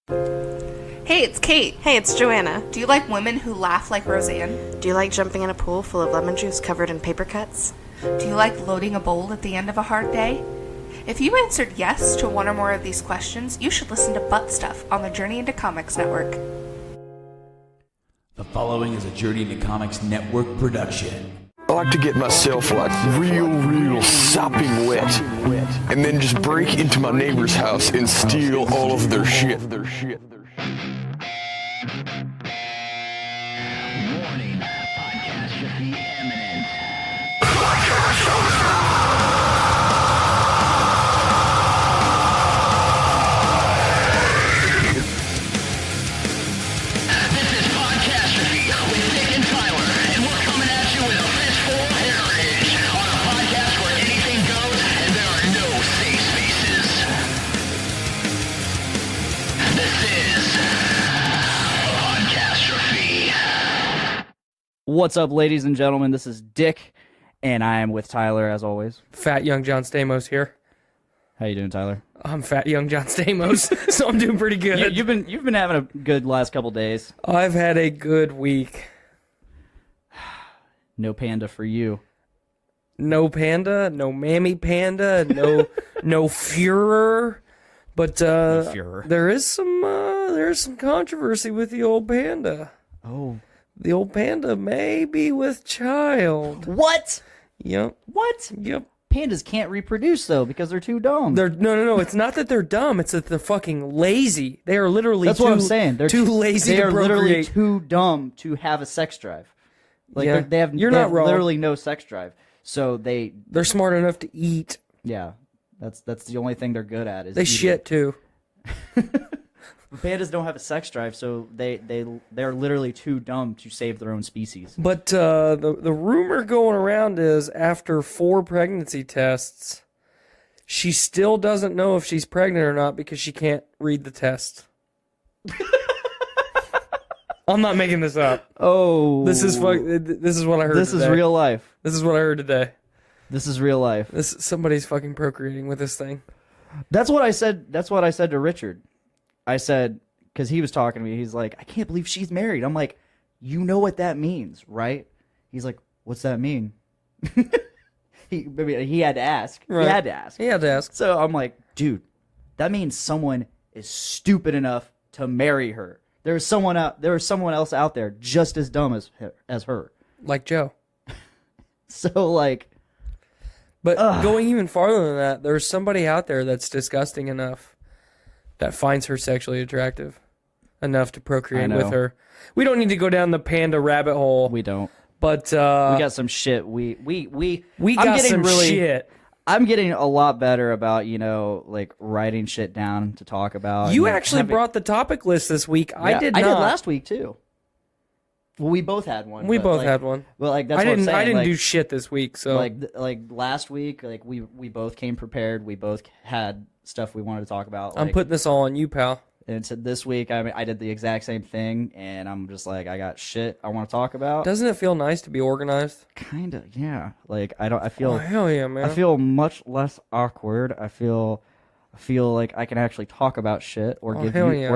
Hey, it's Kate. Hey, it's Joanna. Do you like women who laugh like Roseanne? Do you like jumping in a pool full of lemon juice covered in paper cuts? Do you like loading a bowl at the end of a hard day? If you answered yes to one or more of these questions, you should listen to Butt Stuff on the Journey into Comics Network. The following is a Journey into Comics Network production. I like to get myself like real sopping wet, and then just break into my neighbor's house and steal all of their shit. Warning, podcastrophe imminent. This is Podcastrophe with Dick and Tyler, and we're coming at you with a fistful of heritage on a podcast where anything goes and there are no safe spaces. This is Podcastrophe. What's up, ladies and gentlemen? This is Dick, and I am with Tyler, as always. Fat young John Stamos here. How you doing, Tyler? I'm fat young John Stamos, so I'm doing pretty good. You've been having a good last couple days. I've had a good week. No panda for you. No panda, no mammy panda, no Führer, but Führer. there is some controversy with the old panda. Oh, The old panda may be with child. what? Yep. What? Yep. Pandas can't reproduce though because they're too dumb. They're no. It's not that they're dumb. It's that they're fucking lazy. They are literally. That's what I'm saying. They're too lazy They to are literally procreate. too dumb to have a sex drive. Like Yeah. they have. You're they not have wrong. literally no sex drive. So They're smart enough to eat. yeah. That's the only thing they're good at. Is They eating. shit too. Pandas don't have a sex drive, so they're literally too dumb to save their own species. But the rumor going around is after 4 pregnancy tests, she still doesn't know if she's pregnant or not because she can't read the test. I'm not making this up. Oh, This is what I heard. This today. is real life. This is what I heard today. This is real life. Somebody's fucking procreating with this thing. That's what I said. That's what I said to Richard. I said, because he was talking to me. He's like, I can't believe she's married. I'm like, you know what that means, right? He's like, what's that mean? He had to ask. Right. He had to ask. He had to ask. So I'm like, dude, that means someone is stupid enough to marry her. There is someone else out there just as dumb as her. Like Joe. So like, But going even farther than that, there's somebody out there that's disgusting enough that finds her sexually attractive enough to procreate I with know. her. We don't need to go down the panda rabbit hole. we don't. But We got some shit. We I'm got getting some shit. I'm getting a lot better about, like writing shit down to talk about. You and actually brought the topic list this week. Yeah, I did not. I did last week too. Well, we both had one. We but, both like, had one. Well, like that's I what I'm didn't. saying. I didn't like, do shit this week. So like last week, like we both came prepared. We both had stuff we wanted to talk about. I'm like, putting this all on you, pal. And so this week, I did the exact same thing, and I'm just like, I got shit I want to talk about. Doesn't it feel nice to be organized? Kinda, yeah. Like I feel. Oh hell yeah, man! I feel much less awkward. I feel like I can actually talk about shit or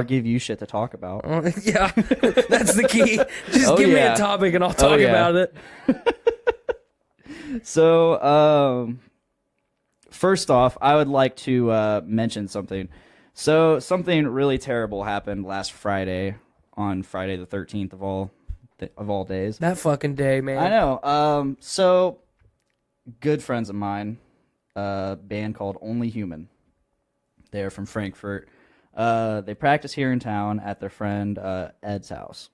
give you shit to talk about. Yeah, that's the key. Just give me a topic and I'll talk about it. So, first off, I would like to mention something. So, something really terrible happened last Friday, on Friday the 13th of all days. That fucking day, man. I know. So, good friends of mine, a band called Only Human. They're from Frankfurt. They practice here in town at their friend Ed's house.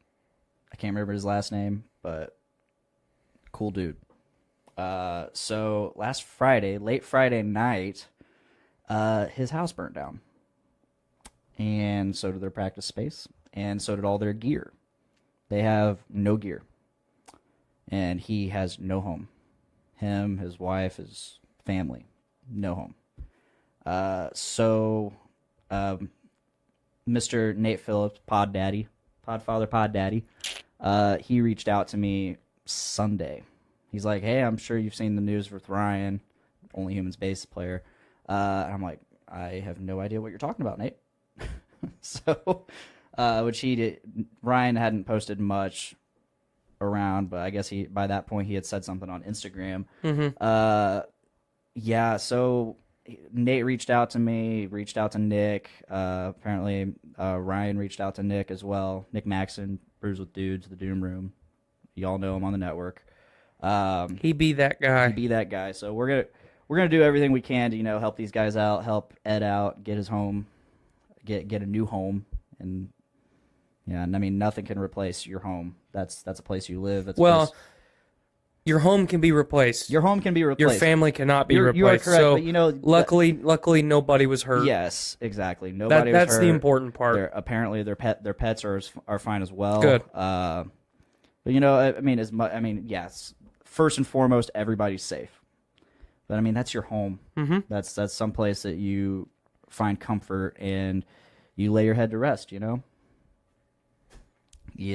I can't remember his last name, but cool dude. So last Friday, late Friday night, his house burnt down. And so did their practice space, and so did all their gear. They have no gear. And he has no home. Him, his wife, his family, no home. So Mr. Nate Phillips, Podfather Pod Daddy, he reached out to me Sunday. He's like, hey, I'm sure you've seen the news with Ryan, Only Human's bass player. And I'm like, I have no idea what you're talking about, Nate. So, which he did. Ryan hadn't posted much around, but I guess by that point he had said something on Instagram. Yeah. So Nate reached out to me, reached out to Nick. Apparently, Ryan reached out to Nick as well. Nick Maxon, Brews with Dudes, the Doom Room. Y'all know him on the network. He be that guy. He be that guy. So we're gonna do everything we can to help these guys out, help Ed out, get his home, get a new home, and yeah, and I mean nothing can replace your home. That's a place you live. That's your home can be replaced. Your home can be replaced. Your family cannot be replaced. You are correct, so, but luckily nobody was hurt. Yes, exactly. Nobody was hurt. That's the important part. Apparently, their pets are fine as well. Good. But yes. First and foremost, everybody's safe. But I mean, that's your home. Mm-hmm. That's some place that you find comfort and you lay your head to rest. Yeah,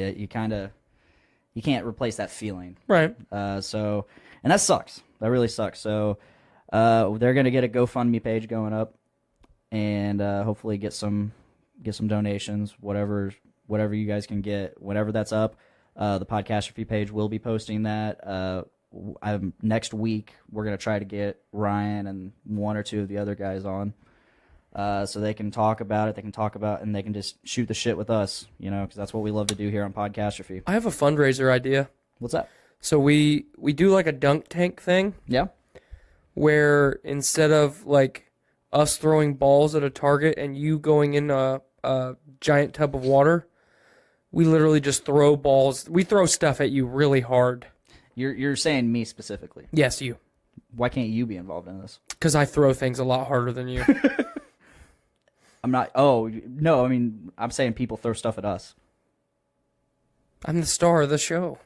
you can't replace that feeling. Right. And that sucks. That really sucks. So they're gonna get a GoFundMe page going up, and hopefully get some donations, whatever you guys can get, whenever that's up. The Podcastrophe page will be posting that. Next week we're gonna try to get Ryan and one or two of the other guys on, so they can talk about it. They can talk about and they can just shoot the shit with us, because that's what we love to do here on Podcastrophe. I have a fundraiser idea. What's that? So we do like a dunk tank thing. Yeah. Where instead of like us throwing balls at a target and you going in a giant tub of water, we literally just throw balls. We throw stuff at you really hard. You're saying me specifically? Yes, you. Why can't you be involved in this? Because I throw things a lot harder than you. I'm not. Oh no, I mean I'm saying people throw stuff at us. I'm the star of the show.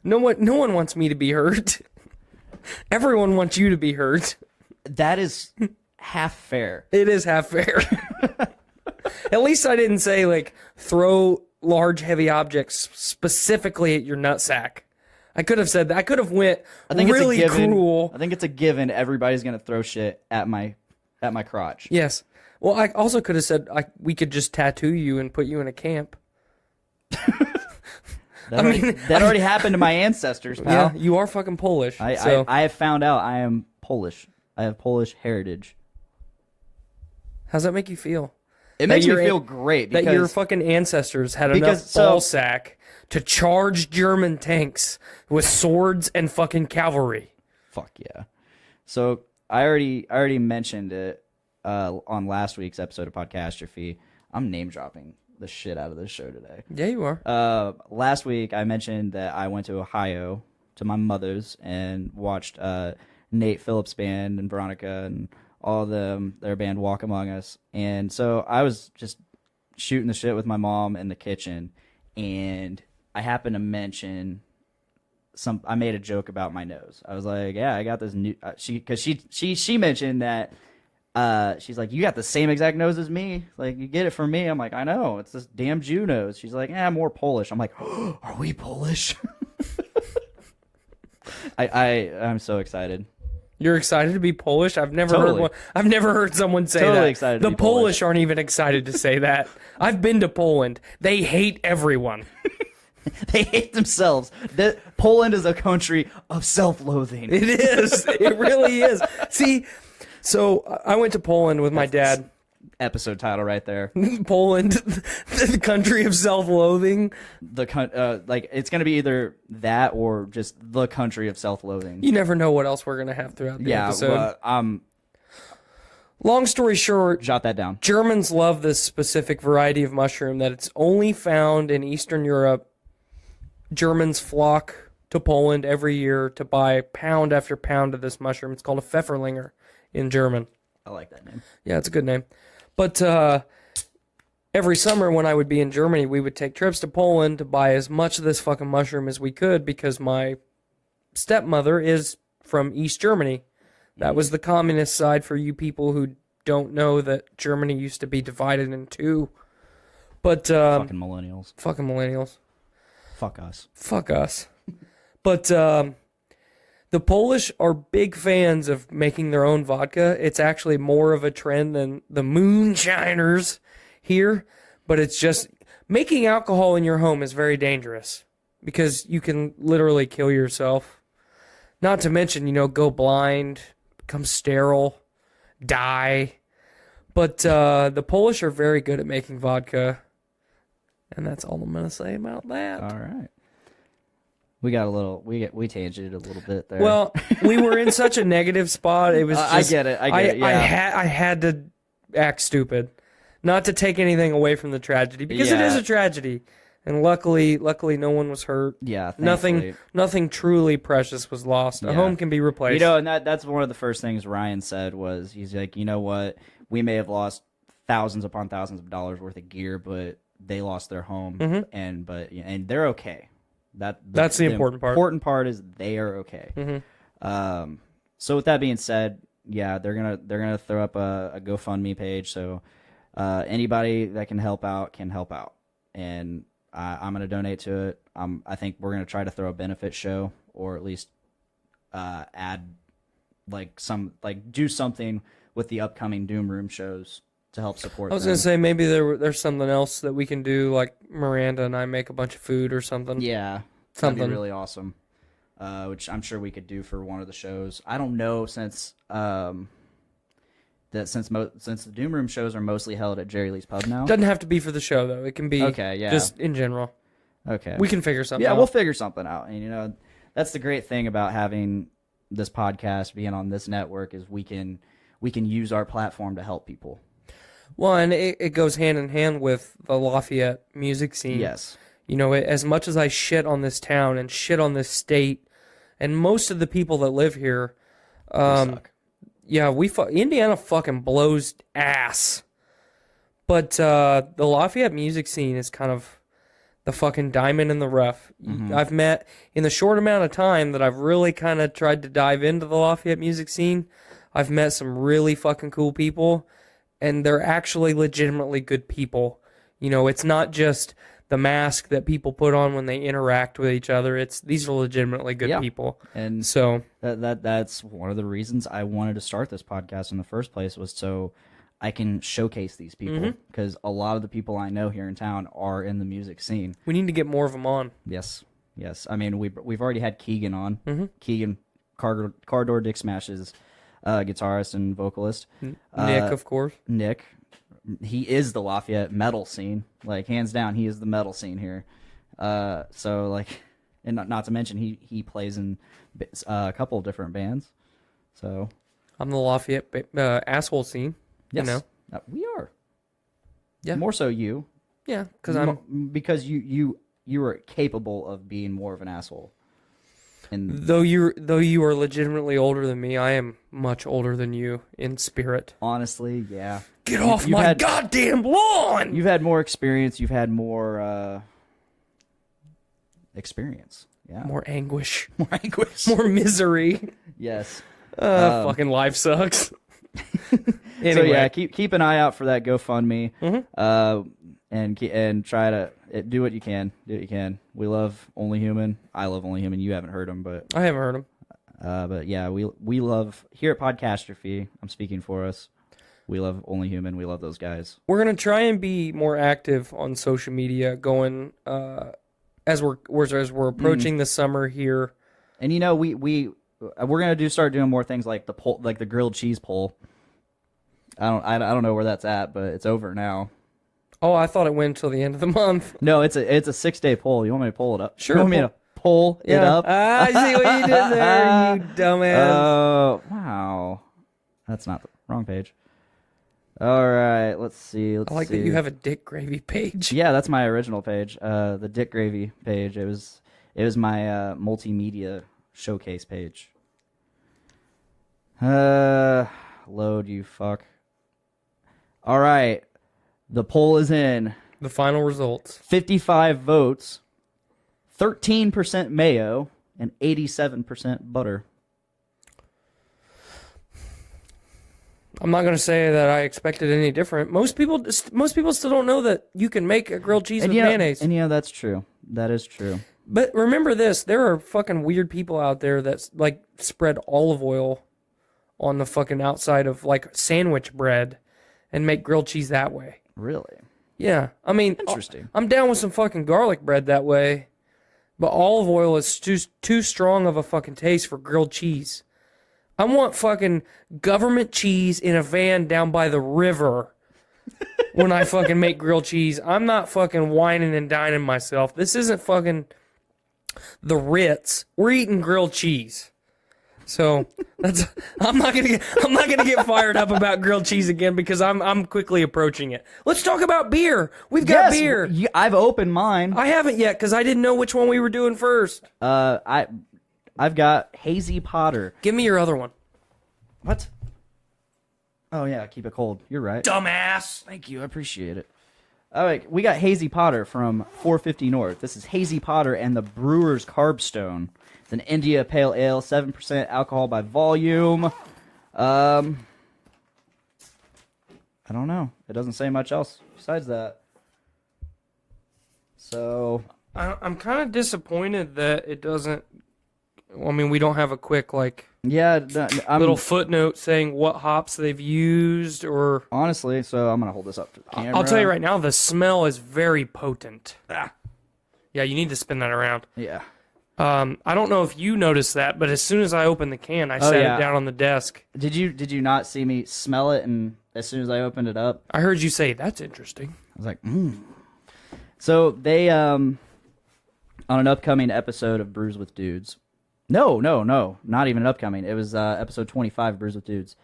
No one wants me to be hurt. Everyone wants you to be hurt. That is half fair. It is half fair. At least I didn't say, like, throw large, heavy objects specifically at your nutsack. I could have said that. I could have went really cruel. I think it's a given everybody's going to throw shit at my crotch. Yes. Well, I also could have said we could just tattoo you and put you in a camp. That already happened to my ancestors, pal. Yeah, you are fucking Polish. I have found out I am Polish. I have Polish heritage. How's that make you feel? It makes me feel great because that your fucking ancestors had enough ball sack to charge German tanks with swords and fucking cavalry. Fuck yeah. So I already mentioned it on last week's episode of Podcastrophe. I'm name dropping the shit out of this show today. Yeah, you are. Last week I mentioned that I went to Ohio to my mother's and watched Nate Phillips' band and Veronica and all of them, their band Walk Among Us. And so I was just shooting the shit with my mom in the kitchen, and I happened to mention I made a joke about my nose. I was like, yeah, I got this new, because she mentioned that, she's like, you got the same exact nose as me. Like, you get it from me. I'm like, I know, it's this damn Jew nose. She's like, I'm more Polish. I'm like, oh, are we Polish? I'm so excited. You're excited to be Polish? I've never heard someone say that. Excited the Polish aren't even excited to say that. I've been to Poland. They hate everyone. They hate themselves. Poland is a country of self-loathing. It is. It really is. See, so I went to Poland with my dad. Episode title right there. Poland, the country of self-loathing. It's going to be either that or just the country of self-loathing. You never know what else we're going to have throughout the episode. Long story short, jot that down. Germans love this specific variety of mushroom that it's only found in Eastern Europe. Germans flock to Poland every year to buy pound after pound of this mushroom. It's called a Pfefferlinger in German. I like that name. Yeah, it's a good name. But every summer when I would be in Germany, we would take trips to Poland to buy as much of this fucking mushroom as we could because my stepmother is from East Germany. That was the communist side for you people who don't know that Germany used to be divided in two. But fucking millennials. Fucking millennials. Fuck us. Fuck us. But The Polish are big fans of making their own vodka. It's actually more of a trend than the moonshiners here, but it's just making alcohol in your home is very dangerous because you can literally kill yourself. Not to mention, go blind, become sterile, die. But the Polish are very good at making vodka, and that's all I'm going to say about that. All right. We got a little, we tangented a little bit there. Well, we were in such a negative spot. It was just, I get it. Yeah. I had to act stupid, not to take anything away from the tragedy because it is a tragedy, and luckily no one was hurt. Yeah, thankfully. Nothing truly precious was lost. A home can be replaced. And that's one of the first things Ryan said was he's like, you know what, we may have lost thousands upon thousands of dollars worth of gear, but they lost their home, and they're okay. That's the important part. Important part is they are okay. So with that being said, yeah, they're gonna throw up a GoFundMe page. So anybody that can help out, and I'm gonna donate to it. I think we're gonna try to throw a benefit show, or at least add do something with the upcoming Doom Room shows to help support. I was going to say maybe there's something else that we can do, like Miranda and I make a bunch of food or something. Yeah, that'd be really awesome. Which I'm sure we could do for one of the shows. I don't know since the Doom Room shows are mostly held at Jerry Lee's Pub now. Doesn't have to be for the show though. It can be just in general. Okay, we can figure something out. Yeah, we'll figure something out. And that's the great thing about having this podcast, being on this network, is we can use our platform to help people. Well, and it goes hand in hand with the Lafayette music scene. Yes. As much as I shit on this town and shit on this state, and most of the people that live here, suck. Yeah, Indiana fucking blows ass. But the Lafayette music scene is kind of the fucking diamond in the rough. I've met, in the short amount of time that I've really kind of tried to dive into the Lafayette music scene, I've met some really fucking cool people. And they're actually legitimately good people. It's not just the mask that people put on when they interact with each other. These are legitimately good people. And so that's one of the reasons I wanted to start this podcast in the first place, was so I can showcase these people, because a lot of the people I know here in town are in the music scene. We need to get more of them on. Yes. I mean, we've already had Keegan on. Keegan, Car Door Dick Smash's guitarist and vocalist. Nick, of course. Nick. He is the Lafayette metal scene. Like, hands down, he is the metal scene here. So, like, and not to mention, he plays in a couple of different bands. So I'm the Lafayette asshole scene. Yes. We are. Yeah. More so you. Yeah, because you are capable of being more of an asshole. And though you are legitimately older than me, I am much older than you in spirit. Honestly, yeah. Get off my goddamn lawn! You've had more experience. You've had more experience. Yeah. More anguish. More anguish. More misery. Yes. Fucking life sucks. Anyway. So yeah, keep an eye out for that GoFundMe. And try to do what you can. We love Only Human. I love Only Human. You haven't heard him, but I haven't heard him. But yeah, we love here at Podcastrophe. I'm speaking for us. We love Only Human. We love those guys. We're gonna try and be more active on social media, going as we're approaching the summer here. And we're gonna start doing more things like the poll, like the grilled cheese poll. I don't know where that's at, but it's over now. Oh, I thought it went until the end of the month. No, it's a 6-day poll. You want me to pull it up? Sure. You want me to pull it up? I see what you did there, you dumbass. Oh, wow. That's not the wrong page. All right, let's see. I like that you have a Dick Gravy page. Yeah, that's my original page. The Dick Gravy page. It was my multimedia showcase page. Load, you fuck. All right. The poll is in. The final results. 55 votes, 13% mayo, and 87% butter. I'm not going to say that I expected any different. Most people still don't know that you can make a grilled cheese with mayonnaise. And that's true. That is true. But remember this, there are fucking weird people out there that like spread olive oil on the fucking outside of like sandwich bread and make grilled cheese that way. Really? Yeah. I mean, Interesting. I'm down with some fucking garlic bread that way, but olive oil is too strong of a fucking taste for grilled cheese. I want fucking government cheese in a van down by the river when I fucking make grilled cheese. I'm not fucking whining and dining myself. This isn't fucking the Ritz. We're eating grilled cheese. So I'm not gonna get fired up about grilled cheese again because I'm quickly approaching it. Let's talk about beer. We've got beer. I've opened mine. I haven't yet because I didn't know which one we were doing first. I've got Hazy Potter. Give me your other one. What? Oh yeah, keep it cold. You're right. Dumbass. Thank you. I appreciate it. All right, we got Hazy Potter from 450 North. This is Hazy Potter and the Brewer's Carbstone. It's an India Pale Ale, 7% alcohol by volume. I don't know. It doesn't say much else besides that. So I'm kind of disappointed that it doesn't. I mean, we don't have a quick little footnote saying what hops they've used or. Honestly, so I'm gonna hold this up to the camera. I'll tell you right now, the smell is very potent. Yeah, you need to spin that around. Yeah. I don't know if you noticed that, but as soon as I opened the can, I set it down on the desk. Did you not see me smell it? And as soon as I opened it up, I heard you say, "That's interesting." I was like, So they on an upcoming episode of Brews with Dudes. No, not even an upcoming. It was episode 25 of Brews with Dudes.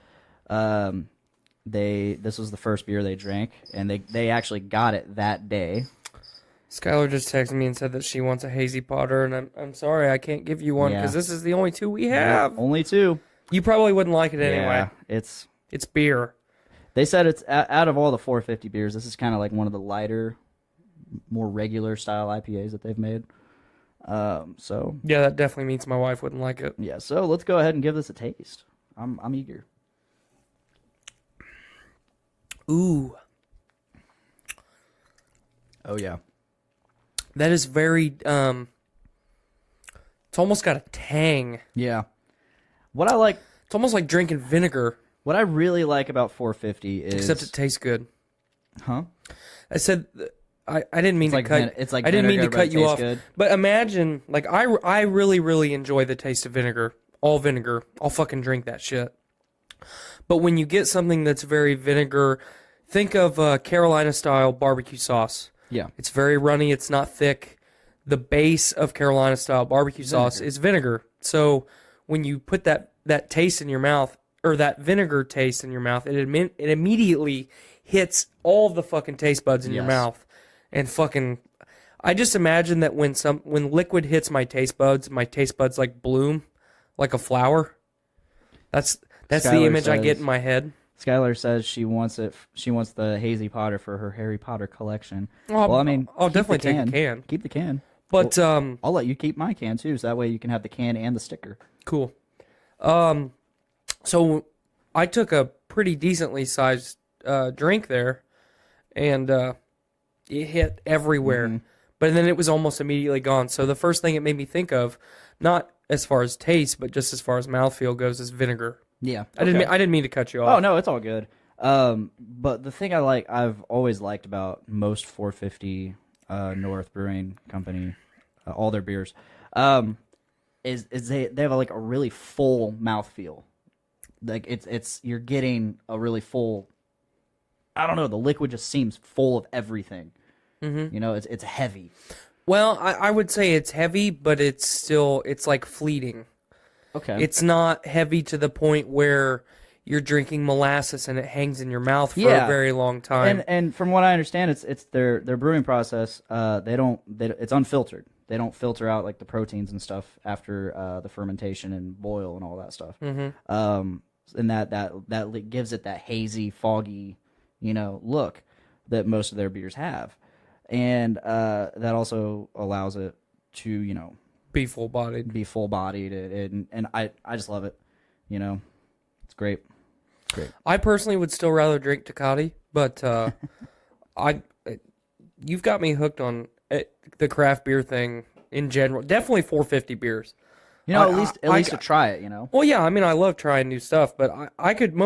This was the first beer they drank, and they actually got it that day. Skylar just texted me and said that she wants a Hazy Potter, and I'm sorry I can't give you one because this is the only two we have. Yeah, only two. You probably wouldn't like it anyway. Yeah, it's beer. They said it's out of all the 450 beers, this is kind of like one of the lighter, more regular style IPAs that they've made. So yeah, that definitely means my wife wouldn't like it. Yeah, so let's go ahead and give this a taste. I'm eager. Ooh. Oh yeah. That is very it's almost got a tang. Yeah. What I like, it's almost like drinking vinegar. What I really like about 450 is except it tastes good. Huh? I said I didn't mean to cut. It's like I didn't mean to vinegar, cut you off. good. But imagine, like I really enjoy the taste of vinegar. All vinegar. I'll fucking drink that shit. But when you get something that's very vinegar, think of Carolina style barbecue sauce. Yeah. It's very runny. It's not thick. The base of Carolina style barbecue sauce is vinegar. So when you put that taste in your mouth, or that vinegar taste in your mouth, it immediately hits all the fucking taste buds in your mouth. And fucking, I just imagine that when liquid hits my taste buds like bloom, like a flower. That's the image I get in my head. Skylar says she wants it. She wants the Hazy Potter for her Harry Potter collection. Well, I mean, I'll definitely take a can. Keep the can. But I'll let you keep my can too, so that way you can have the can and the sticker. Cool. So I took a pretty decently sized drink there, and it hit everywhere. Mm-hmm. But then it was almost immediately gone. So the first thing it made me think of, not as far as taste, but just as far as mouthfeel goes, is vinegar. Yeah, okay. I didn't mean to cut you off. Oh no, it's all good. But the thing I've always liked about most 450 North Brewing Company, all their beers, is they have like a really full mouthfeel. Like it's you're getting a really full. I don't know. The liquid just seems full of everything. Mm-hmm. You know, it's heavy. Well, I would say it's heavy, but it's like fleeting. Okay. It's not heavy to the point where you're drinking molasses and it hangs in your mouth for a very long time. And from what I understand, it's their brewing process. It's unfiltered. They don't filter out like the proteins and stuff after the fermentation and boil and all that stuff. Mm-hmm. And that gives it that hazy, foggy, look that most of their beers have, and that also allows it to be full bodied, and I just love it. It's great. I personally would still rather drink Tecate, but you've got me hooked on the craft beer thing in general. Definitely 450 beers. You know, at least to try it, you know? Well, yeah, I mean, I love trying new stuff, but I could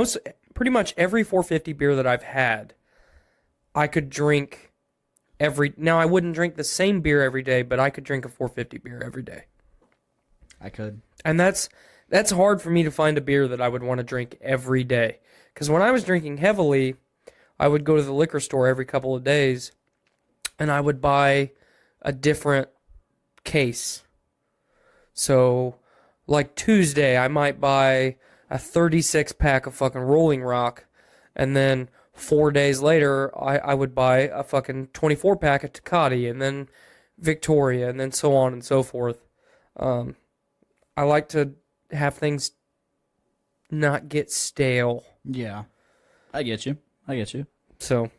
pretty much every 450 beer that I've had, I could drink now I wouldn't drink the same beer every day, but I could drink a 450 beer every day. I could. And that's hard for me to find a beer that I would want to drink every day. Because when I was drinking heavily, I would go to the liquor store every couple of days, and I would buy a different case. So, like Tuesday, I might buy a 36 pack of fucking Rolling Rock, and then 4 days later, I would buy a fucking 24 pack of Tecate, and then Victoria, and then so on and so forth. I like to have things not get stale. Yeah. I get you. So,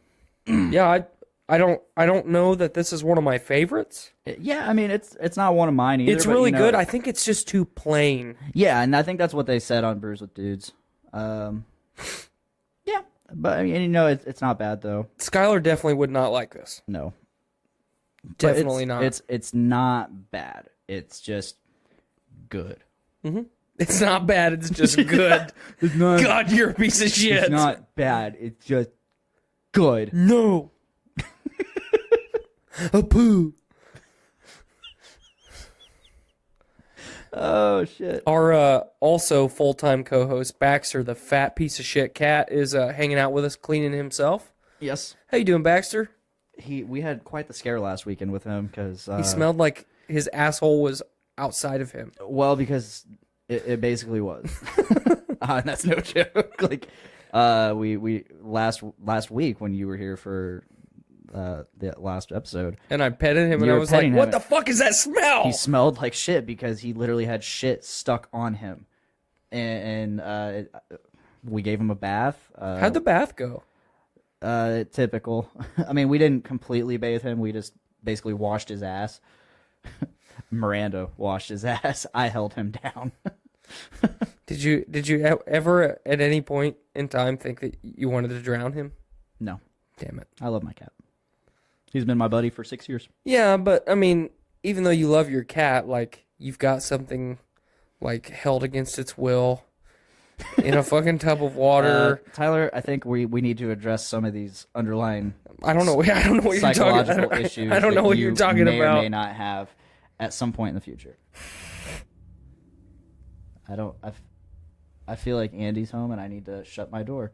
yeah, I don't know that this is one of my favorites. Yeah, I mean, it's not one of mine either. It's really good. I think it's just too plain. Yeah, and I think that's what they said on Brews with Dudes. Yeah, but I mean, you know, it's not bad though. Skylar definitely would not like this. No, Definitely not. It's not bad. It's just good. Mm-hmm. It's not bad. It's just good. It's not. God, you're a piece of shit. It's not bad. It's just good. No. A poo. Oh shit. Our also full-time co-host Baxter, the fat piece of shit cat, is hanging out with us, cleaning himself. Yes. How you doing, Baxter? We had quite the scare last weekend with him because He smelled like his asshole was outside of him. Well, because it basically was. And that's no joke. Like we last week when you were here for the last episode, and I petted him, and I was like, "What the fuck is that smell?" He smelled like shit because he literally had shit stuck on him, and we gave him a bath. How'd the bath go? Typical. I mean, we didn't completely bathe him. We just basically washed his ass. Miranda washed his ass. I held him down. Did you ever at any point in time think that you wanted to drown him? No. Damn it. I love my cat. He's been my buddy for 6 years. Yeah, but I mean, even though you love your cat, like, you've got something like held against its will in a fucking tub of water. Tyler, I think we need to address some of these underlying I don't know what you're talking about. Issues I don't know what you're talking may about. Or may not have at some point in the future. I feel like Andy's home and I need to shut my door.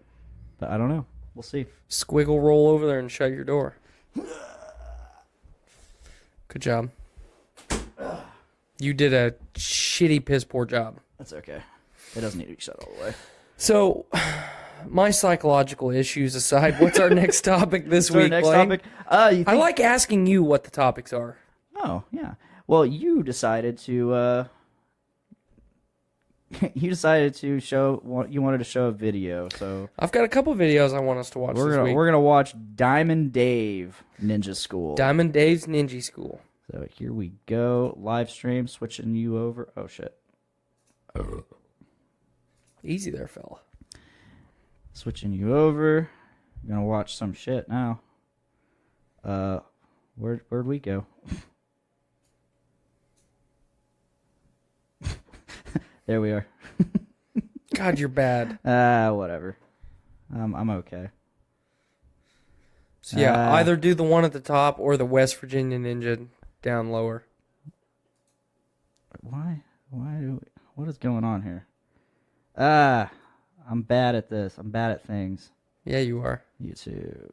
But I don't know. We'll see. Squiggle roll over there and shut your door. Good job. You did a shitty piss poor job. That's okay. It doesn't need to be shut all the way. So, my psychological issues aside, what's our next topic this week, next Blaine? topic? I like asking you what the topics are. Oh, yeah. Well, you decided to show. You wanted to show a video, so I've got a couple videos I want us to watch this week. We're gonna watch Diamond Dave Ninja School. Diamond Dave's Ninja School. So here we go. Live stream, switching you over. Oh shit. Easy there, fella. Switching you over. I'm gonna watch some shit now. Where'd we go? There we are. God, you're bad. Whatever. I'm okay. So yeah, either do the one at the top or the West Virginia Ninja down lower. Why? What is going on here? I'm bad at this. I'm bad at things. Yeah, you are. YouTube.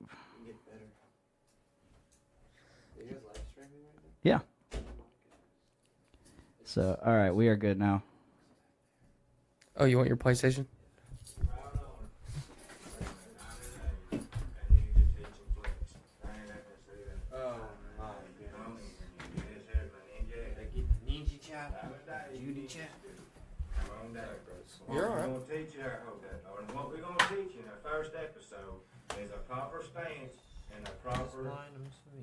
Yeah. So, all right, we are good now. Oh, you want your PlayStation? You're all right. What we're going to teach you in our first episode is a proper stance and a proper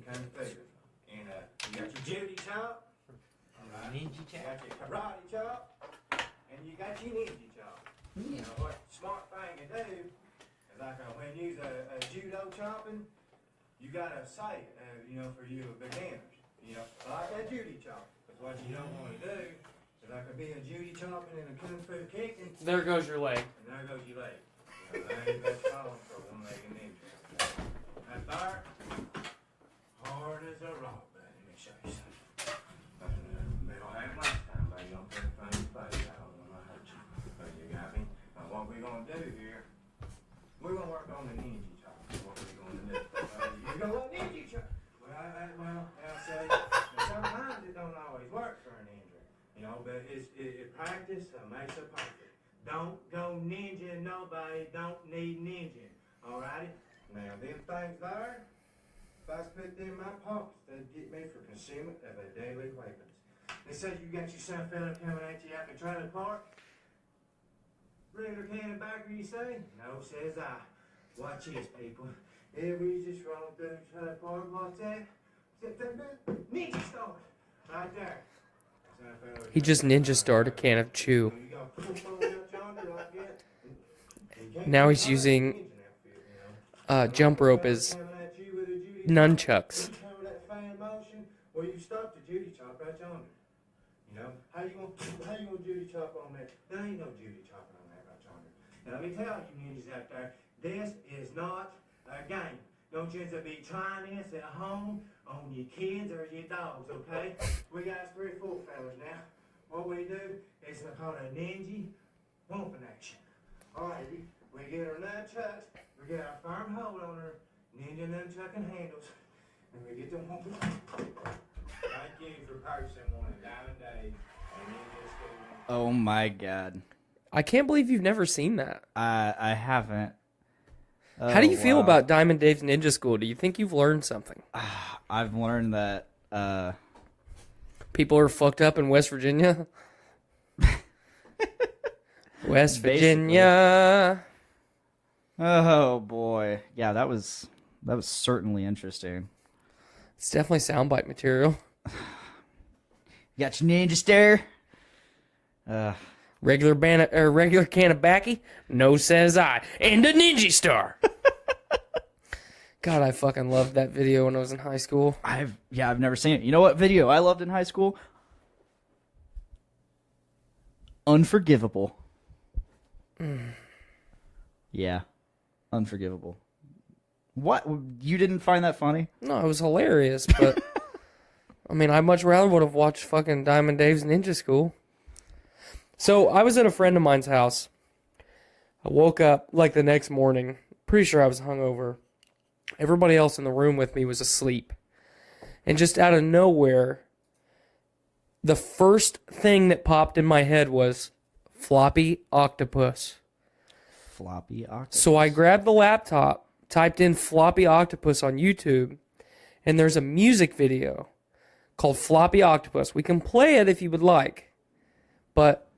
kind of figure. And you got your judy chop, ninja chop, got your karate chop, and you got your ninja chop. You know what smart thing to do is like when you use a judo chopping, you got to say it, for you beginners. You know, like that Judy chop. Because what you don't want to do is like a being Judy chopping and a kung fu kicking, There goes your leg. and there goes your leg. You know, that ain't best calling for a one-legged ninja. That fire, hard as a rock, man. Let me show you something. They don't have last time, but you don't put the things back out when I hurt you. So you got me? Now what we're going to do here, we're going to work on the ninja chop. What we're going to do. You're going to let ninja chop. Well, I'll say, sometimes it don't always work for a ninja. You know, but practice makes a perfect. Don't go ninja nobody, don't need ninja. Alrighty? Now, them things there, if I put them in my pockets, they'd get me for concealment of a daily weapons. They said you got your son fella coming at you out the trailer park. Regular can of backer, you say? No, says I. Watch this, people. Here we just roll through the trailer park, what's that? Ninja star! Right there. He just ninja starred a can of chew. Now he's using jump rope as nunchucks. Well, you stop the Judy chop right yonder. You know, how you gonna Judy chop on that? There ain't no Judy chopping on that right yonder. Now let me tell you ninjas out there, this is not a game. Don't you be trying this at home on your kids or your dogs, okay? We got 3 or 4 fellas now. What we do is called a ninja bumping action. Alrighty, we get our nunchucks, we get our firm hold on our ninja nunchucking handles, and we get them bumping. Thank you for purchasing one of Diamond Dave and Ninja School. Oh my god. I can't believe you've never seen that. I haven't. How do you feel wow. about Diamond Dave's Ninja School? Do you think you've learned something? I've learned that People are fucked up in West Virginia. West Virginia. oh boy. Yeah, that was certainly interesting. It's definitely soundbite material. You got your ninja stare? Regular can of backy? No, says I. And a ninja star. God, I fucking loved that video when I was in high school. I've never seen it. You know what video I loved in high school? Unforgivable. Yeah. Unforgivable. What? You didn't find that funny? No, it was hilarious, but I mean, I much rather would have watched fucking Diamond Dave's Ninja School. So I was at a friend of mine's house. I woke up like the next morning. Pretty sure I was hungover. Everybody else in the room with me was asleep. And just out of nowhere, the first thing that popped in my head was floppy octopus. Floppy octopus. So I grabbed the laptop, typed in floppy octopus on YouTube, and there's a music video called Floppy Octopus. We can play it if you would like, but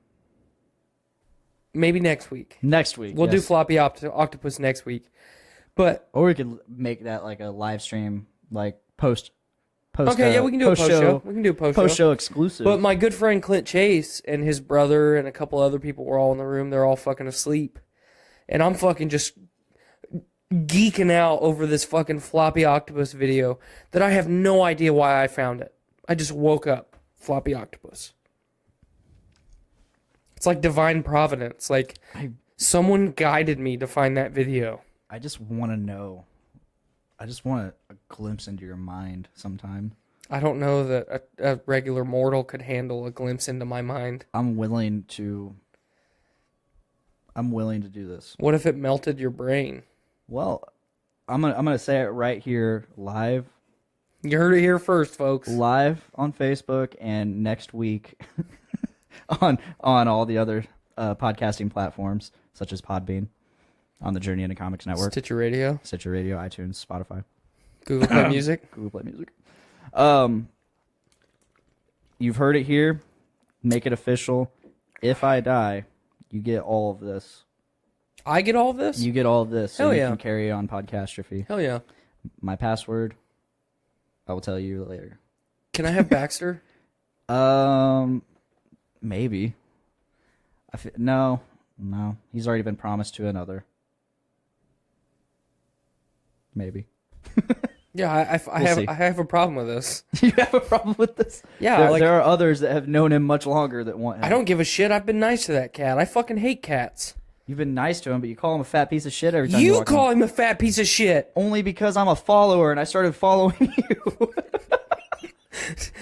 maybe next week. Next week. We'll do yes. Floppy Octopus next week. But Or we could make that like a live stream, like post. okay, yeah, we can do a post show. We can do a post show exclusive. But my good friend Clint Chase and his brother and a couple other people were all in the room. They're all fucking asleep. And I'm fucking just geeking out over this fucking Floppy Octopus video that I have no idea why I found it. I just woke up. Floppy Octopus. It's like divine providence. Like, someone guided me to find that video. I just want to know. I just want a glimpse into your mind sometime. I don't know that a regular mortal could handle a glimpse into my mind. I'm willing to do this. What if it melted your brain? Well, I'm gonna say it right here live. You heard it here first, folks. Live on Facebook and next week on all the other podcasting platforms such as Podbean, on the Journey into Comics Network, Stitcher Radio, iTunes, Spotify, Google Play Music. Google Play Music. You've heard it here. Make it official. If I die, you get all of this. I get all of this? You get all of this. So Hell you yeah. can carry on Podcastrophe. Hell yeah. My password, I will tell you later. Can I have Baxter? Maybe. No. He's already been promised to another. Maybe. Yeah, I have a problem with this. You have a problem with this? Yeah, there are others that have known him much longer that want him. I don't give a shit. I've been nice to that cat. I fucking hate cats. You've been nice to him, but you call him a fat piece of shit every time You walk call in. him a fat piece of shit. Only because I'm a follower and I started following you.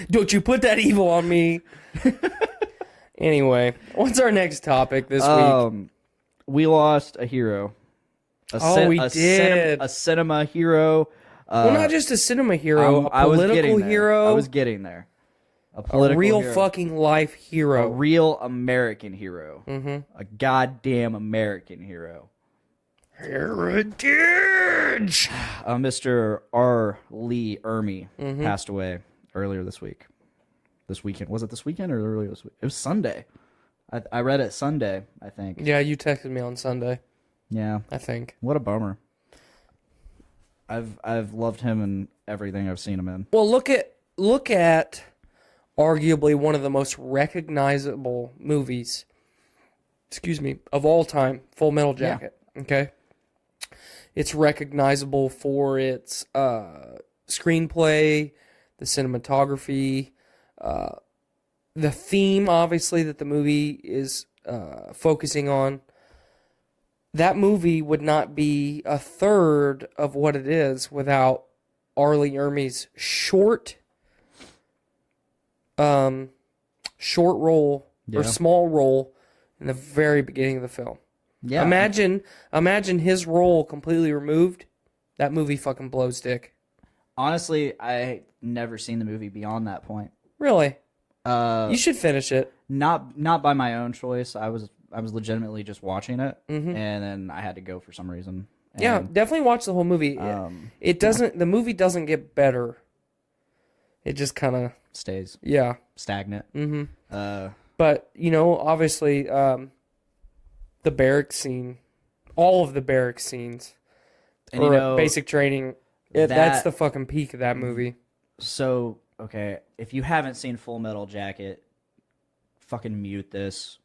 Don't you put that evil on me. Anyway, what's our next topic this week? We lost a hero. We did. A cinema hero. Well, not just a cinema hero, a political hero. I was getting there. A real hero. fucking life hero. A real American hero. Mm-hmm. A goddamn American hero. Heritage! Mr. R. Lee Ermey Mm-hmm. passed away earlier this week. This weekend. Was it this weekend or earlier this week? It was Sunday. I read it Sunday, I think. Yeah, you texted me on Sunday. Yeah. I think. What a bummer. I've loved him in everything I've seen him in. Well, look at arguably one of the most recognizable movies, of all time, Full Metal Jacket. Yeah. Okay? It's recognizable for its screenplay, the cinematography, the theme, obviously, that the movie is focusing on. That movie would not be a third of what it is without R. Lee Ermey's short role or small role in the very beginning of the film. Yeah. Imagine his role completely removed. That movie fucking blows dick. Honestly, I never seen the movie beyond that point. Really? You should finish it. Not by my own choice. I was legitimately just watching it, and then I had to go for some reason. And, yeah, definitely watch the whole movie. It doesn't. The movie doesn't get better. It just kind of stays. Yeah, stagnant. Mm-hmm. But obviously, the barracks scene, all of the barracks scenes, or basic training. That's the fucking peak of that movie. So okay, if you haven't seen Full Metal Jacket, fucking mute this.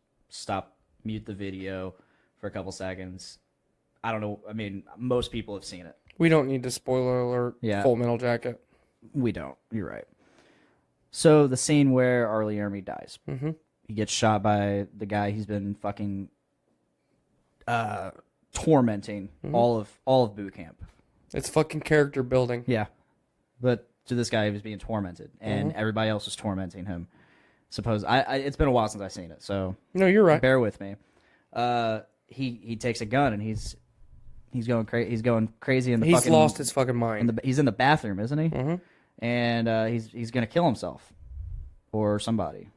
Mute the video for a couple seconds. I don't know. I mean, most people have seen it. We don't need to spoiler alert. Yeah. Full Metal Jacket. We don't. You're right. So the scene where R. Lee Ermey dies. Mm-hmm. He gets shot by the guy he's been fucking tormenting all of boot camp. It's fucking character building. Yeah. But to this guy, he was being tormented, and everybody else was tormenting him. It's been a while since I've seen it, so no, you're right. Bear with me. He takes a gun and he's going crazy. He's going crazy in the. He's lost his fucking mind. He's in the bathroom, isn't he? Mm-hmm. And he's gonna kill himself or somebody.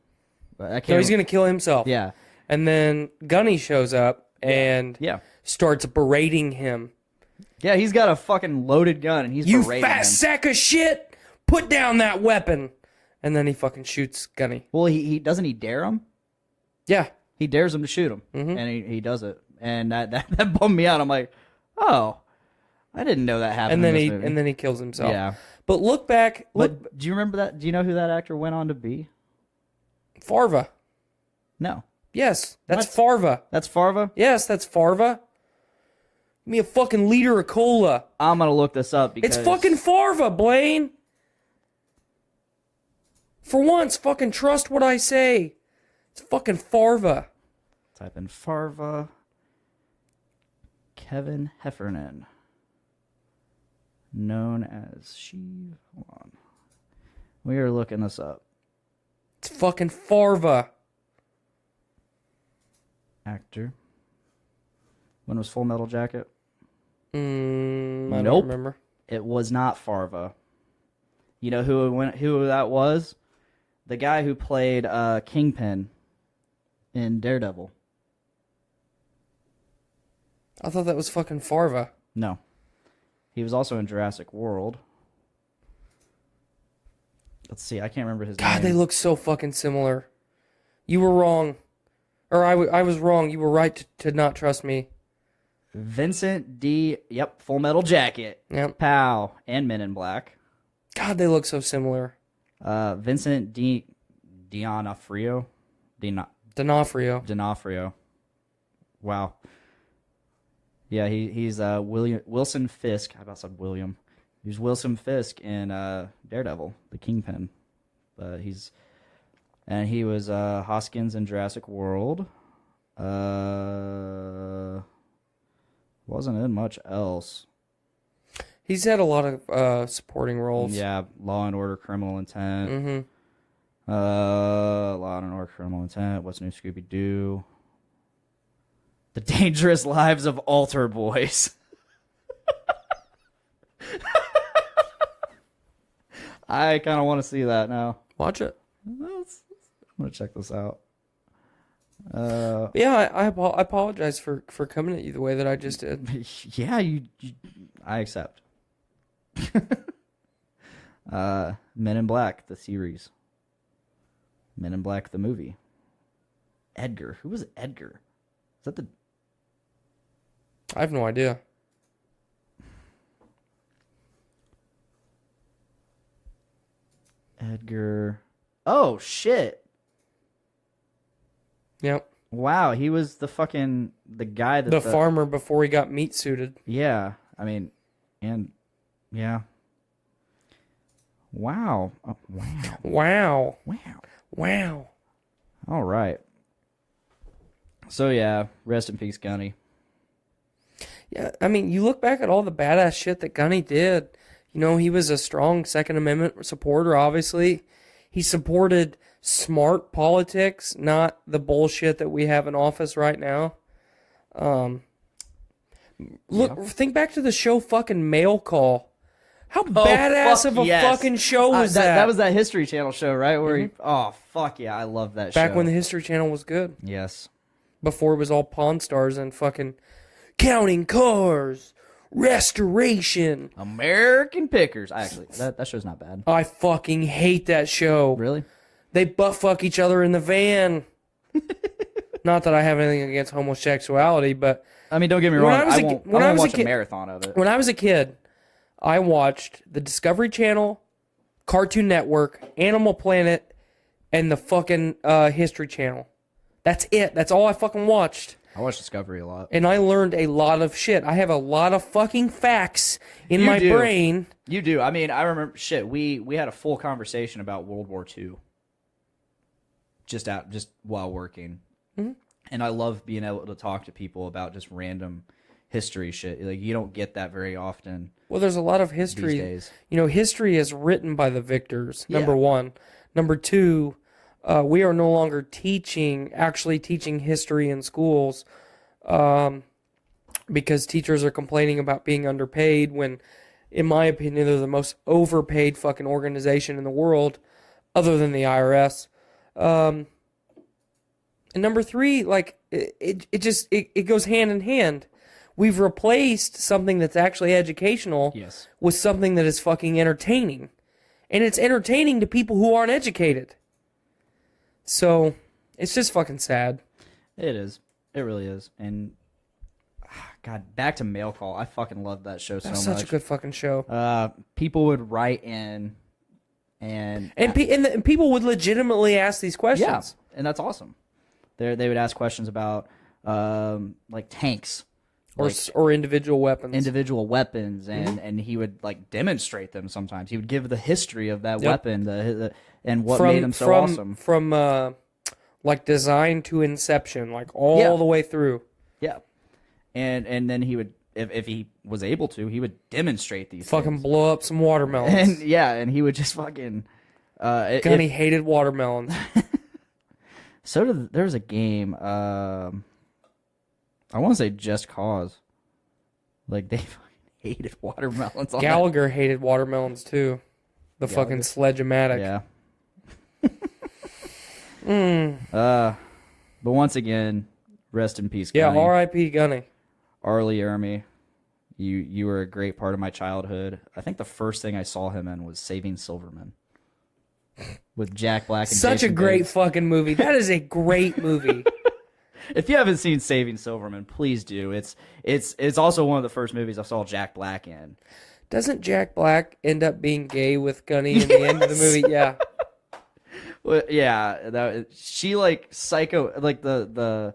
But he's gonna kill himself. Yeah. And then Gunny shows up and starts berating him. Yeah, he's got a fucking loaded gun and he's berating him. You fat sack of shit! Put down that weapon! And then he fucking shoots Gunny. Well, he doesn't he dare him? Yeah. He dares him to shoot him. Mm-hmm. And he does it. And that bummed me out. I'm like, oh, I didn't know that happened in this movie. And then he kills himself. Yeah. But look back. But do you remember that? Do you know who that actor went on to be? Farva. No. Yes, that's Farva. That's Farva? Yes, that's Farva. Give me a fucking liter of cola. I'm going to look this up because... It's fucking Farva, Blaine. For once, fucking trust what I say. It's fucking Farva. Type in Farva. Kevin Heffernan. Known as Sheev. Hold on. We are looking this up. It's fucking Farva. Actor. When was Full Metal Jacket? I don't remember. It was not Farva. You know who that was? The guy who played Kingpin in Daredevil. I thought that was fucking Farva. No. He was also in Jurassic World. Let's see. I can't remember his name. God, they look so fucking similar. You were wrong. Or I was wrong. You were right to not trust me. Vincent D. Yep, Full Metal Jacket. Yep. Pow. And Men in Black. God, they look so similar. Vincent D'Onofrio. D'Onofrio. Wow. Yeah, he's Wilson Fisk. I about said William. He was Wilson Fisk in Daredevil, the Kingpin. He was Hoskins in Jurassic World. Wasn't in much else. He's had a lot of supporting roles. Yeah, Law and Order, Criminal Intent. Mm-hmm. Law and Order, Criminal Intent. What's New, Scooby-Doo? The Dangerous Lives of Altar Boys. I kind of want to see that now. Watch it. I'm going to check this out. Yeah, I apologize for coming at you the way that I just did. Yeah, I accept. Men in Black, the series. Men in Black, the movie. Edgar. Who was Edgar? Is that the... I have no idea. Edgar. Oh, shit. Yep. Wow, he was the guy that... The farmer before he got meat suited. Yeah, I mean, and... Yeah. Wow. Oh, wow. Wow. Wow. Wow. All right. So, yeah, rest in peace, Gunny. Yeah, I mean, you look back at all the badass shit that Gunny did. You know, he was a strong Second Amendment supporter, obviously. He supported smart politics, not the bullshit that we have in office right now. Think back to the show fucking Mail Call. How badass of a fucking show was that? That was that History Channel show, right? Where oh, fuck yeah, I love that show. Back when the History Channel was good. Yes. Before it was all Pawn Stars and fucking counting cars, restoration. American Pickers. Actually, that show's not bad. I fucking hate that show. Really? They butt fuck each other in the van. Not that I have anything against homosexuality, but... I mean, don't get me wrong. I won't watch a marathon of it. When I was a kid, I watched the Discovery Channel, Cartoon Network, Animal Planet, and the fucking History Channel. That's it. That's all I fucking watched. I watched Discovery a lot. And I learned a lot of shit. I have a lot of fucking facts in my brain. You do. I mean, I remember, we had a full conversation about World War II. Just while working. Mm-hmm. And I love being able to talk to people about just random history shit. Like, you don't get that very often. Well, there's a lot of history. These days. You know, history is written by the victors, number one. Number two, we are no longer actually teaching history in schools because teachers are complaining about being underpaid when, in my opinion, they're the most overpaid fucking organization in the world, other than the IRS. And number three, like, it goes hand in hand. We've replaced something that's actually educational with something that is fucking entertaining. And it's entertaining to people who aren't educated. So, it's just fucking sad. It is. It really is. And, God, back to Mail Call. I fucking love that show so much. That's such a good fucking show. People would write in and people would legitimately ask these questions. Yeah, and that's awesome. They would ask questions about like tanks or individual weapons. And he would like demonstrate them sometimes. He would give the history of that weapon and what made them so awesome. From like design to inception, like all the way through. Yeah. And then he would, if he was able to, he would demonstrate these fucking things. Blow up some watermelons. And he would just fucking Gunny hated watermelons. So there was a game, I want to say Just Cause. Like, they fucking hated watermelons. Gallagher hated watermelons, too. The fucking Sledge-O-Matic. Yeah. But once again, rest in peace, Gunny. Yeah, R.I.P. Gunny. Arlie Ermy, you were a great part of my childhood. I think the first thing I saw him in was Saving Silverman. With Jack Black and Such Jason a great Biggs. fucking movie. That is a great movie. If you haven't seen Saving Silverman, please do. It's also one of the first movies I saw Jack Black in. Doesn't Jack Black end up being gay with Gunny in the end of the movie? Yeah. Well, yeah, she like psycho, like the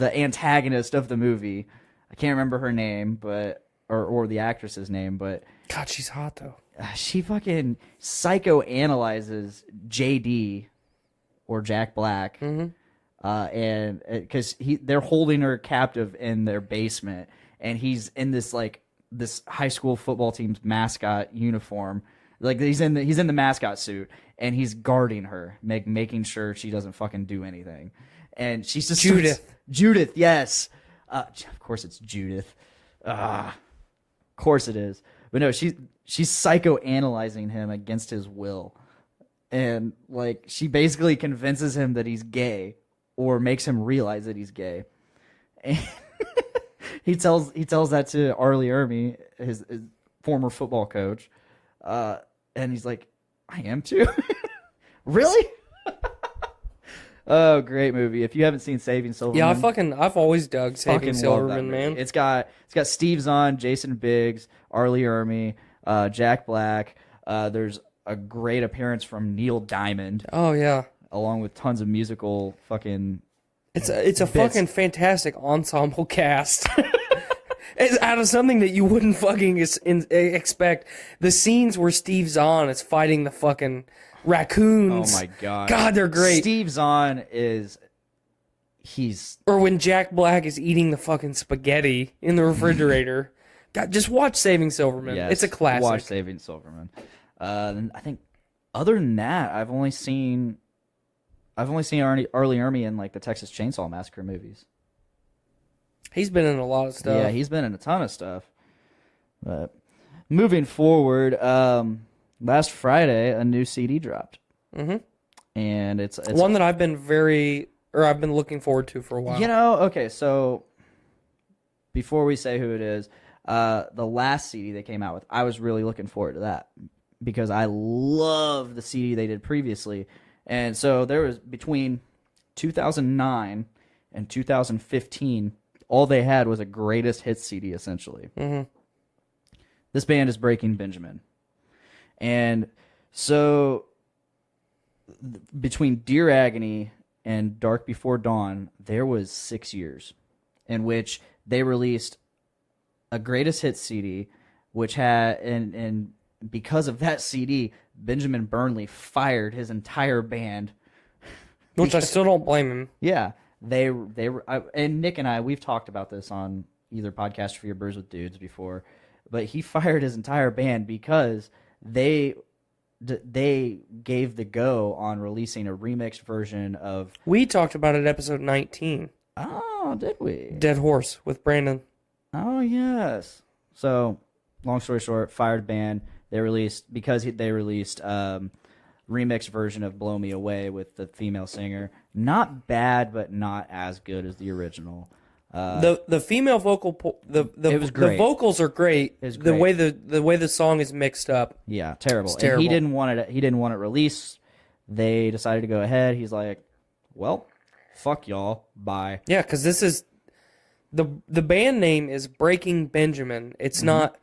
antagonist of the movie. I can't remember her name, but or the actress's name, but God, she's hot though. She fucking psychoanalyzes JD or Jack Black, and because they're holding her captive in their basement, and he's in this high school football team's mascot uniform. Like he's in the mascot suit, and he's guarding her, making sure she doesn't fucking do anything. And she's just Judith, yes. Of course it's Judith. Of course it is. But no, she's psychoanalyzing him against his will. And like she basically convinces him that he's gay, or makes him realize that he's gay. And he tells that to Arlie Ermy, his former football coach. And he's like, I am too. Really? Oh, great movie. If you haven't seen Saving Silverman. Yeah, I've always dug Saving Silverman, man. It's got Steve Zahn, Jason Biggs, Arlie Ermy, Jack Black. There's a great appearance from Neil Diamond. Oh yeah. Along with tons of musical fucking It's a fucking fantastic ensemble cast. It's out of something that you wouldn't fucking expect. The scenes where Steve Zahn is fighting the fucking raccoons. Oh my god. God, they're great. Steve Zahn Or when Jack Black is eating the fucking spaghetti in the refrigerator. God, just watch Saving Silverman. Yes, it's a classic. Watch Saving Silverman. And I think other than that, I've only seen Arlie Ermy in like the Texas Chainsaw Massacre movies. He's been in a lot of stuff. Yeah, he's been in a ton of stuff. But moving forward, last Friday a new CD dropped. And it's one that I've been looking forward to for a while. Okay, so before we say who it is, the last CD they came out with, I was really looking forward to that because I love the CD they did previously. And so there was between 2009 and 2015, all they had was a greatest hits CD, essentially. This band is Breaking Benjamin. And so between Dear Agony and Dark Before Dawn, there was 6 years in which they released a greatest hits CD, which had, and because of that CD, Benjamin Burnley fired his entire band. Which I still don't blame him. Yeah. They were, and Nick and I, we've talked about this on either Podcastrophe or Brews with Dudes before, but he fired his entire band because they gave the go on releasing a remixed version of... We talked about it episode 19. Oh, did we? Dead Horse with Brandon. Oh, yes. So, long story short, fired band. They released remixed version of Blow Me Away with the female singer. Not bad, but not as good as the original. The female vocal it was great. The vocals are great. It was great. The way the song is mixed up. Yeah, terrible. It's terrible. And he didn't want it released. They decided to go ahead. He's like, well, fuck y'all. Bye. Yeah, because this is the band name is Breaking Benjamin. It's not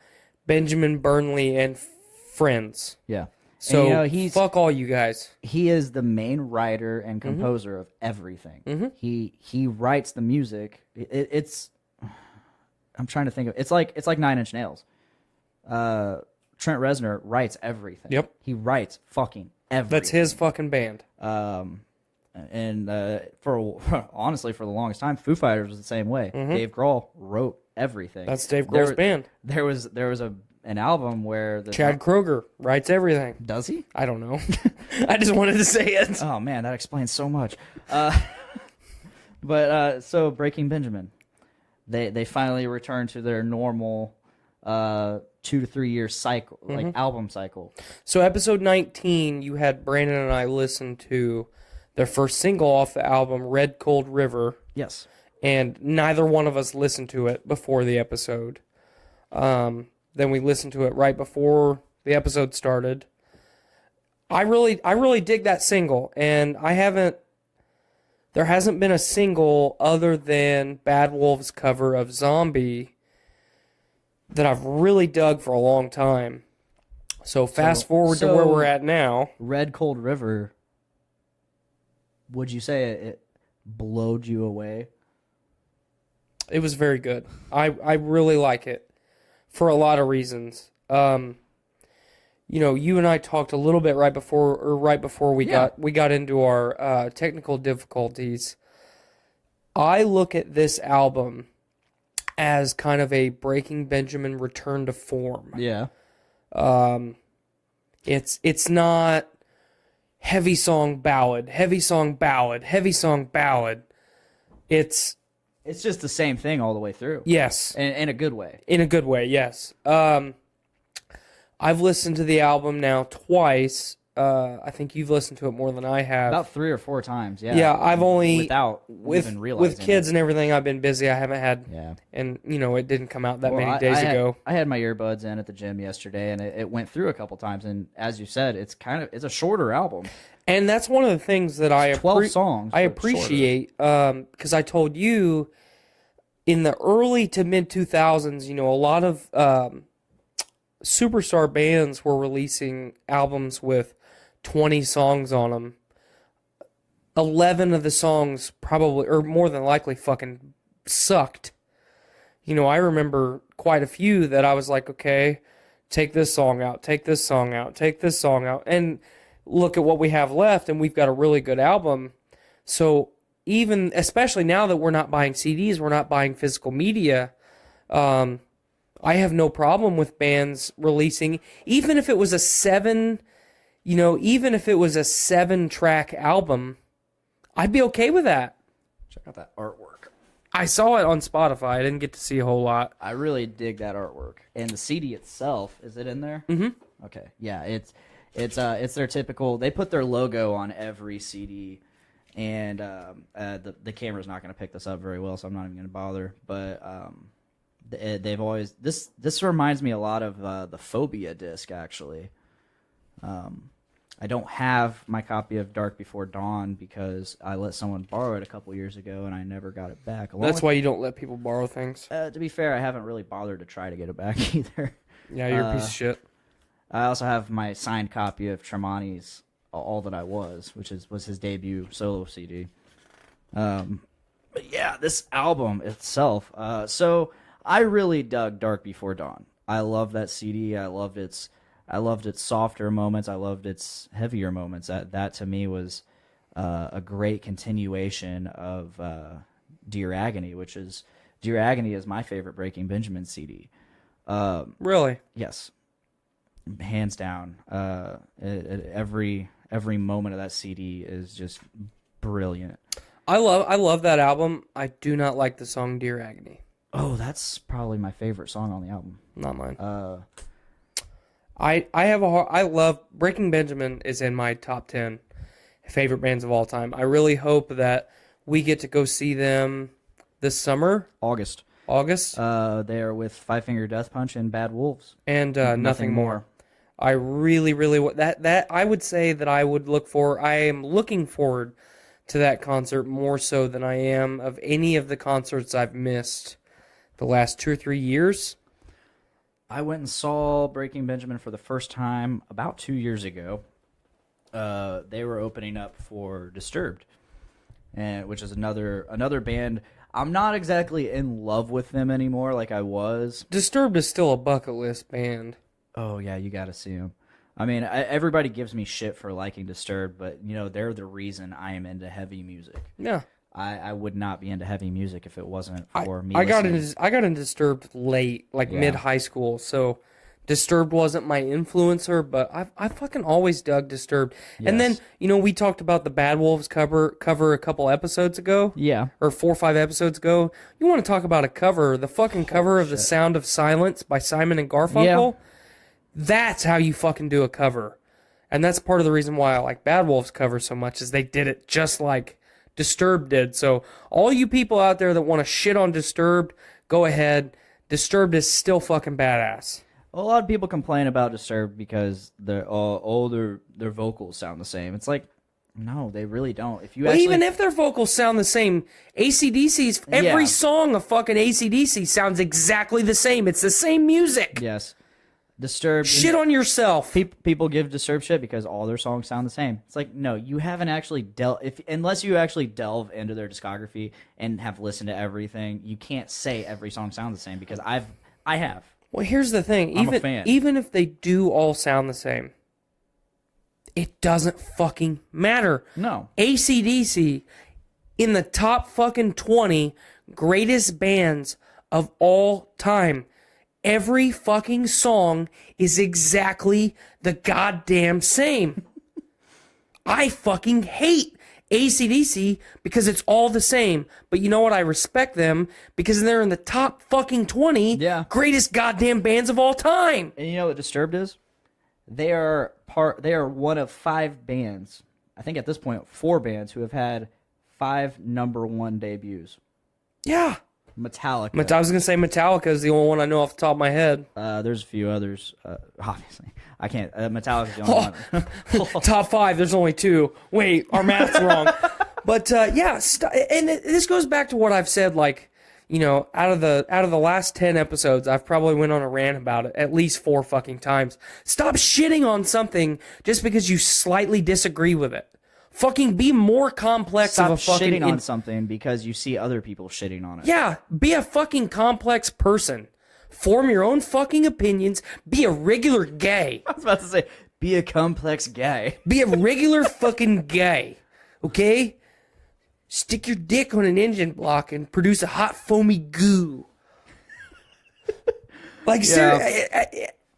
Benjamin Burnley and Friends. Yeah. So and, fuck all you guys. He is the main writer and composer of everything. He writes the music. It's I'm trying to think of it's like 9 Inch Nails. Trent Reznor writes everything. Yep. He writes fucking everything. That's his fucking band. And honestly, for the longest time, Foo Fighters was the same way. Dave Grohl wrote everything. That's Dave Grohl's band. There was an album where Chad Kroeger writes everything. Does he? I don't know. I just wanted to say it. Oh man, that explains so much. So Breaking Benjamin, they finally returned to their normal 2 to 3 year cycle, like album cycle. So episode 19, you had Brandon and I listen to their first single off the album, Red Cold River. Yes. And neither one of us listened to it before the episode. Then we listened to it right before the episode started. I really dig that single, and there hasn't been a single other than Bad Wolves' cover of Zombie that I've really dug for a long time. So fast forward to where we're at now. Red Cold River, would you say it blowed you away? It was very good. I really like it for a lot of reasons. You know, you and I talked a little bit right before we got into our technical difficulties. I look at this album as kind of a Breaking Benjamin return to form. Yeah. It's not heavy song ballad, heavy song ballad, heavy song ballad. It's just the same thing all the way through. Yes. In a good way. In a good way, yes. I've listened to the album now twice. I think you've listened to it more than I have. About 3 or 4 times, yeah. Yeah, I've only... Without even realizing with kids it. and everything, I've been busy. I haven't had... Yeah. And, you know, it didn't come out that many days ago. I had my earbuds in at the gym yesterday, and it went through a couple times. And as you said, it's a shorter album. And that's one of the things that I 12 songs. I appreciate, because I told you in the early to mid 2000s, you know, a lot of superstar bands were releasing albums with 20 songs on them. 11 of the songs probably, or more than likely, fucking sucked. You know, I remember quite a few that I was like, okay, take this song out, take this song out, take this song out, and look at what we have left, and we've got a really good album. So even, especially now that we're not buying CDs, we're not buying physical media, I have no problem with bands releasing, even if it was a 7-track album, I'd be okay with that. Check out that artwork. I saw it on Spotify. I didn't get to see a whole lot. I really dig that artwork. And the CD itself, is it in there? Mm-hmm. Okay. Yeah, it's their typical. They put their logo on every CD, and the camera's not going to pick this up very well, so I'm not even going to bother. But they've always this reminds me a lot of the Phobia disc actually. I don't have my copy of Dark Before Dawn because I let someone borrow it a couple years ago and I never got it back. That's why you don't let people borrow things. To be fair, I haven't really bothered to try to get it back either. Yeah, you're a piece of shit. I also have my signed copy of Tremonti's All That I Was, which was his debut solo CD. But yeah, this album itself. So I really dug Dark Before Dawn. I love that CD. I loved its softer moments. I loved its heavier moments. That to me was a great continuation of Dear Agony, which is Dear Agony is my favorite Breaking Benjamin CD. Really? Yes. Hands down. Every moment of that CD is just brilliant. I love that album. I do not like the song Dear Agony. Oh, that's probably my favorite song on the album. Not mine. I love Breaking Benjamin is in my top 10 favorite bands of all time. I really hope that we get to go see them this summer. August. They are with Five Finger Death Punch and Bad Wolves. And Nothing More. I really that I would say that I am looking forward to that concert more so than I am of any of the concerts I've missed the last 2 or 3 years. I went and saw Breaking Benjamin for the first time about 2 years ago. They were opening up for Disturbed, which is another band. I'm not exactly in love with them anymore like I was. Disturbed is still a bucket list band. Oh, yeah, you got to see them. I mean, everybody gives me shit for liking Disturbed, but, you know, they're the reason I am into heavy music. Yeah. I would not be into heavy music if it wasn't for me. I got into Disturbed late, like mid-high school, so Disturbed wasn't my influencer, but I fucking always dug Disturbed. Yes. And then, you know, we talked about the Bad Wolves cover a couple episodes ago. Yeah. Or 4 or 5 episodes ago. You want to talk about a cover, the fucking cover of The Sound of Silence by Simon and Garfunkel? Yeah. That's how you fucking do a cover. And that's part of the reason why I like Bad Wolves cover so much, is they did it just like Disturbed did. So all you people out there that want to shit on Disturbed, go ahead. Disturbed is still fucking badass. A lot of people complain about Disturbed because their vocals sound the same. It's like, no, they really don't. Even if their vocals sound the same, AC/DC's every song of fucking AC/DC sounds exactly the same. It's the same music. Yes. Disturbed. Shit on yourself. People give Disturbed shit because all their songs sound the same. It's like, no, you haven't actually unless you actually delve into their discography and have listened to everything, you can't say every song sounds the same because I have. Well, here's the thing. I'm a fan. Even if they do all sound the same, it doesn't fucking matter. No. AC/DC in the top fucking 20 greatest bands of all time. Every fucking song is exactly the goddamn same. I fucking hate AC/DC because it's all the same. But you know what? I respect them because they're in the top fucking 20 greatest goddamn bands of all time. And you know what Disturbed is? They are one of 5 bands, I think at this point 4 bands, who have had 5 #1 debuts. Yeah. Metallica. I was going to say Metallica is the only one I know off the top of my head. There's a few others. Obviously. I can't. Metallica's the only one. Top 5, there's only 2. Wait, our math's wrong. But yeah, and this goes back to what I've said, like, you know, out of the last 10 episodes, I've probably went on a rant about it at least 4 fucking times. Stop shitting on something just because you slightly disagree with it. Fucking be more complex. Stop of a fucking shitting on something because you see other people shitting on it. Yeah, be a fucking complex person. Form your own fucking opinions. Be a regular gay. I was about to say, be a complex guy. Be a regular fucking gay. Okay? Stick your dick on an engine block and produce a hot foamy goo. Like, seriously,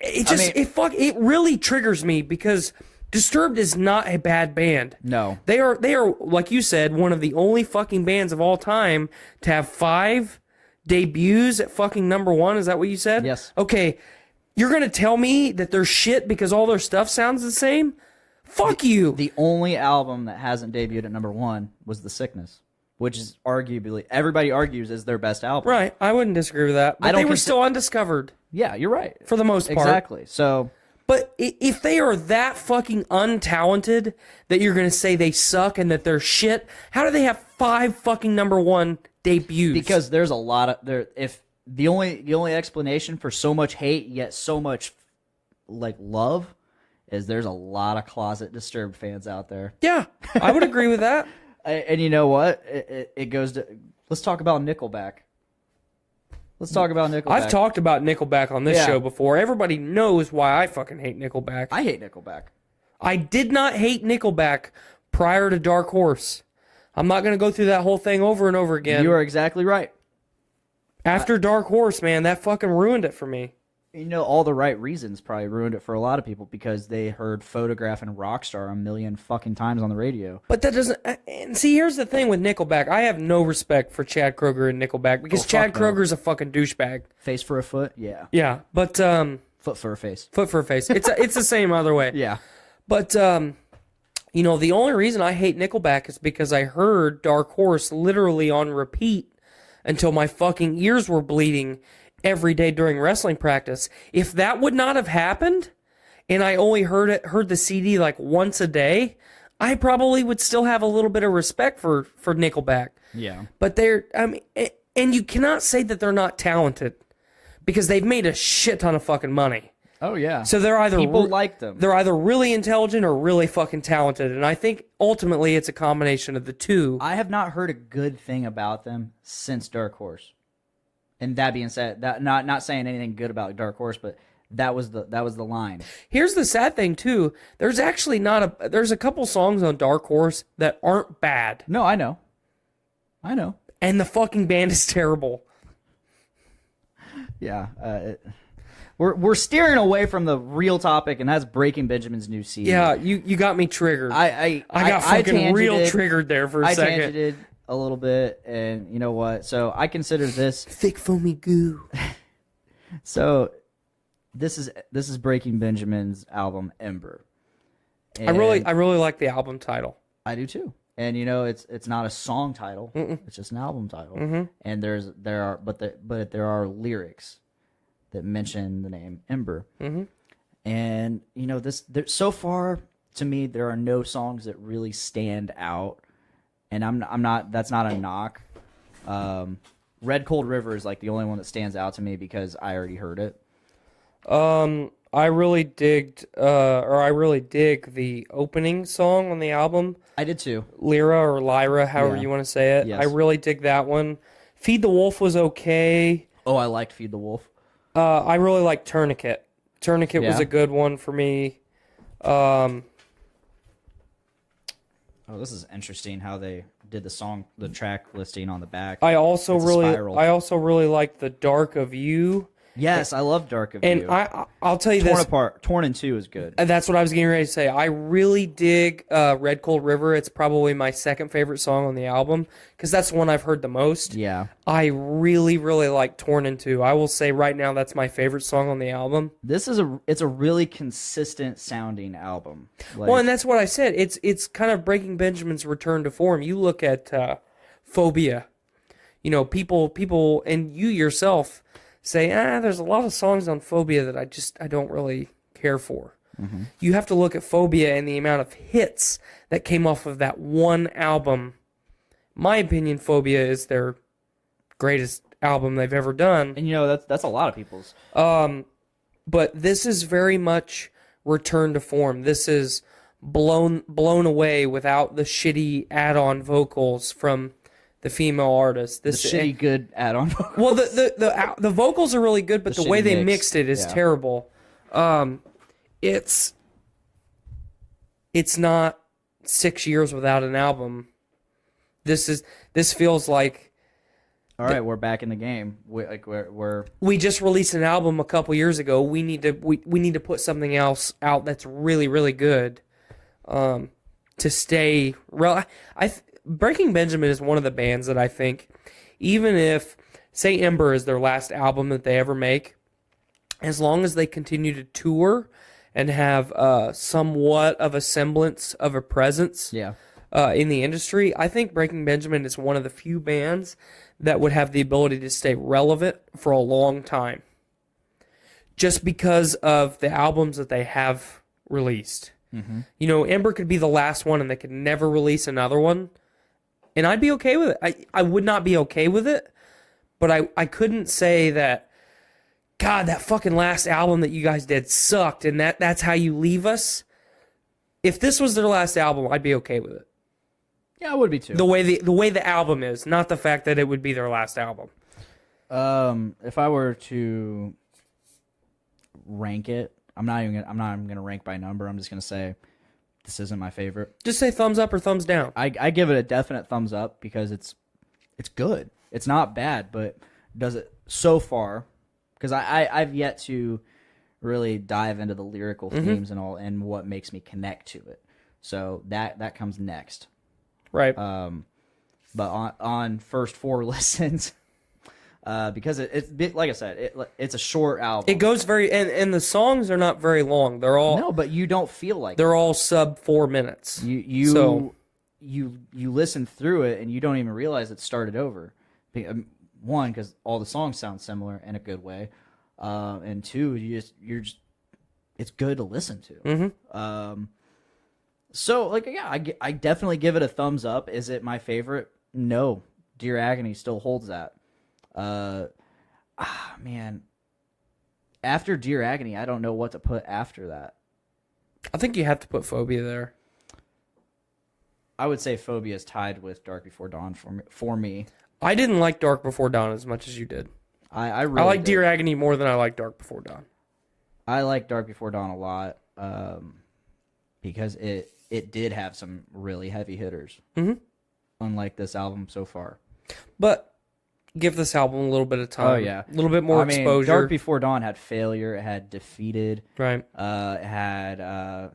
it really triggers me because Disturbed is not a bad band. No. They are, like you said, one of the only fucking bands of all time to have 5 debuts at fucking #1. Is that what you said? Yes. Okay. You're going to tell me that they're shit because all their stuff sounds the same? Fuck you. The only album that hasn't debuted at #1 was The Sickness, which is arguably, everybody argues, is their best album. Right. I wouldn't disagree with that. But they were still undiscovered. Yeah, you're right. For the most part. Exactly. So... But if they are that fucking untalented that you're going to say they suck and that they're shit, how do they have 5 fucking #1 debuts? Because there's a lot of there. If the only explanation for so much hate yet so much like love is there's a lot of closet Disturbed fans out there. Yeah, I would agree with that. And you know what? It goes to, let's talk about Nickelback. Let's talk about Nickelback. I've talked about Nickelback on this show before. Everybody knows why I fucking hate Nickelback. I hate Nickelback. I did not hate Nickelback prior to Dark Horse. I'm not going to go through that whole thing over and over again. You are exactly right. After Dark Horse, man, that fucking ruined it for me. You know, all the right reasons probably ruined it for a lot of people because they heard Photograph and Rockstar a million fucking times on the radio. But that doesn't... And see, here's the thing with Nickelback. I have no respect for Chad Kroeger and Nickelback because Chad Kroeger's a fucking douchebag. Face for a foot? Yeah. Yeah, but... foot for a face. Foot for a face. It's the same other way. Yeah. But, you know, the only reason I hate Nickelback is because I heard Dark Horse literally on repeat until my fucking ears were bleeding every day during wrestling practice. If that would not have happened, and I only heard the CD like once a day, I probably would still have a little bit of respect for Nickelback. Yeah. But and you cannot say that they're not talented because they've made a shit ton of fucking money. Oh yeah. So they're either people like them. They're either really intelligent or really fucking talented, and I think ultimately it's a combination of the two. I have not heard a good thing about them since Dark Horse. And that being said, that not saying anything good about Dark Horse, but that was the line. Here's the sad thing too. There's actually there's a couple songs on Dark Horse that aren't bad. No, I know. And the fucking band is terrible. Yeah. We're steering away from the real topic, and that's Breaking Benjamin's new CD. Yeah, you got me triggered. I got fucking real triggered there for a second. I tangented a little bit, and you know what? So I consider this thick foamy goo. So this is Breaking Benjamin's album Ember. And I really like the album title. I do too. And you know, it's not a song title; it's just an album title. Mm-hmm. And there are lyrics that mention the name Ember. Mm-hmm. And you know, so far to me, there are no songs that really stand out. And I'm not. That's not a knock. Red Cold River is like the only one that stands out to me because I already heard it. I really dig the opening song on the album. I did too. Lyra, however you want to say it. Yes. I really dig that one. Feed the Wolf was okay. Oh, I liked Feed the Wolf. I really like Tourniquet. Tourniquet was Yeah. a good one for me. Oh, this is interesting how they did the track listing on the back. I also It's a really spiral. like The Dark of You. Yes, I love Dark of And You. I'll tell you Torn this. apart. Torn in Two is good. That's what I was getting ready to say. I really dig Red Cold River. It's probably my second favorite song on the album because that's the one I've heard the most. Yeah. I really, really like Torn in Two. I will say right now that's my favorite song on the album. It's a really consistent sounding album. Like, Well, and that's what I said. It's kind of Breaking Benjamin's return to form. You look at Phobia. You know, people, and you yourself say, there's a lot of songs on Phobia that I don't really care for. Mm-hmm. You have to look at Phobia and the amount of hits that came off of that one album. My opinion, Phobia is their greatest album they've ever done. and you know that's a lot of people's. But this is very much return to form. This is blown away without the shitty add-on vocals from the female artist. The This shitty good add-on. Well, the vocals are really good, but The the way shitty they mix, mixed it is yeah. terrible. It's not 6 years without an album. This feels like All right, we're back in the game. We're we just released an album a couple years ago. We need to put something else out that's really, really good to stay. Breaking Benjamin is one of the bands that I think, even if, say, Ember is their last album that they ever make, as long as they continue to tour and have somewhat of a semblance of a presence yeah. in the industry, I think Breaking Benjamin is one of the few bands that would have the ability to stay relevant for a long time. Just because of the albums that they have released. Mm-hmm. You know, Ember could be the last one and they could never release another one. And I'd be okay with it. I would not be okay with it, but I couldn't say that, God, that fucking last album that you guys did sucked and that's how you leave us. If this was their last album, I'd be okay with it. Yeah, I would be too. The way the album is, not the fact that it would be their last album. If I were to rank it, I'm not even gonna rank by number. I'm just gonna say this isn't my favorite. Just say thumbs up or thumbs down. I give it a definite thumbs up because it's good. It's not bad, but does it so far? Because I've yet to really dive into the lyrical themes and all, and what makes me connect to it. So that comes next. Right. But on first 4 listens, because it's like I said, it's a short album. It goes very and the songs are not very long. They're all no, but you don't feel like they're all sub 4 minutes. you listen through it and you don't even realize it started over. One, because all the songs sound similar in a good way, and two, you're just it's good to listen to. Mm-hmm. So like yeah, I definitely give it a thumbs up. Is it my favorite? No, Dear Agony still holds that. Man, after Dear Agony, I don't know what to put after that. I think you have to put Phobia there. I would say Phobia is tied with Dark Before Dawn for me. I didn't like Dark Before Dawn as much as you did. I really I like did. Dear Agony more than I like Dark Before Dawn. I like Dark Before Dawn a lot because it did have some really heavy hitters, unlike this album so far. But give this album a little bit of time. Oh yeah, a little bit more exposure. Dark Before Dawn had Failure. It had Defeated. Right. It had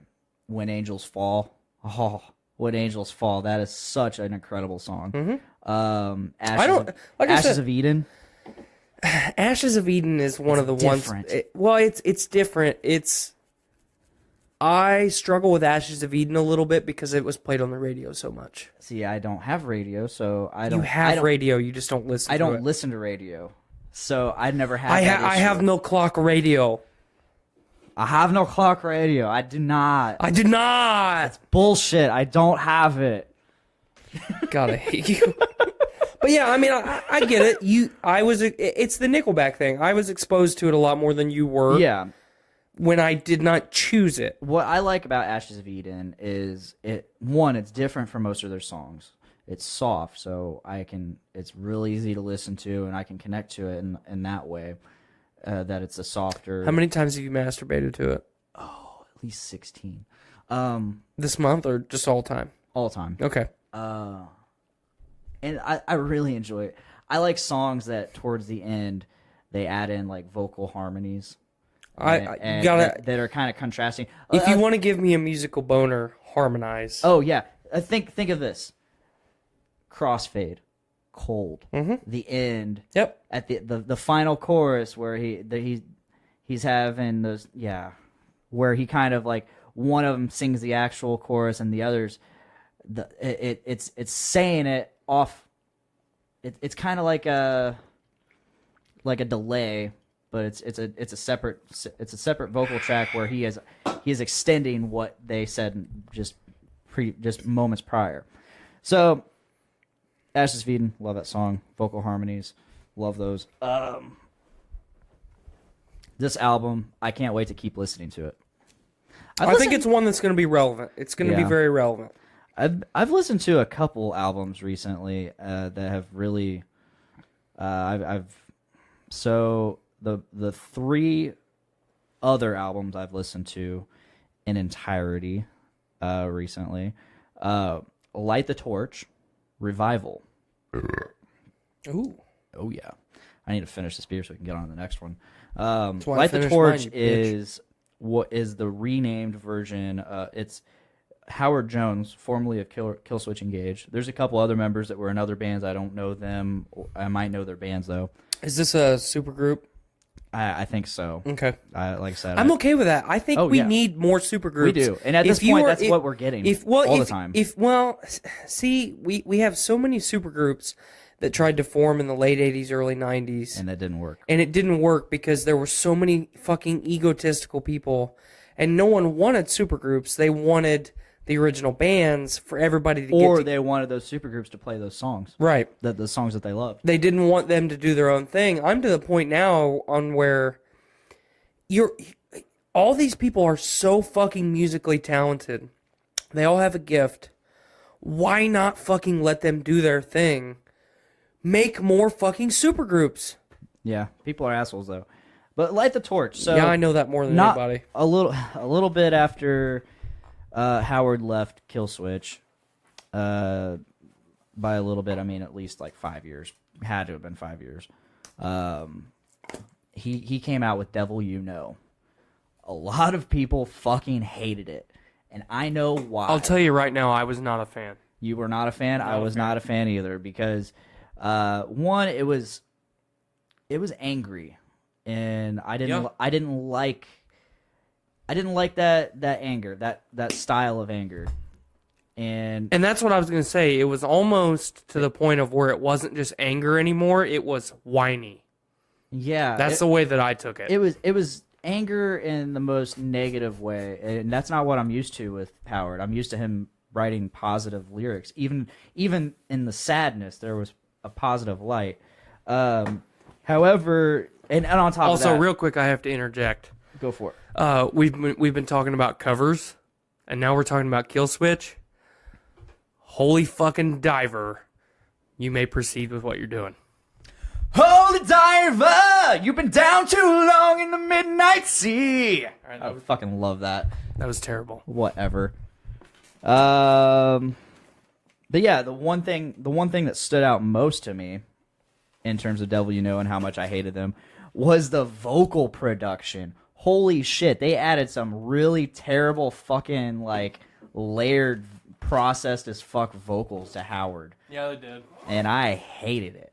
When Angels Fall. Oh, When Angels Fall. That is such an incredible song. Ashes of Eden. Ashes of Eden is one of the different. ones. It's different. I struggle with Ashes of Eden a little bit because it was played on the radio so much. See, I don't have radio, so I don't. You have radio, you just don't listen. I to don't it. listen to radio, so I never had. I have no clock radio. I have no clock radio. I do not. I do not. Bullshit. I don't have it. God, I hate you. But yeah, I mean, I get it. It's the Nickelback thing. I was exposed to it a lot more than you were. Yeah. When I did not choose it. What I like about Ashes of Eden is it's different from most of their songs. It's soft, so it's real easy to listen to, and I can connect to it in that way. that it's a softer. How many times have you masturbated to it? Oh, at least 16. This month or just all time? All time. Okay. And I really enjoy it. I like songs that towards the end they add in like vocal harmonies. I gotta that are kind of contrasting. If you want to give me a musical boner, harmonize. Oh yeah, think of this. Crossfade, cold. Mm-hmm. The end. Yep. At the final chorus where he's having those where he kind of like one of them sings the actual chorus and the others it's saying it off. It's kind of like a delay. But it's a separate vocal track where he is extending what they said just moments prior. So, Ashes of Eden, love that song. Vocal harmonies, love those. This album, I can't wait to keep listening to it. I think it's one that's going to be relevant. It's going to be very relevant. I've listened to a couple albums recently that have really, The 3 other albums I've listened to in entirety recently. Light the Torch, Revival. Ooh. Oh, yeah. I need to finish this beer so we can get on to the next one. Light the Torch is what is the renamed version. It's Howard Jones, formerly of Killswitch Engage. There's a couple other members that were in other bands. I don't know them. I might know their bands, though. Is this a supergroup? I think so. Okay. Like I said, I'm okay with that. I think we need more supergroups. We do, and at this point, that's what we're getting all the time. We have so many supergroups that tried to form in the late 80s, early 90s. And that didn't work. And it didn't work because there were so many fucking egotistical people, and no one wanted supergroups. They wanted the original bands for everybody to get Or they wanted those supergroups to play those songs. Right. The songs that they loved. They didn't want them to do their own thing. I'm to the point now on where all these people are so fucking musically talented. They all have a gift. Why not fucking let them do their thing? Make more fucking supergroups. Yeah, people are assholes though. But Light the Torch. So yeah, I know that more than anybody. A little bit after Howard left Killswitch, by a little bit, I mean at least like 5 years. Had to have been 5 years. He came out with Devil You Know. A lot of people fucking hated it, and I know why. I'll tell you right now, I was not a fan. You were not a fan? I was not a fan either because one, it was angry, and I didn't like that anger, that style of anger. And that's what I was going to say. It was almost to the point of where it wasn't just anger anymore, it was whiny. Yeah. That's the way that I took it. It was anger in the most negative way, and that's not what I'm used to with Howard. I'm used to him writing positive lyrics. Even in the sadness, there was a positive light. However, and on top of that... Also, real quick, I have to interject. Go for it. We've been talking about covers, and now we're talking about Killswitch. Holy fucking diver. You may proceed with what you're doing. Holy diver, you've been down too long in the midnight sea. I fucking love that. That was terrible. Whatever. But yeah, the one thing that stood out most to me in terms of Devil You Know and how much I hated them was the vocal production. Holy shit, they added some really terrible fucking like layered, processed as fuck vocals to Howard. Yeah, they did. And I hated it.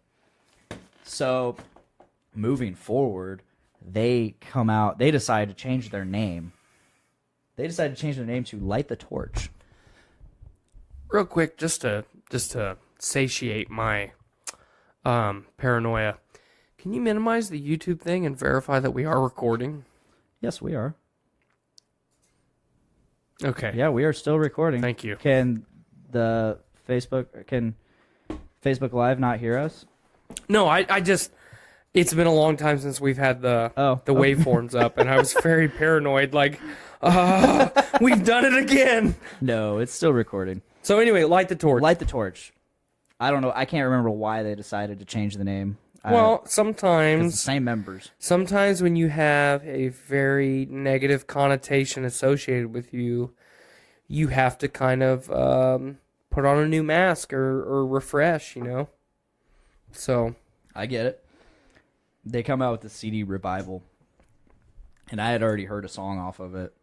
So, moving forward, they decide to change their name. They decided to change their name to Light the Torch. Real quick, just to satiate my paranoia, can you minimize the YouTube thing and verify that we are recording? Yes, we are. Okay. Yeah, we are still recording. Thank you. Can Facebook Live not hear us? No, I just, it's been a long time since we've had the waveforms up, and I was very paranoid, like, we've done it again. No, it's still recording. So anyway, Light the Torch. Light the Torch. I don't know. I can't remember why they decided to change the name. Well, It's sometimes the same members. Sometimes when you have a very negative connotation associated with you, you have to kind of put on a new mask or refresh, you know? So. I get it. They come out with the CD Revival, and I had already heard a song off of it.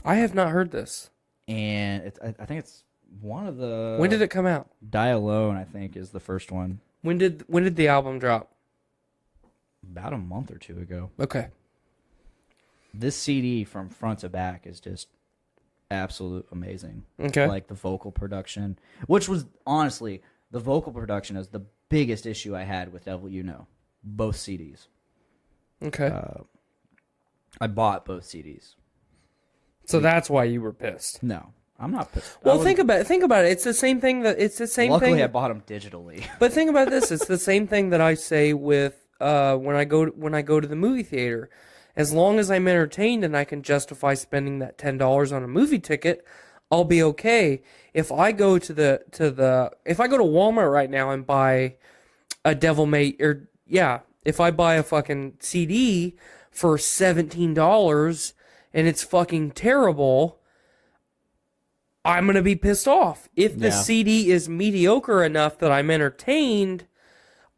I have not heard this. And I think it's one of the... When did it come out? Die Alone, I think, is the first one. When did the album drop? About a month or two ago. Okay. This CD from front to back is just absolute amazing. Okay. Like the vocal production, which was honestly, the vocal production is the biggest issue I had with Devil You Know. Both CDs. Okay. I bought both CDs. So that's why you were pissed. No, I'm not pissed. Well, think about it. It's the same thing Luckily, I bought them digitally. But think about this. It's the same thing that I say with when I go to the movie theater. As long as I'm entertained and I can justify spending that $10 on a movie ticket, I'll be okay. If I go to Walmart right now and buy a if I buy a fucking CD for $17 and it's fucking terrible, I'm going to be pissed off. If the CD is mediocre enough that I'm entertained,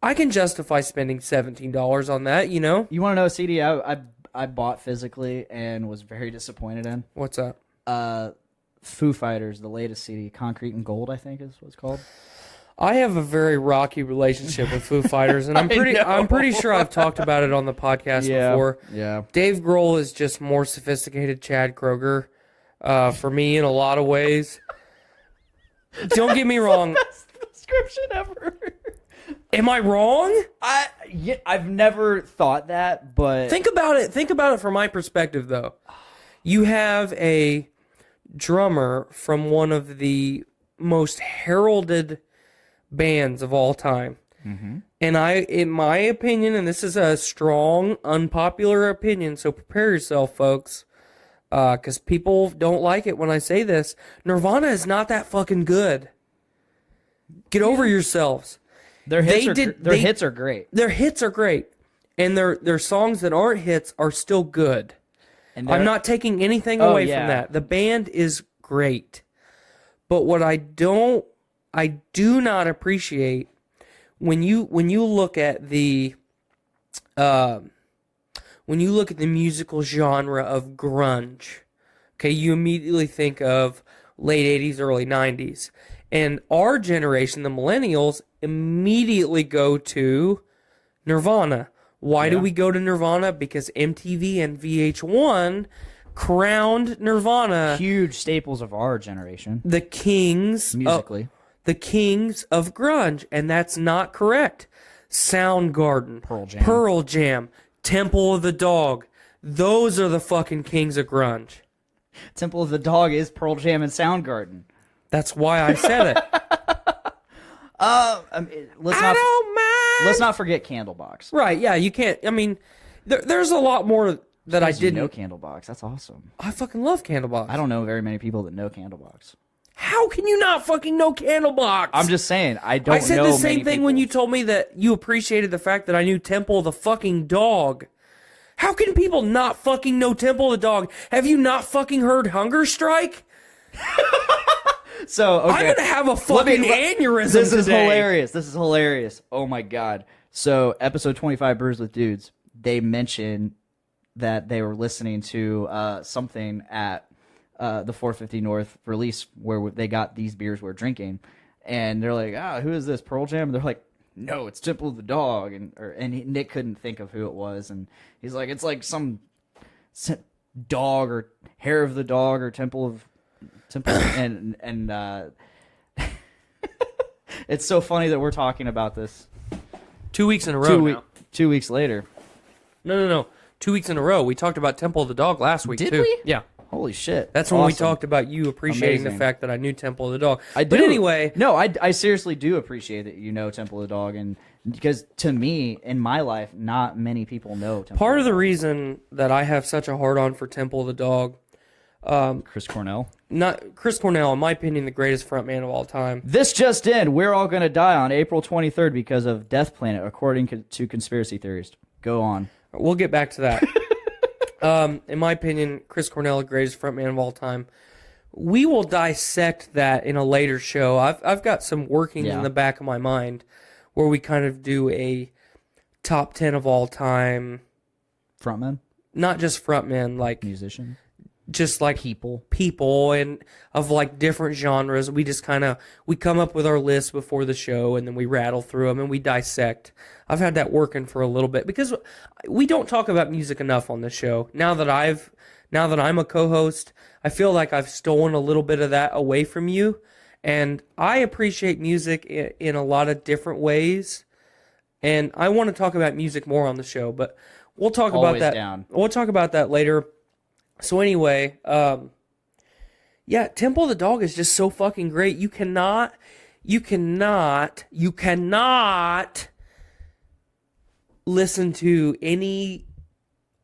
I can justify spending $17 on that, you know? You want to know a CD I bought physically and was very disappointed in? What's that? Foo Fighters, the latest CD, Concrete and Gold, I think is what it's called. I have a very rocky relationship with Foo Fighters, and I'm pretty sure I've talked about it on the podcast before. Yeah. Dave Grohl is just more sophisticated Chad Kroger for me in a lot of ways. Don't get me wrong. Best description ever. Am I wrong? I've never thought that, but think about it. Think about it from my perspective, though. You have a drummer from one of the most heralded bands of all time. Mm-hmm. And in my opinion, and this is a strong, unpopular opinion, so prepare yourself, folks, because people don't like it when I say this. Nirvana is not that fucking good. Get over yourselves. Their hits are great. Their hits are great. And their songs that aren't hits are still good. And I'm not taking anything away from that. The band is great. But what I do not appreciate when you look at the musical genre of grunge, okay, you immediately think of late 80s, early 90s. And our generation, the millennials, immediately go to Nirvana. Why do we go to Nirvana? Because MTV and VH1 crowned Nirvana huge staples of our generation. the kings Musically. the kings of grunge, and that's not correct. Soundgarden, Pearl Jam, Temple of the Dog, those are the fucking kings of grunge. Temple of the Dog is Pearl Jam and Soundgarden. That's why I said it. Let's not forget Candlebox. Right, yeah, you can't, I mean, there's a lot more that I didn't know Candlebox. That's awesome. I fucking love Candlebox. I don't know very many people that know Candlebox. How can you not fucking know Candlebox? I'm just saying, I don't know. I said the same thing people. when you told me that you appreciated the fact that I knew Temple of the fucking Dog. How can people not fucking know Temple of the Dog? Have you not fucking heard Hunger Strike? So, okay. I'm gonna have a fucking aneurysm This is today. hilarious. This is hilarious. Oh my god. So, episode 25, Brews with Dudes, they mentioned that they were listening to something at the 450 North release where they got these beers we're drinking, and they're like, who is this, Pearl Jam? And they're like, no, it's Temple of the Dog, and Nick couldn't think of who it was, and he's like, it's like some dog or Hair of the Dog or Temple and it's so funny that we're talking about this 2 weeks in a row now. 2 weeks later. No. 2 weeks in a row. We talked about Temple of the Dog last week, Did too. we? Yeah. Holy shit. That's when we talked about you appreciating the fact that I knew Temple of the Dog. I do. But anyway. No, I seriously do appreciate that you know Temple of the Dog, and because to me, in my life, not many people know Temple Part of of the reason that I have such a hard-on for Temple of the Dog... Chris Cornell? not Chris Cornell, in my opinion, the greatest frontman of all time. This just in, we're all going to die on April 23rd because of Death Planet, according to conspiracy theorists. Go on. We'll get back to that. In my opinion, Chris Cornell, the greatest frontman of all time. We will dissect that in a later show. I've got some working in the back of my mind where we kind of do a top 10 of all time. Frontman? Not just frontmen, like musician. Just like people and of like different genres. We just we come up with our list before the show and then we rattle through them and we dissect. I've had that working for a little bit because we don't talk about music enough on this show. Now that I'm a co-host, I feel like I've stolen a little bit of that away from you, and I appreciate music in a lot of different ways. And I want to talk about music more on the show, but we'll talk about that. We'll talk about that later. So anyway, Temple of the Dog is just so fucking great. You cannot listen to any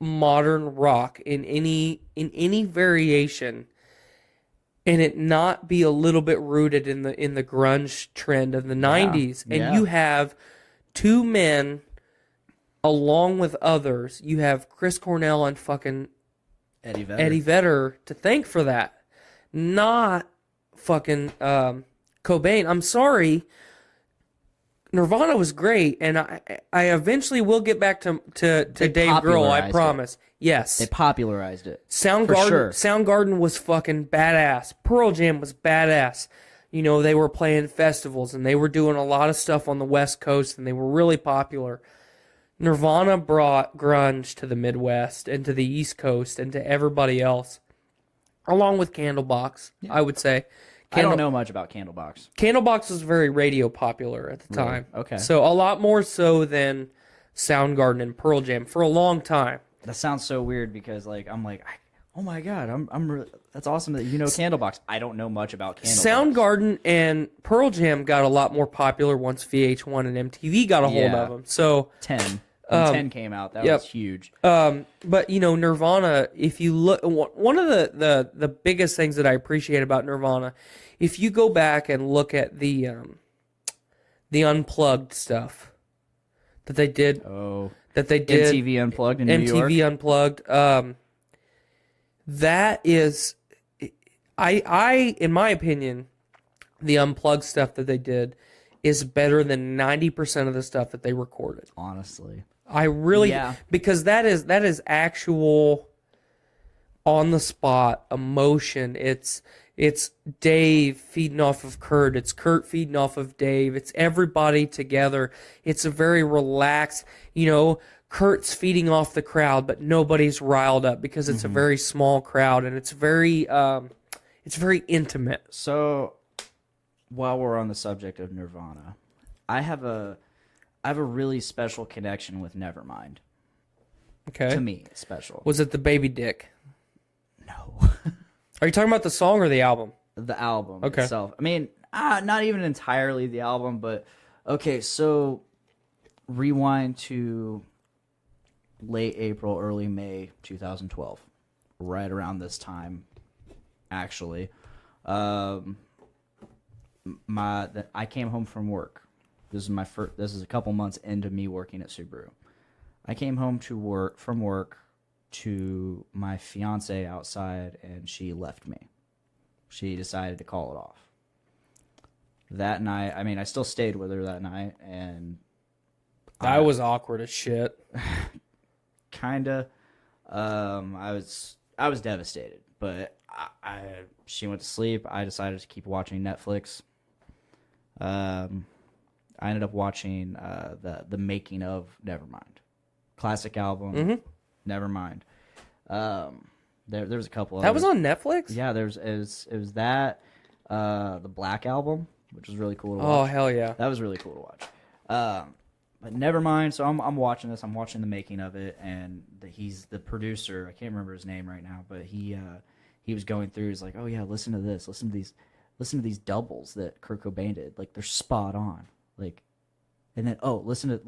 modern rock in any variation and it not be a little bit rooted in the grunge trend of the 90s. And you have two men along with others. You have Chris Cornell and fucking Eddie Vedder to thank for that. Not fucking Cobain. I'm sorry. Nirvana was great, and I eventually will get back to Dave Grohl, I promise. Yes. They popularized it. Soundgarden was fucking badass. Pearl Jam was badass. You know, they were playing festivals, and they were doing a lot of stuff on the West Coast, and they were really popular. Nirvana brought grunge to the Midwest and to the East Coast and to everybody else, along with Candlebox, I would say. I don't know much about Candlebox. Candlebox was very radio popular at the time. Okay. So a lot more so than Soundgarden and Pearl Jam for a long time. That sounds so weird because oh my god, I'm really, that's awesome that you know Candlebox. I don't know much about Candlebox. Soundgarden and Pearl Jam got a lot more popular once VH1 and MTV got a hold of them. So 10. When 10 came out, that was huge. But you know, Nirvana, if you look, one of the biggest things that I appreciate about Nirvana, if you go back and look at the unplugged stuff that they did, MTV Unplugged in New York. MTV Unplugged, that is, I in my opinion, the unplugged stuff that they did is better than 90% of the stuff that they recorded. Honestly. I really, because that is actual on the spot emotion. It's Dave feeding off of Kurt. It's Kurt feeding off of Dave. It's everybody together. It's a very relaxed, you know, Kurt's feeding off the crowd, but nobody's riled up because it's a very small crowd and it's very intimate. So while we're on the subject of Nirvana, I have a really special connection with Nevermind. Okay. To me, it's special. Was it the Baby Dick? No. Are you talking about the song or the album? The album itself. I mean, not even entirely the album, but okay, so rewind to late April, early May 2012. Right around this time, actually. I came home from work. This is a couple months into me working at Subaru. I came home from work to my fiance outside, and she left me. She decided to call it off. That night, I mean, I still stayed with her that night, and that was awkward as shit. Kinda. I was devastated, but she went to sleep. I decided to keep watching Netflix. I ended up watching the making of Nevermind, classic album. Nevermind. There's a couple. That was on Netflix. Yeah, it was that the Black Album, which was really cool to watch. Oh hell yeah, that was really cool to watch. But Nevermind. So I'm watching this. I'm watching the making of it, and he's the producer. I can't remember his name right now, but he was going through. He's like, oh yeah, listen to this. Listen to these doubles that Kurt Cobain did. Like they're spot on. Like, and then listen to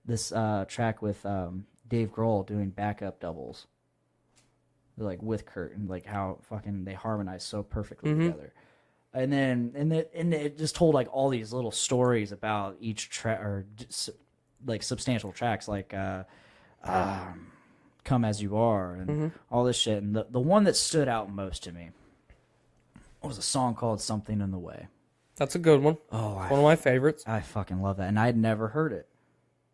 this track with Dave Grohl doing backup doubles. like with Kurt, and like how fucking they harmonize so perfectly together. And then it just told like all these little stories about each track, or like substantial tracks, like "Come As You Are" and all this shit. And the one that stood out most to me was a song called "Something in the Way." That's a good one. Oh, one of my favorites. I fucking love that, and I had never heard it.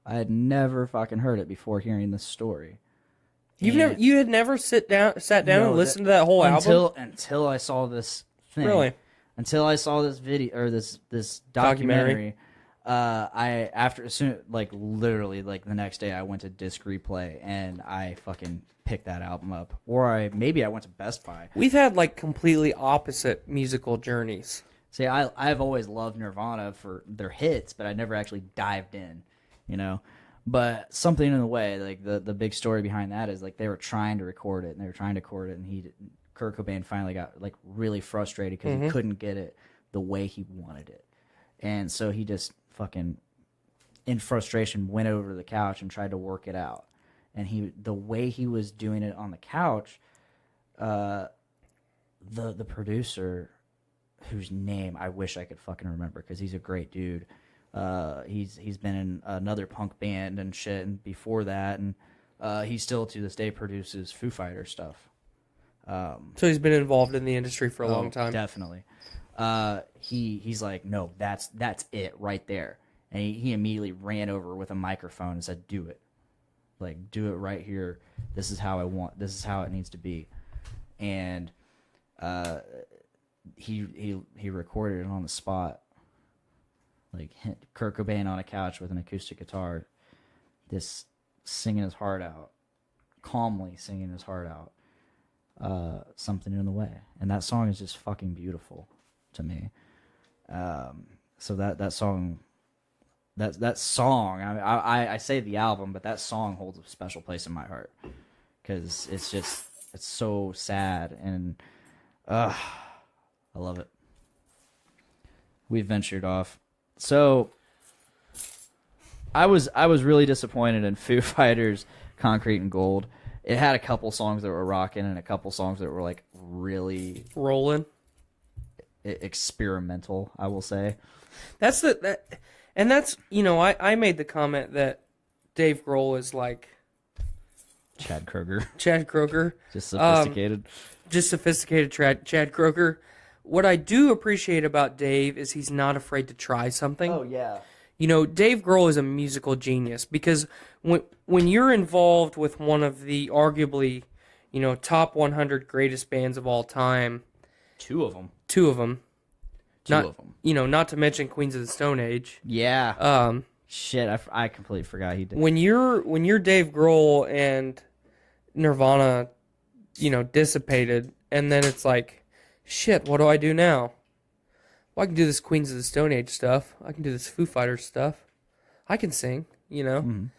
I had never fucking heard it before hearing this story. You had never sat down and listened to that whole album until I saw this thing. Really? Until I saw this video or this documentary. Literally the next day I went to Disc Replay and I fucking picked that album up. Or maybe I went to Best Buy. We've had like completely opposite musical journeys. See, I've always loved Nirvana for their hits, but I never actually dived in, you know. But Something in the Way, like the big story behind that is like they were trying to record it and Kurt Cobain finally got like really frustrated because he couldn't get it the way he wanted it. And so he just fucking in frustration went over to the couch and tried to work it out. And the way he was doing it on the couch, the producer, whose name I wish I could fucking remember because he's a great dude. He's been in another punk band and shit, and before that, and he still to this day produces Foo Fighters stuff. So he's been involved in the industry for a long time. Definitely. He's like, no, that's it right there, and he immediately ran over with a microphone and said, "Do it, like do it right here. This is how I want. This is how it needs to be," and he recorded it on the spot. Like Kurt Cobain on a couch with an acoustic guitar, just singing his heart out, calmly singing his heart out. Something in the Way, and that song is just fucking beautiful to me. So that song, I say the album, but that song holds a special place in my heart because it's so sad, and I love it. We've ventured off. So I was really disappointed in Foo Fighters' Concrete and Gold. It had a couple songs that were rocking and a couple songs that were like really rolling, experimental, I will say. That's I made the comment that Dave Grohl is like Chad Kroeger. Just sophisticated. Chad Kroeger. What I do appreciate about Dave is he's not afraid to try something. Oh, yeah. You know, Dave Grohl is a musical genius because when you're involved with one of the arguably, top 100 greatest bands of all time. Two of them. Not to mention Queens of the Stone Age. Yeah. Shit, I completely forgot he did. When you're Dave Grohl and Nirvana, dissipated, and then it's like, shit, what do I do now? Well, I can do this Queens of the Stone Age stuff. I can do this Foo Fighters stuff. I can sing, And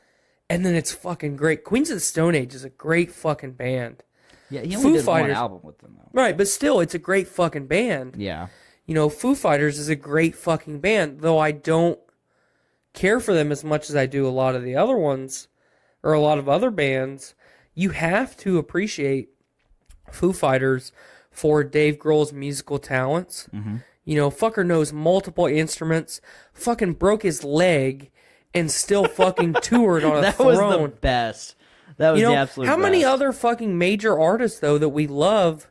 then it's fucking great. Queens of the Stone Age is a great fucking band. Yeah, he only did one album with them, though. Right, but still, it's a great fucking band. Yeah. Foo Fighters is a great fucking band, though I don't care for them as much as I do a lot of the other ones, or a lot of other bands. You have to appreciate Foo Fighters for Dave Grohl's musical talents. Fucker knows multiple instruments, fucking broke his leg, and still fucking toured on a throne. That was the best. That was the absolute best. How many other fucking major artists, though, that we love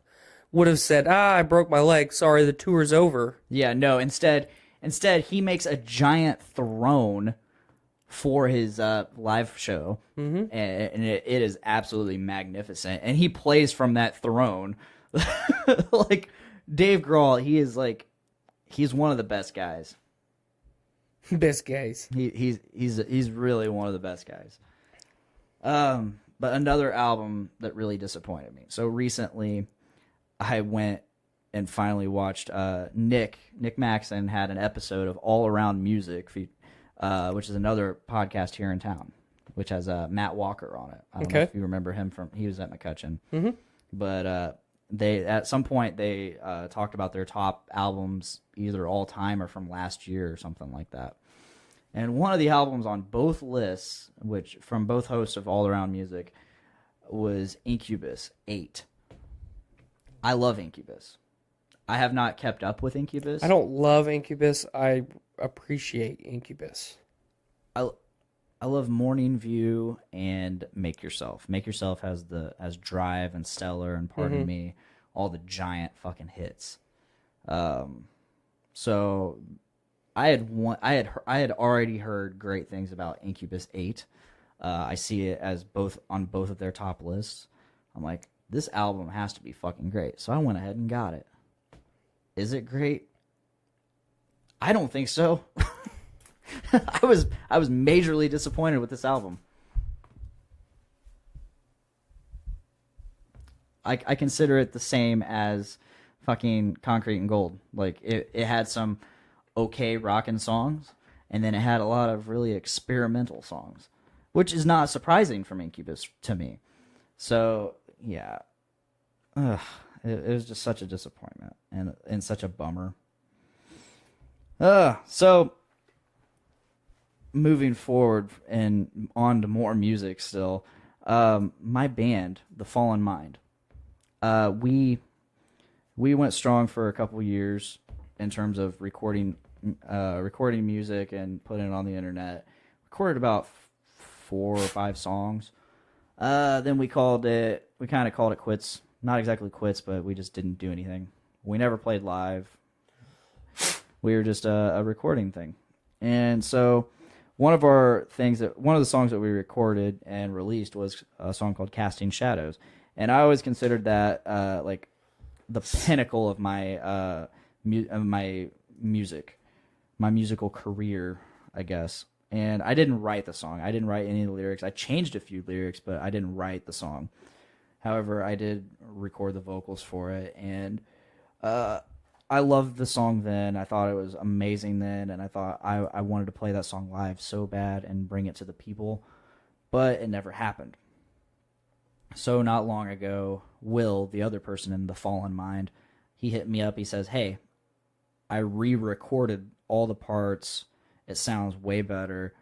would have said, I broke my leg, sorry, the tour's over? Yeah, no, instead he makes a giant throne for his live show, and it is absolutely magnificent, and he plays from that throne. Like, Dave Grohl, he's one of the best guys. Best guys. He's really one of the best guys. But another album that really disappointed me. So recently, I went and finally watched Nick Maxon had an episode of All Around Music, which is another podcast here in town, which has Matt Walker on it. I don't know if you remember him he was at McCutcheon. But they at some point they talked about their top albums, either all time or from last year or something like that. And one of the albums on both lists, which from both hosts of All Around Music, was Incubus 8. I love Incubus. I have not kept up with Incubus. I don't love Incubus. I appreciate Incubus. I love Morning View and Make Yourself. Make Yourself has Drive and Stellar and Pardon Me, all the giant fucking hits. So I had already heard great things about Incubus 8. I see it as on both of their top lists. I'm like, this album has to be fucking great. So I went ahead and got it. Is it great? I don't think so. I was majorly disappointed with this album. I consider it the same as fucking Concrete and Gold. Like it had some okay rockin' songs, and then it had a lot of really experimental songs, which is not surprising from Incubus to me. So yeah, it was just such a disappointment and such a bummer. So moving forward and on to more music still, my band, The Fallen Mind, we went strong for a couple years in terms of recording music and putting it on the internet. Recorded about 4 or 5 songs. Then we kind of called it quits. Not exactly quits, but we just didn't do anything. We never played live. We were just a recording thing. And so one of the songs that we recorded and released was a song called Casting Shadows. And I always considered that like the pinnacle of my musical career, I guess. And I didn't write the song. I didn't write any of the lyrics. I changed a few lyrics, but I didn't write the song. However, I did record the vocals for it, and I loved the song then. I thought it was amazing then, and I thought I wanted to play that song live so bad and bring it to the people, but it never happened. So not long ago, Will, the other person in The Fallen Mind, he hit me up. He says, "Hey, I re-recorded all the parts. It sounds way better.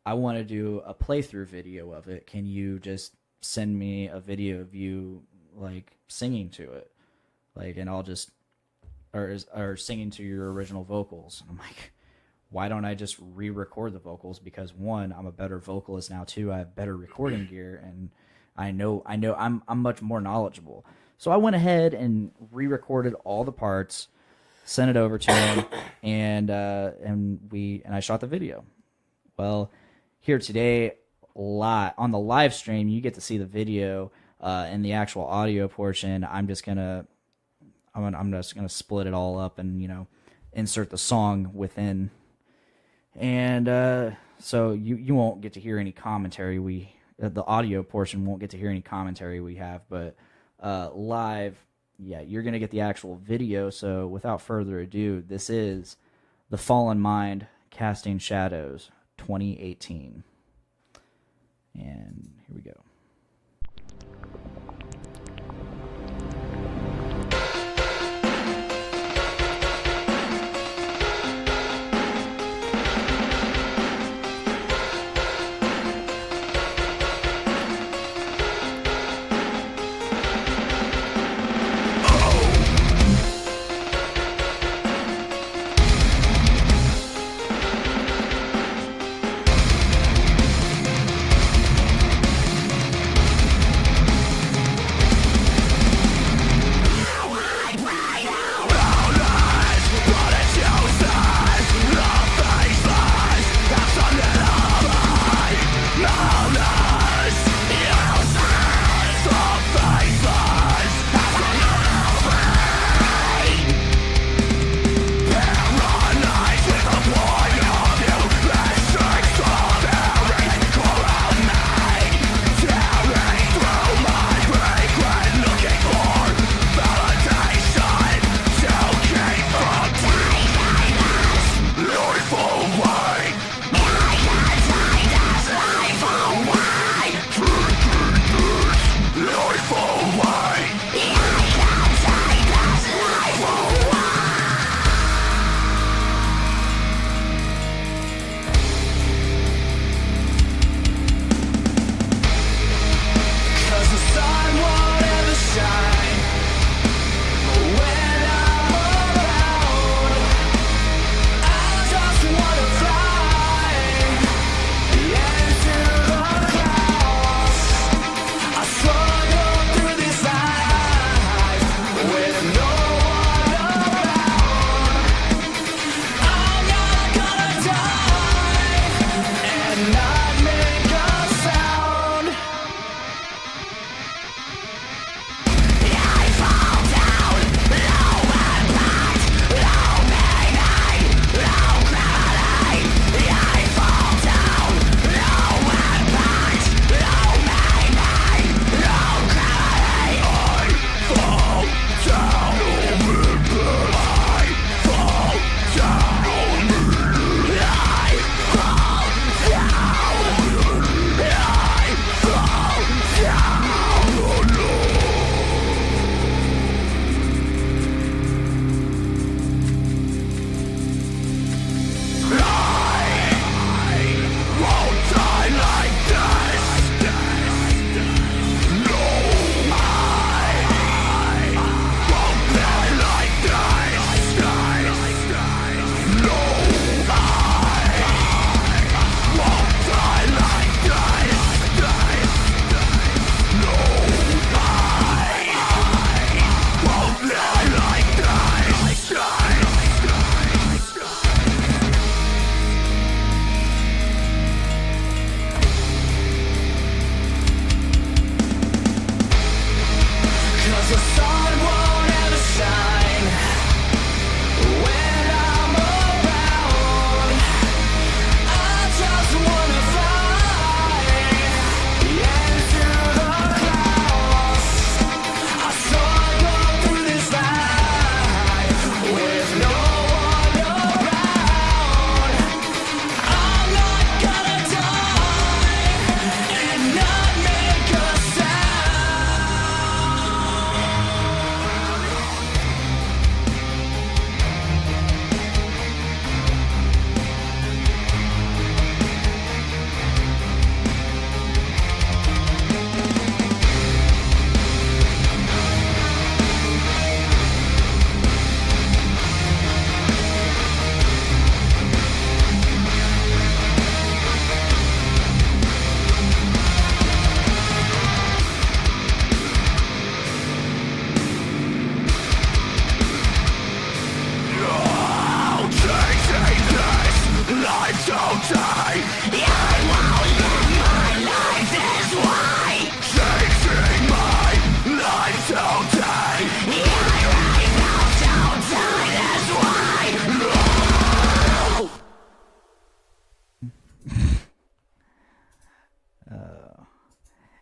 I want to do a playthrough video of it. Can you just send me a video of you like singing to it, like, and I'll just or singing to your original vocals?" And I'm like, why don't I just re-record the vocals? Because one, I'm a better vocalist now. Two, I have better recording gear, and I know I'm much more knowledgeable. So I went ahead and re-recorded all the parts, sent it over to him, and I shot the video. Well, here today, on the live stream, you get to see the video and the actual audio portion. I'm just gonna split it all up and insert the song within, and so you won't get to hear any commentary. The audio portion won't get to hear any commentary we have, but live, yeah, you're gonna get the actual video. So without further ado, this is The Fallen Mind, Casting Shadows, 2018. And here we go.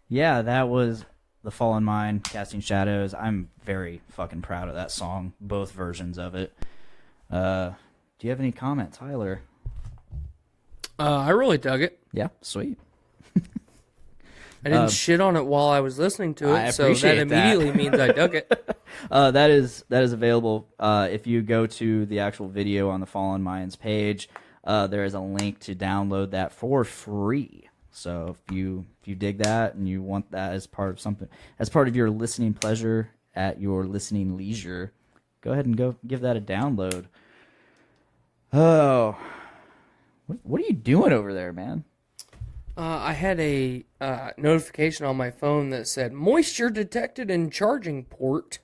Yeah, that was The Fallen Mind, Casting Shadows. I'm very fucking proud of that song, both versions of it. Do you have any comment, Tyler? I really dug it. Yeah, sweet. I didn't shit on it while I was listening to it, I so appreciate that immediately means I dug it. That is available. If you go to the actual video on the Fallen Minds page, there is a link to download that for free. So if you dig that and you want that as part of something, as part of your listening pleasure at your listening leisure, go ahead and go give that a download. Oh, what are you doing over there, man? I had a notification on my phone that said moisture detected in charging port.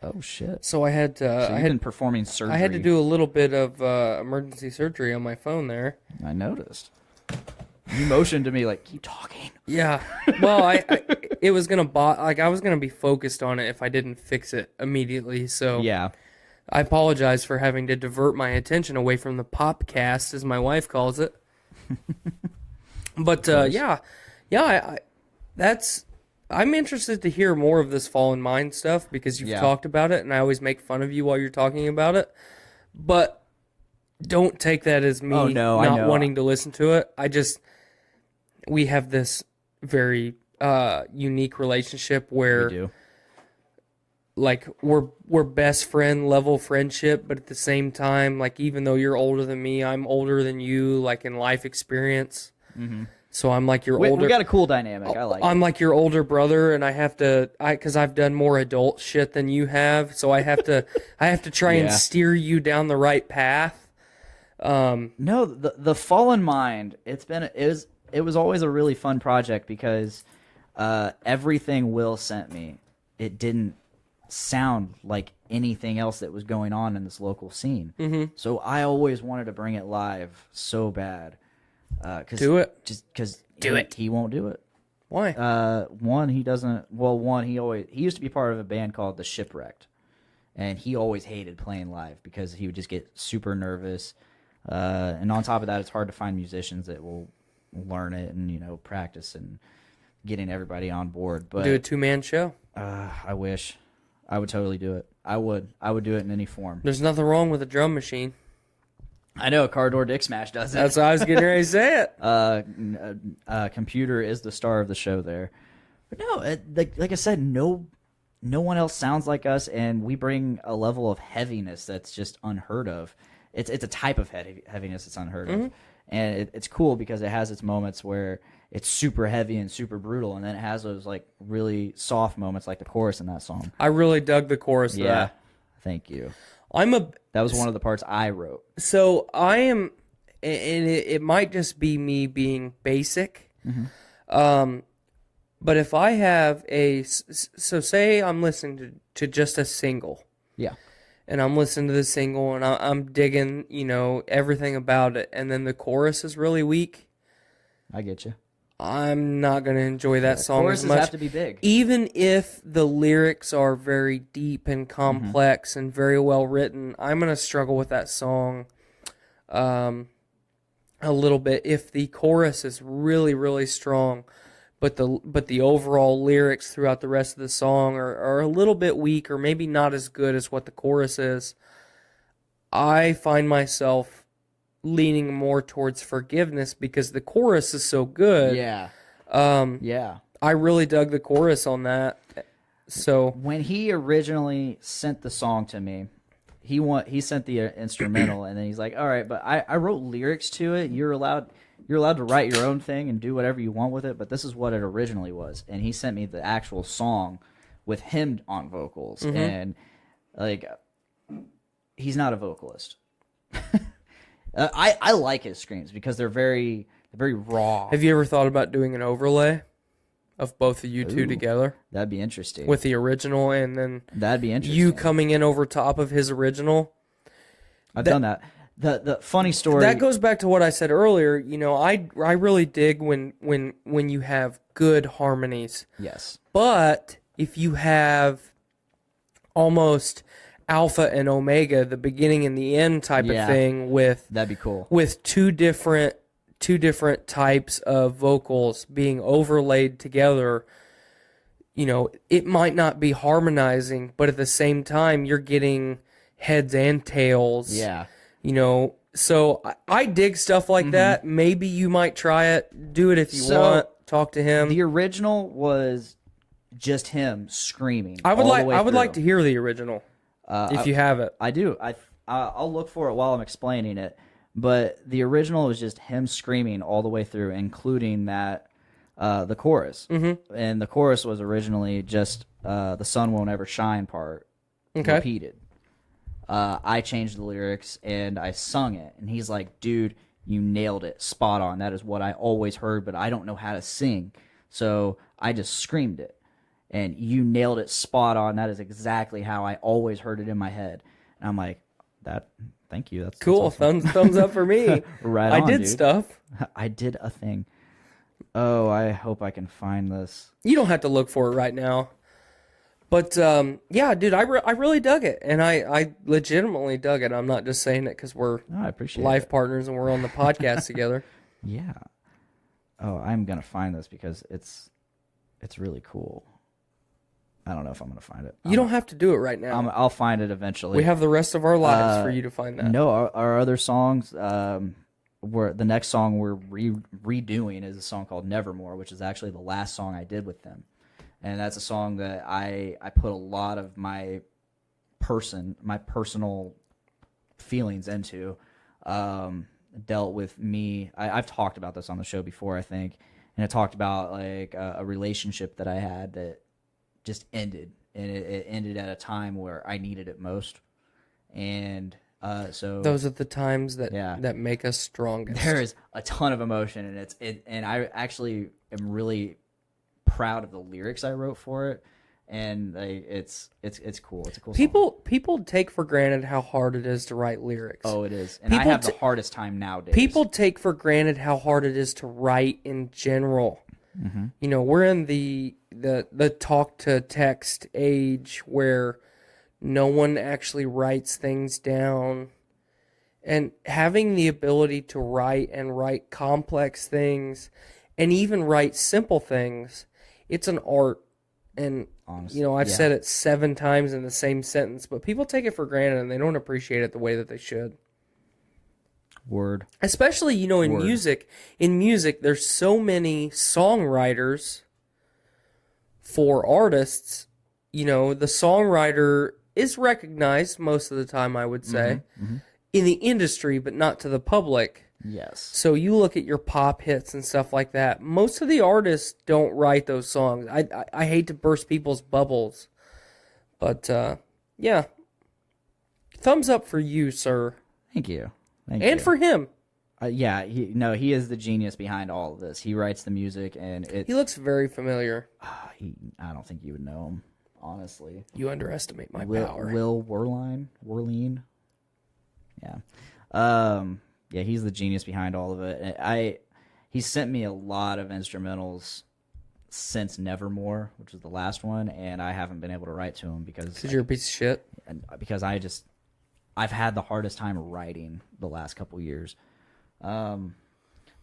Oh shit! So I had to. So I had been performing surgery. I had to do a little bit of emergency surgery on my phone there. I noticed. You motioned to me like, keep talking. Yeah. Well, it was gonna I was gonna be focused on it if I didn't fix it immediately. So Yeah. I apologize for having to divert my attention away from the popcast, as my wife calls it. But I'm interested to hear more of this Fallen Mind stuff because you've talked about it, and I always make fun of you while you're talking about it. But don't take that as me not wanting to listen to it. We have this very unique relationship where We do. like we're best friend level friendship, but at the same time, like even though you're older than me, I'm older than you, like in life experience. Mm-hmm. So I'm like your older. We got a cool dynamic. I like. I'm like your older brother, and I have to, because I've done more adult shit than you have, so I have to try and steer you down the right path. No, the Fallen Mind. It was always a really fun project because everything Will sent me, it didn't sound like anything else that was going on in this local scene. Mm-hmm. So I always wanted to bring it live so bad. Do it. Just because he won't do it. Why? He doesn't. Well, he used to be part of a band called The Shipwrecked, and he always hated playing live because he would just get super nervous. And on top of that, it's hard to find musicians that will learn it and practice and getting everybody on board. But do a 2-man show. I wish. I would totally do it. I would do it in any form. There's nothing wrong with a drum machine. I know, Car Door Dick Smash does it. That's what I was getting ready to say it. Computer is the star of the show there. But no, like I said, no one else sounds like us, and we bring a level of heaviness that's just unheard of. It's a type of heaviness that's unheard of. And it's cool because it has its moments where it's super heavy and super brutal, and then it has those like really soft moments like the chorus in that song. I really dug the chorus of that. Thank you. That was one of the parts I wrote. So I am, and it might just be me being basic. Mm-hmm. But if I have so say I'm listening to just a single. Yeah. And I'm listening to the single and I'm digging, everything about it. And then the chorus is really weak. I get you. I'm not going to enjoy that song as much. Choruses have to be big. Even if the lyrics are very deep and complex and very well written, I'm going to struggle with that song a little bit. If the chorus is really, really strong, but the overall lyrics throughout the rest of the song are a little bit weak or maybe not as good as what the chorus is, I find myself leaning more towards forgiveness because the chorus is so good. Yeah. I really dug the chorus on that. So when he originally sent the song to me, he sent the instrumental, and then he's like, "All right, but I wrote lyrics to it. You're allowed to write your own thing and do whatever you want with it, but this is what it originally was." And he sent me the actual song with him on vocals, and like, he's not a vocalist. I like his screams because they're very raw. Have you ever thought about doing an overlay of both of you two together? That'd be interesting. With the original and then that'd be interesting. You coming in over top of his original. I've done that. The funny story that goes back to what I said earlier. I really dig when you have good harmonies. Yes. But if you have almost alpha and omega, the beginning and the end type of thing with that'd be cool. With two different types of vocals being overlaid together, you know, it might not be harmonizing, but at the same time, you're getting heads and tails. Yeah. You know, so I dig stuff like that. Maybe you might try it. Do it if you want. Talk to him. The original was just him screaming. I would through. like to hear the original if you have it. I do. I'll look for it while I'm explaining it. But the original was just him screaming all the way through, including that the chorus. Mm-hmm. And the chorus was originally just the sun won't ever shine part repeated. I changed the lyrics and I sung it. And he's like, dude, you nailed it. Spot on. That is what I always heard, but I don't know how to sing. So I just screamed it. And you nailed it spot on. That is exactly how I always heard it in my head. And I'm like, thank you. That's cool. That's awesome. Thumbs up for me. Right I on, did dude. stuff. I did a thing. Oh, I hope I can find this. You don't have to look for it right now. But, yeah, dude, I really dug it. And I legitimately dug it. I'm not just saying it because we're I appreciate life it. partners and we're on the podcast together. Yeah. Oh, I'm going to find this because it's really cool. I don't know if I'm going to find it. You don't have to do it right now. I'll find it eventually. We have the rest of our lives for you to find that. No, our other songs, the next song we're redoing is a song called Nevermore, which is actually the last song I did with them. And that's a song that I put a lot of my personal feelings into. Dealt with me. I've talked about this on the show before, I think. And I talked about like a relationship that I had that just ended. And it ended at a time where I needed it most. And so those are the times that Yeah. that make us strongest. there is a ton of emotion, and and I actually am really proud of the lyrics I wrote for it, and it's cool. It's a cool song. People take for granted how hard it is to write lyrics. Oh, it is, and I have the hardest time nowadays. People take for granted how hard it is to write in general. Mm-hmm. You know, we're in the talk to text age where no one actually writes things down, and having the ability to write and write complex things and even write simple things, it's an art. And Honestly, you know, I've yeah. said it 7 times in the same sentence, but people take it for granted and they don't appreciate it the way that they should. Word. Especially, you know, in Word. music. In music, there's so many songwriters for artists. You know, the songwriter is recognized most of the time, I would say, in the industry, but not to the public. Yes. So you look at your pop hits and stuff like that. Most of the artists don't write those songs. I hate to burst people's bubbles, but yeah, thumbs up for you, sir, Thank you. Thank and you. for him. Yeah, he is the genius behind all of this. He writes the music, and He looks very familiar. I don't think you would know him, honestly. You underestimate my Will power. Werline. Yeah. Yeah, he's the genius behind all of it. He sent me a lot of instrumentals since Nevermore, which was the last one, and I haven't been able to write to him because you're a piece of shit. And because I've had the hardest time writing the last couple years.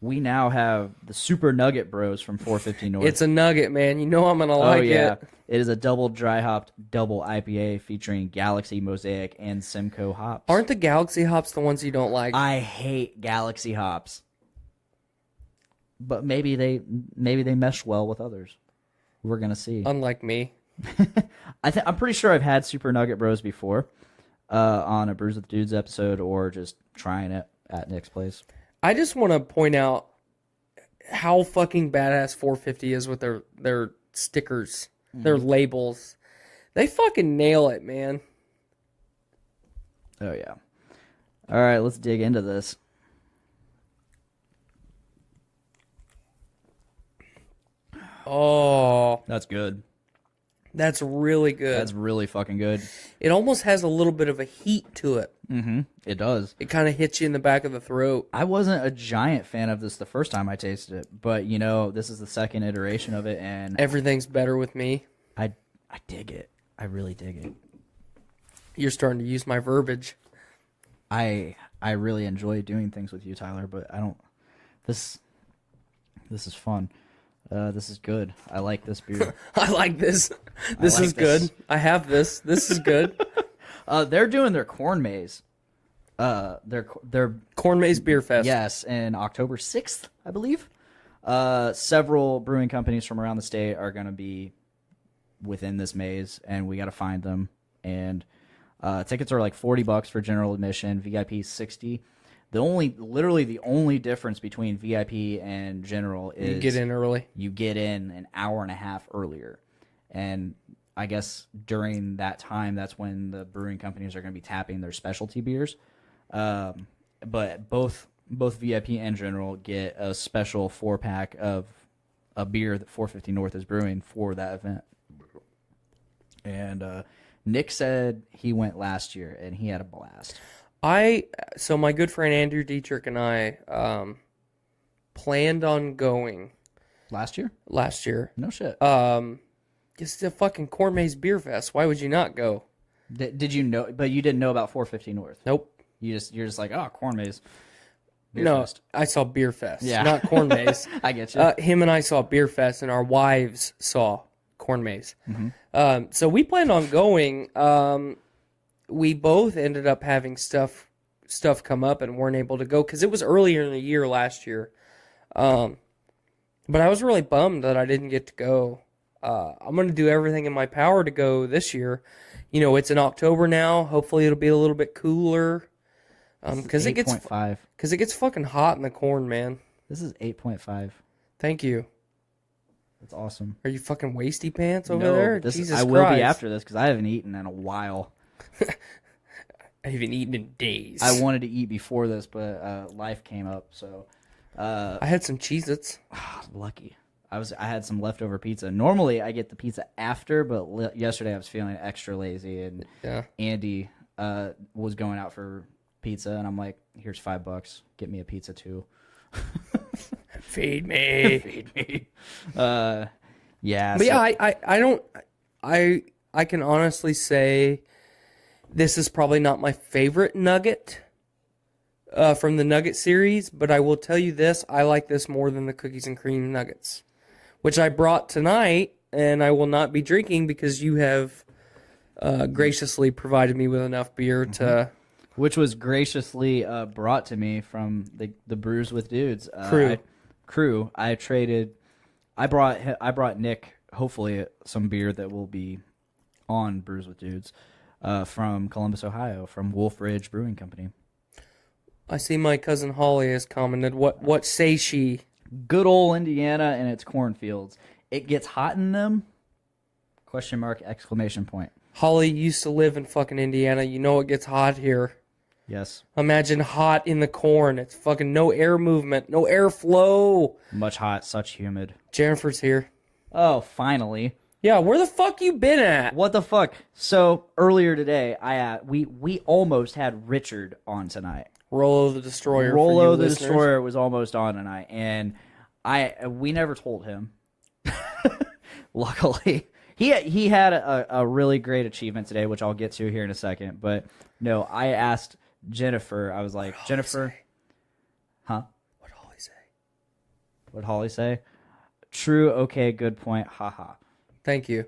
We now have the Super Nugget Bros from 450 North. It's a nugget, man. You know I'm gonna like it. It is a double dry hopped double IPA featuring Galaxy, Mosaic, and Simcoe hops. Aren't the Galaxy hops the ones you don't like? I hate Galaxy hops, but maybe they mesh well with others. We're gonna see. Unlike me. I'm pretty sure I've had Super Nugget Bros before, on a Brews with Dudes episode, or just trying it at Nick's place. I just want to point out how fucking badass 450 is with their stickers, their labels. They fucking nail it, man. Oh yeah. All right, let's dig into this. Oh, That's good. that's really good. That's really fucking good. It almost has a little bit of a heat to it. Mm-hmm. It does. It kind of hits you in the back of the throat. I wasn't a giant fan of this the first time I tasted it, but you know, this is the second iteration of it, and Everything's better with me. I dig it. I really dig it. You're starting to use my verbiage. I really enjoy doing things with you, Tyler, but I don't. This is fun. This is good. I like this beer. I like this. This like is this. good. I have this. This is good. They're doing their corn maze. Their Corn Maze Beer Fest. yes, in October 6th, I believe. Several brewing companies from around the state are going to be within this maze, and we got to find them. And tickets are like $40 for general admission. VIP $60. Literally the only difference between VIP and general is You get in early. You get in an hour and a half earlier, and I guess during that time, that's when the brewing companies are going to be tapping their specialty beers. But both VIP and general get a special 4-pack of a beer that 450 North is brewing for that event. And Nick said he went last year and he had a blast. So my good friend Andrew Dietrich and I planned on going Last year? No shit. It's the fucking Corn Maze Beer Fest. Why would you not go? Did you know? But you didn't know about 450 North. Nope. You're just like, oh, Corn Maze. Beer No, Fest. I saw Beer Fest, Yeah. not Corn Maze. I get you. Him and I saw Beer Fest, and our wives saw Corn Maze. Mm-hmm. So we planned on going. We both ended up having stuff come up and weren't able to go because it was earlier in the year last year. But I was really bummed that I didn't get to go. I'm going to do everything in my power to go this year. You know, it's in October now. Hopefully it'll be a little bit cooler. Because it gets 8.5. Fucking hot in the corn, man. This is 8.5. Thank you. That's awesome. Are you fucking wasty pants over No, there? this, Jesus I will Christ. be after this because I haven't eaten in a while. I haven't eaten in days. I wanted to eat before this, but life came up. So I had some Cheez-Its. lucky. I had some leftover pizza. Normally I get the pizza after, but yesterday I was feeling extra lazy, and Yeah. Andy was going out for pizza, and I'm like, "Here's $5. Get me a pizza too." Feed me. Feed me. Yeah. But yeah, I can honestly say this is probably not my favorite nugget from the nugget series, but I will tell you this, I like this more than the cookies and cream nuggets, which I brought tonight, and I will not be drinking because you have graciously provided me with enough beer to... Which was graciously brought to me from the Brews with Dudes crew. I brought Nick hopefully some beer that will be on Brews with Dudes from Columbus, Ohio, from Wolf Ridge Brewing Company. I see my cousin Holly has commented. What say she? Good old Indiana and its cornfields. It gets hot in them? ? Exclamation point. Holly used to live in fucking Indiana. You know it gets hot here. Yes. Imagine hot in the corn. It's fucking no air movement, no airflow. Much hot, such humid. Jennifer's here. Oh, finally. Yeah, where the fuck you been at? What the fuck? So earlier today, we almost had Richard on tonight. Rollo the Destroyer. Rollo the Destroyer was almost on tonight, and we never told him. Luckily, he had a really great achievement today, which I'll get to here in a second. But no, I asked Jennifer. I was like, Jennifer, huh? What'd Holly say? What'd Holly say? True. Okay. Good point. Haha. Thank you.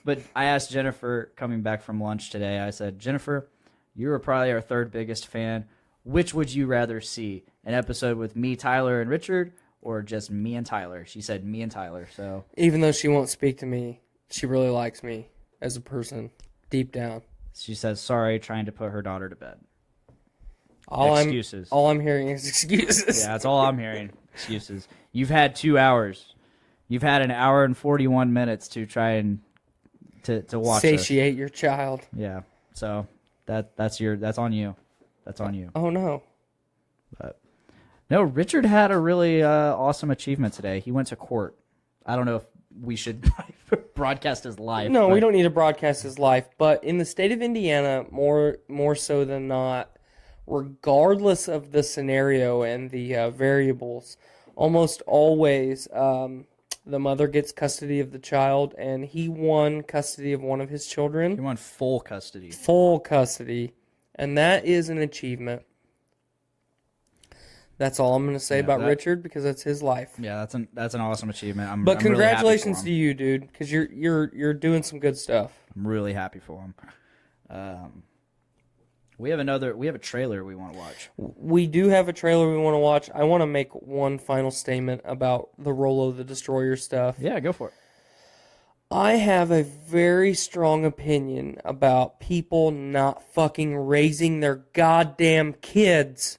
But I asked Jennifer coming back from lunch today. I said, Jennifer, you were probably our third biggest fan. Which would you rather see? An episode with me, Tyler, and Richard, or just me and Tyler? She said me and Tyler. So Even though she won't speak to me, she really likes me as a person, deep down. she says, sorry, trying to put her daughter to bed. Excuses. All I'm hearing is excuses. Yeah, that's all I'm hearing. Excuses. You've had 2 hours. You've had an hour and 41 minutes to try and to watch this. Satiate your child. Yeah. So that's on you. That's on you. Oh no. But no, Richard had a really awesome achievement today. He went to court. I don't know if we should broadcast his life. No, we don't need to broadcast his life. But in the state of Indiana, more so than not, regardless of the scenario and the variables, almost always the mother gets custody of the child, and he won custody of one of his children. He won full custody. Full custody. And that is an achievement. That's all I'm going to say about that- Richard because that's his life. Yeah, that's an awesome achievement. But I'm really happy congratulations for to him. you, dude, because you're doing some good stuff. I'm really happy for him. We have a trailer we want to watch. We do have a trailer we want to watch. I want to make one final statement about the Rolo the Destroyer stuff. Yeah, go for it. I have a very strong opinion about people not fucking raising their goddamn kids.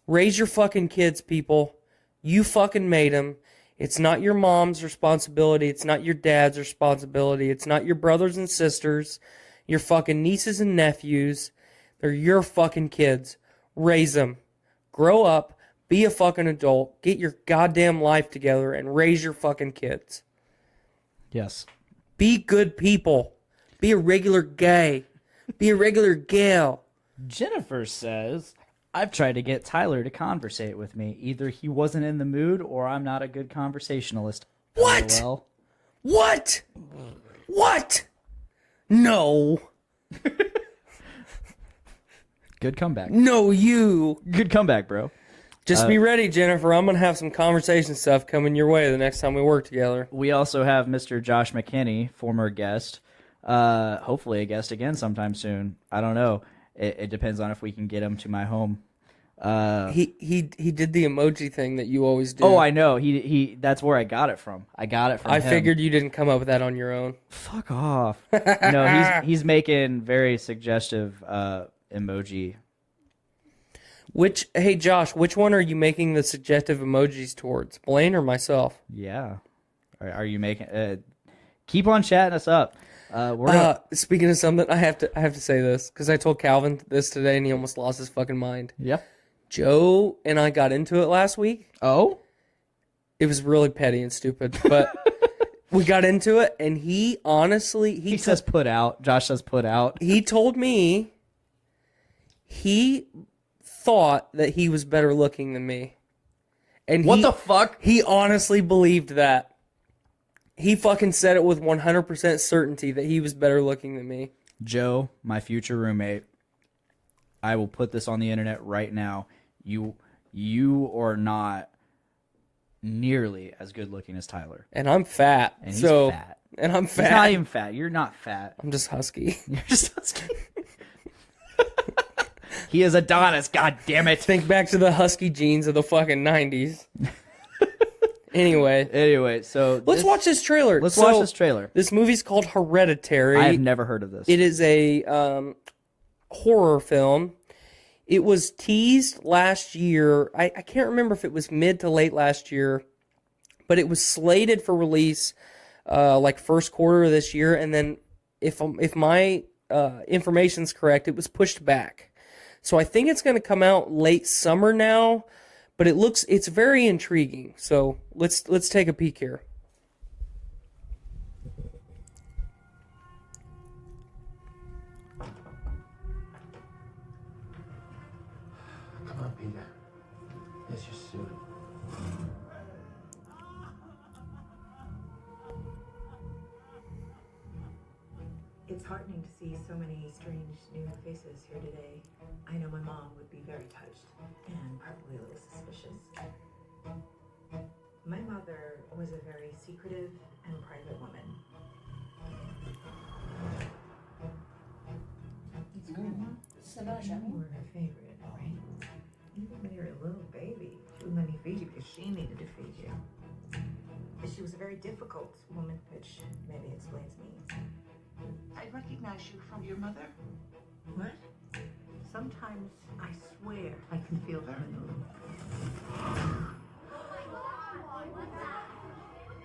Raise your fucking kids, people. You fucking made them. It's not your mom's responsibility. It's not your dad's responsibility. It's not your brothers and sisters, your fucking nieces and nephews. They're your fucking kids. Raise them. Grow up. Be a fucking adult. Get your goddamn life together and raise your fucking kids. Yes. Be good people. Be a regular gay. Be a regular gal. Jennifer says, I've tried to get Tyler to conversate with me. Either he wasn't in the mood or I'm not a good conversationalist. What? LOL. What? What? No. Good comeback. No, you. Good comeback, bro. Just be ready, Jennifer. I'm going to have some conversation stuff coming your way the next time we work together. We also have Mr. Josh McKinney, former guest. Hopefully a guest again sometime soon. I don't know. It depends on if we can get him to my home. He did the emoji thing that you always do. Oh, I know. He that's where I got it from. I got it from I him. figured you didn't come up with that on your own. Fuck off. No, he's making very suggestive emoji. Hey Josh, which one are you making the suggestive emojis towards? Blaine or myself? Yeah. Are you making keep on chatting us up. Speaking of something, I have to say this because I told Calvin this today and he almost lost his fucking mind. Yeah. Joe and I got into it last week. Oh? It was really petty and stupid, but we got into it and he honestly He says put out. Josh says put out. He told me he thought that he was better looking than me. And What the fuck? He honestly believed that. He fucking said it with 100% certainty that he was better looking than me. Joe, my future roommate, I will put this on the internet right now. You are not nearly as good looking as Tyler. And I'm fat. And he's fat. And I'm fat. He's not even fat. You're not fat. I'm just husky. You're just husky. He is Adonis, god damn it. Think back to the husky jeans of the fucking 90s. Anyway, so let's watch this trailer. Let's watch this trailer. This movie's called Hereditary. I have never heard of this. It is a horror film. It was teased last year. I can't remember if it was mid to late last year, but it was slated for release like first quarter of this year. And then if my information's correct, it was pushed back. So I think it's going to come out late summer now, but it's very intriguing. So let's take a peek here. Come on, Peter. Here's your suit. It's heartening to see so many strange new faces here today. I know my mom would be very touched and probably a little suspicious. My mother was a very secretive and private woman. It's Grandma. You were her favorite, right? Even when you were a little baby, she wouldn't let me feed you because she needed to feed you. But she was a very difficult woman, which maybe explains me. I recognize you from your mother. What? Sometimes I swear I can feel her in the room.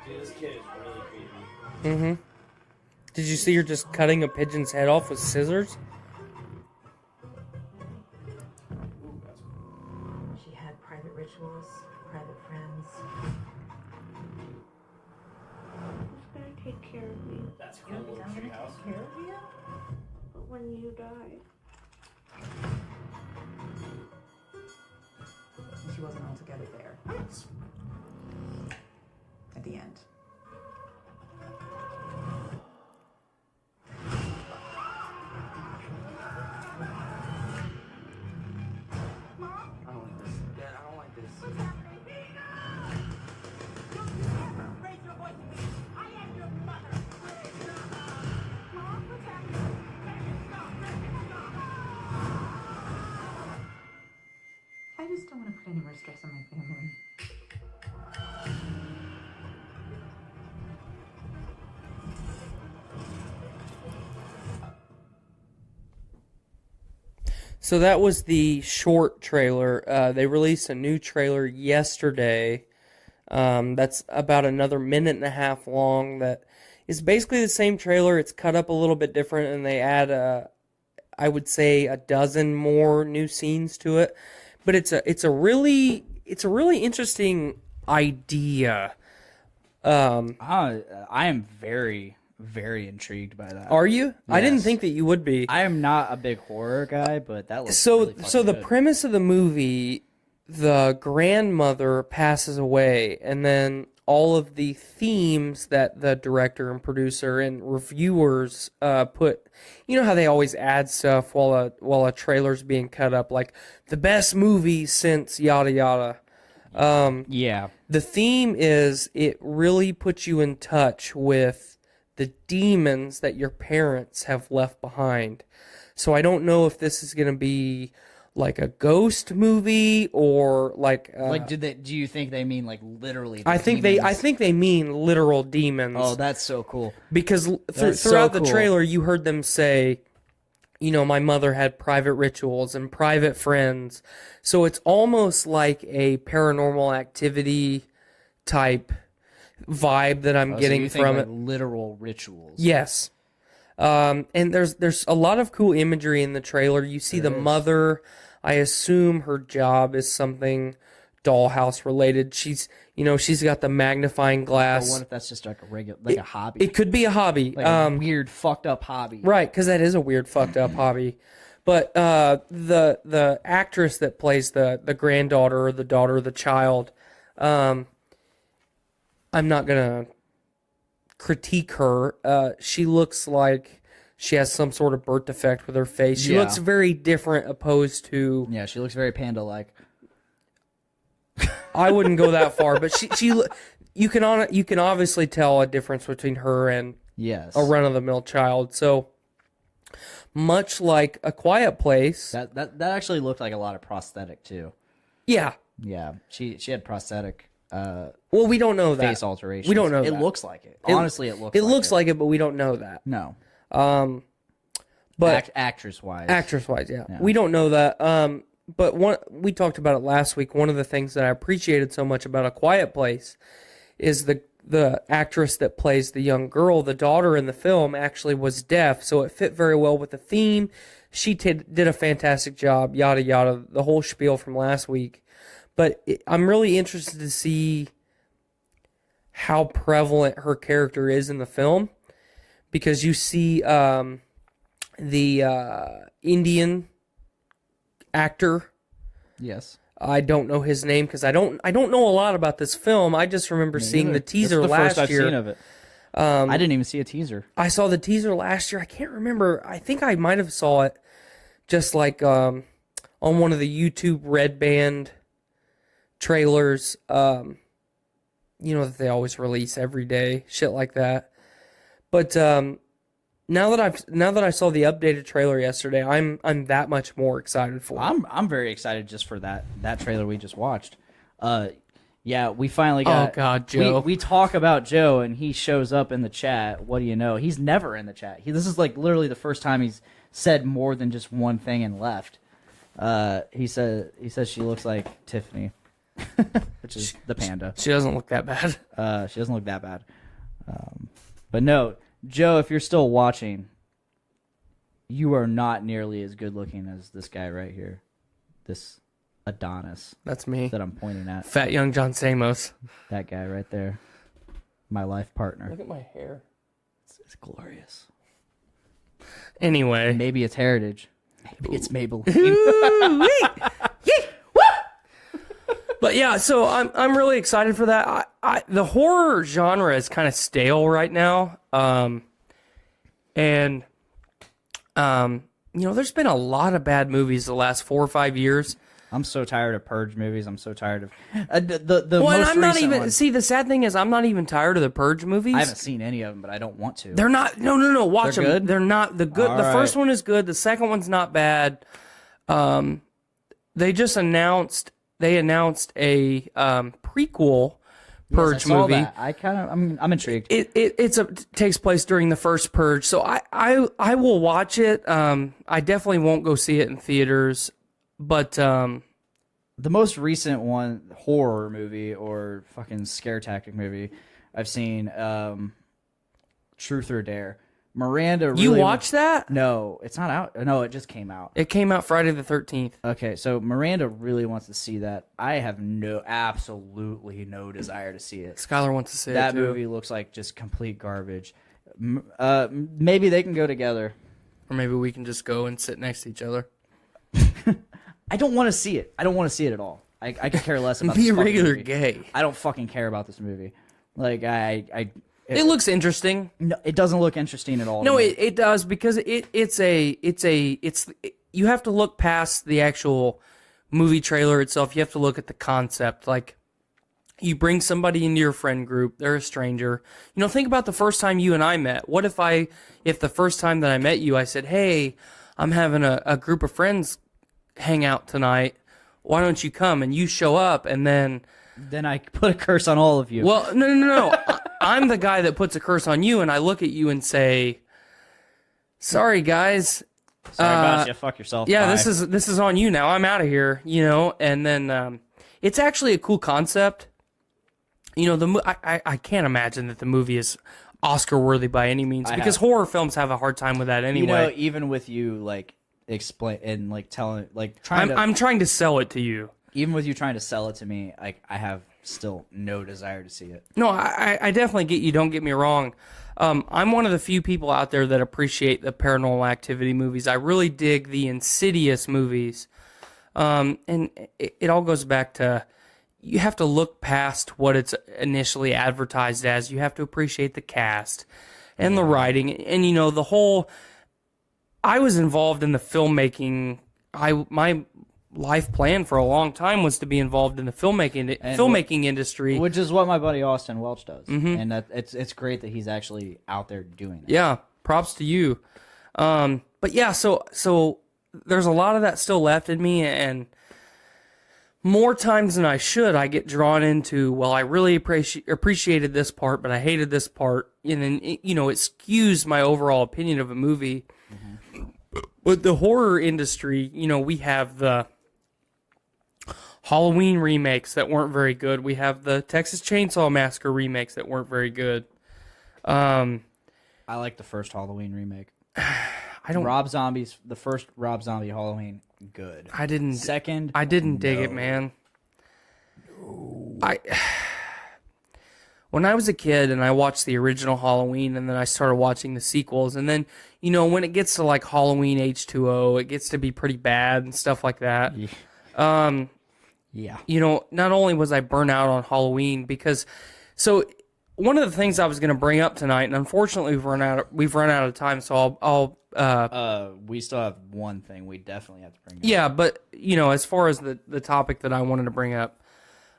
Dude, this kid is really creepy. Mm-hmm. Did you see her just cutting a pigeon's head off with scissors? She had private rituals, private friends. Who's gonna take care of me? That's You cool. know, I'm gonna take care of you. But when you die, She wasn't altogether there. At the end. I don't like this. Dad, I don't don't want to put any more stress on my family. So that was the short trailer. They released a new trailer yesterday. That's about another minute and a half long. That is basically the same trailer. It's cut up a little bit different, and they add, I would say, a dozen more new scenes to it. But it's a really interesting idea. I am very, very intrigued by that. Are you? Yes. I didn't think that you would be. I am not a big horror guy, but that looks So really fucking the good. premise of the movie, the grandmother passes away, and then all of the themes that the director and producer and reviewers put, you know how they always add stuff while a trailer's being cut up, like the best movie since yada yada. Yeah. The theme is it really puts you in touch with the demons that your parents have left behind. So I don't know if this is going to be like a ghost movie or like do you think they mean like literally I think they mean literal demons. Oh, that's so cool. Because That's so throughout the cool. trailer you heard them say, you know, my mother had private rituals and private friends. So it's almost like a Paranormal Activity type vibe that I'm getting from it. Literal rituals. Yes. And there's a lot of cool imagery in the trailer. You see the mother. I assume her job is something dollhouse related. She's got the magnifying glass. What if that's just like a regular, like a hobby? It could be a hobby. Like a weird, fucked up hobby. Right, because that is a weird, fucked up hobby. But the actress that plays the granddaughter or the daughter of the child, I'm not gonna critique her. She looks like she has some sort of birth defect with her face. She looks very different opposed to... Yeah, she looks very panda-like. I wouldn't go that far, but you can obviously tell a difference between her and a run-of-the-mill child. So, much like A Quiet Place... That actually looked like a lot of prosthetic, too. Yeah. Yeah, she had prosthetic... well, we don't know that. Face alterations. We don't know that. It looks like it. Honestly, it looks like it. It looks like it, but we don't know that. No. But actress-wise. Actress-wise, yeah. We don't know that. But we talked about it last week. One of the things that I appreciated so much about A Quiet Place is the actress that plays the young girl, the daughter in the film, actually was deaf, so it fit very well with the theme. She did a fantastic job, yada yada, the whole spiel from last week. But I'm really interested to see how prevalent her character is in the film, because you see the Indian actor. Yes. I don't know his name because I don't know a lot about this film. I just remember seeing the teaser That's the last first year. I've seen of it. I didn't even see a teaser. I saw the teaser last year. I can't remember. I think I might have saw it just like on one of the YouTube Red Band trailers. You know that they always release every day, shit like that. But now that I saw the updated trailer yesterday, I'm that much more excited for it. I'm very excited just for that trailer we just watched. Yeah, we finally got... Oh, God, Joe. We talk about Joe, and he shows up in the chat. What do you know? He's never in the chat. This is like literally the first time he's said more than just one thing and left. He says she looks like Tiffany, which is the panda. She doesn't look that bad. She doesn't look that bad. But no, Joe, if you're still watching, you are not nearly as good looking as this guy right here. This Adonis. That's me. That I'm pointing at. Fat young John Samos. That guy right there. My life partner. Look at my hair. It's glorious. Anyway. Maybe it's heritage. Maybe it's Maybelline. But yeah, so I'm really excited for that. The horror genre is kind of stale right now. And there's been a lot of bad movies the last 4 or 5 years. I'm so tired of Purge movies. I'm so tired of the well, most and I'm not recent even one. see the sad thing is I'm not even tired of the Purge movies. I haven't seen any of them, but I don't want to. They're not. No. Watch They're them. good? They're not the good. All the right. first one is good. The second one's not bad. They just announced they announced a prequel Purge I saw movie. That. I'm intrigued. It takes place during the first Purge, so I will watch it. I definitely won't go see it in theaters, but the most recent one, horror movie or fucking scare tactic movie I've seen, Truth or Dare. Miranda really... You watched that? No, it's not out. No, it just came out. It came out Friday the 13th. Okay, so Miranda really wants to see that. I have absolutely no desire to see it. Skylar wants to see it, That too. movie looks like just complete garbage. Maybe they can go together. Or maybe we can just go and sit next to each other. I don't want to see it. I don't want to see it at all. I could care less about Be this a fucking regular movie. gay. I don't fucking care about this movie. Like, It looks interesting. No, it doesn't look interesting at all. No, it does, because it's you have to look past the actual movie trailer itself. You have to look at the concept. Like, you bring somebody into your friend group, they're a stranger. Think about the first time you and I met. What if the first time that I met you, I said, "Hey, I'm having a group of friends hang out tonight. Why don't you come?" And you show up, and then I put a curse on all of you. Well, no. I'm the guy that puts a curse on you, and I look at you and say, "Sorry, guys. Sorry about you. Fuck yourself. Yeah, Bye." this is on you now. I'm out of here." And then it's actually a cool concept. I can't imagine that the movie is Oscar worthy by any means, because horror films have a hard time with that anyway. Even with you like explain and like telling I'm trying to sell it to you. Even with you trying to sell it to me, I have still no desire to see it. No, I definitely get you. Don't get me wrong. I'm one of the few people out there that appreciate the Paranormal Activity movies. I really dig the Insidious movies. And it all goes back to, you have to look past what it's initially advertised as. You have to appreciate the cast and the writing. And, the whole... I was involved in the filmmaking. My life plan for a long time was to be involved in the filmmaking industry, which is what my buddy Austin Welch does. Mm-hmm. And it's great that he's actually out there doing that. Yeah, props to you. But yeah, so there's a lot of that still left in me, and more times than I should, I get drawn into, well, I really appreciated this part, but I hated this part, and then it skews my overall opinion of a movie. Mm-hmm. But the horror industry, we have the Halloween remakes that weren't very good. We have the Texas Chainsaw Massacre remakes that weren't very good. I like the first Halloween remake. The first Rob Zombie Halloween, good. I didn't dig it, man. When I was a kid and I watched the original Halloween, and then I started watching the sequels, and then, when it gets to like Halloween H2O, it gets to be pretty bad and stuff like that. Yeah. Not only was I burnt out on Halloween, so one of the things I was going to bring up tonight, and unfortunately we've run out of time, so we still have one thing we definitely have to bring up. Yeah, but as far as the topic that I wanted to bring up,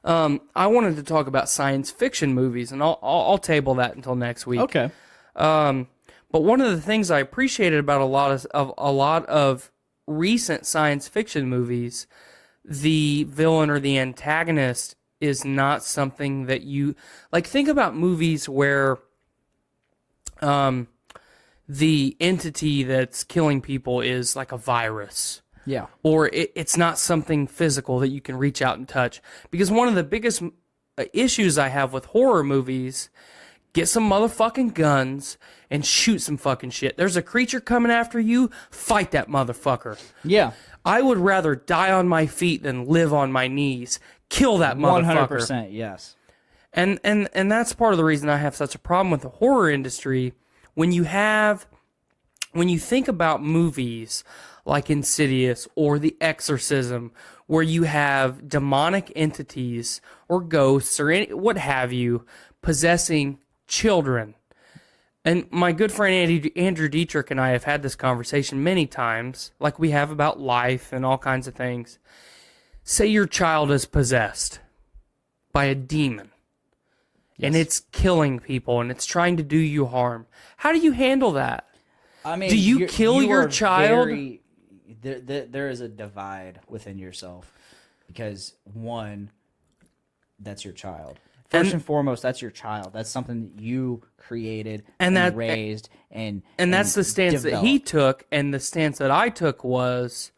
I wanted to talk about science fiction movies, and I'll table that until next week. Okay. But one of the things I appreciated about a lot of recent science fiction movies, the villain or the antagonist is not something that you like. Think about movies where the entity that's killing people is like a virus. Yeah. Or it's not something physical that you can reach out and touch. Because one of the biggest issues I have with horror movies, get some motherfucking guns and shoot some fucking shit. There's a creature coming after you, fight that motherfucker. Yeah. I would rather die on my feet than live on my knees. Kill that motherfucker. 100%, yes. And that's part of the reason I have such a problem with the horror industry. When you think about movies like Insidious or The Exorcism, where you have demonic entities or ghosts or what have you possessing children. And my good friend Andrew Dietrich and I have had this conversation many times, like we have about life and all kinds of things. Say your child is possessed by a demon, and it's killing people, and it's trying to do you harm. How do you handle that? I mean, do you kill your child? There is a divide within yourself. because one, that's your child. First and foremost, that's your child. That's something that you created and raised and that's the stance developed. that he took, and the stance that I took was,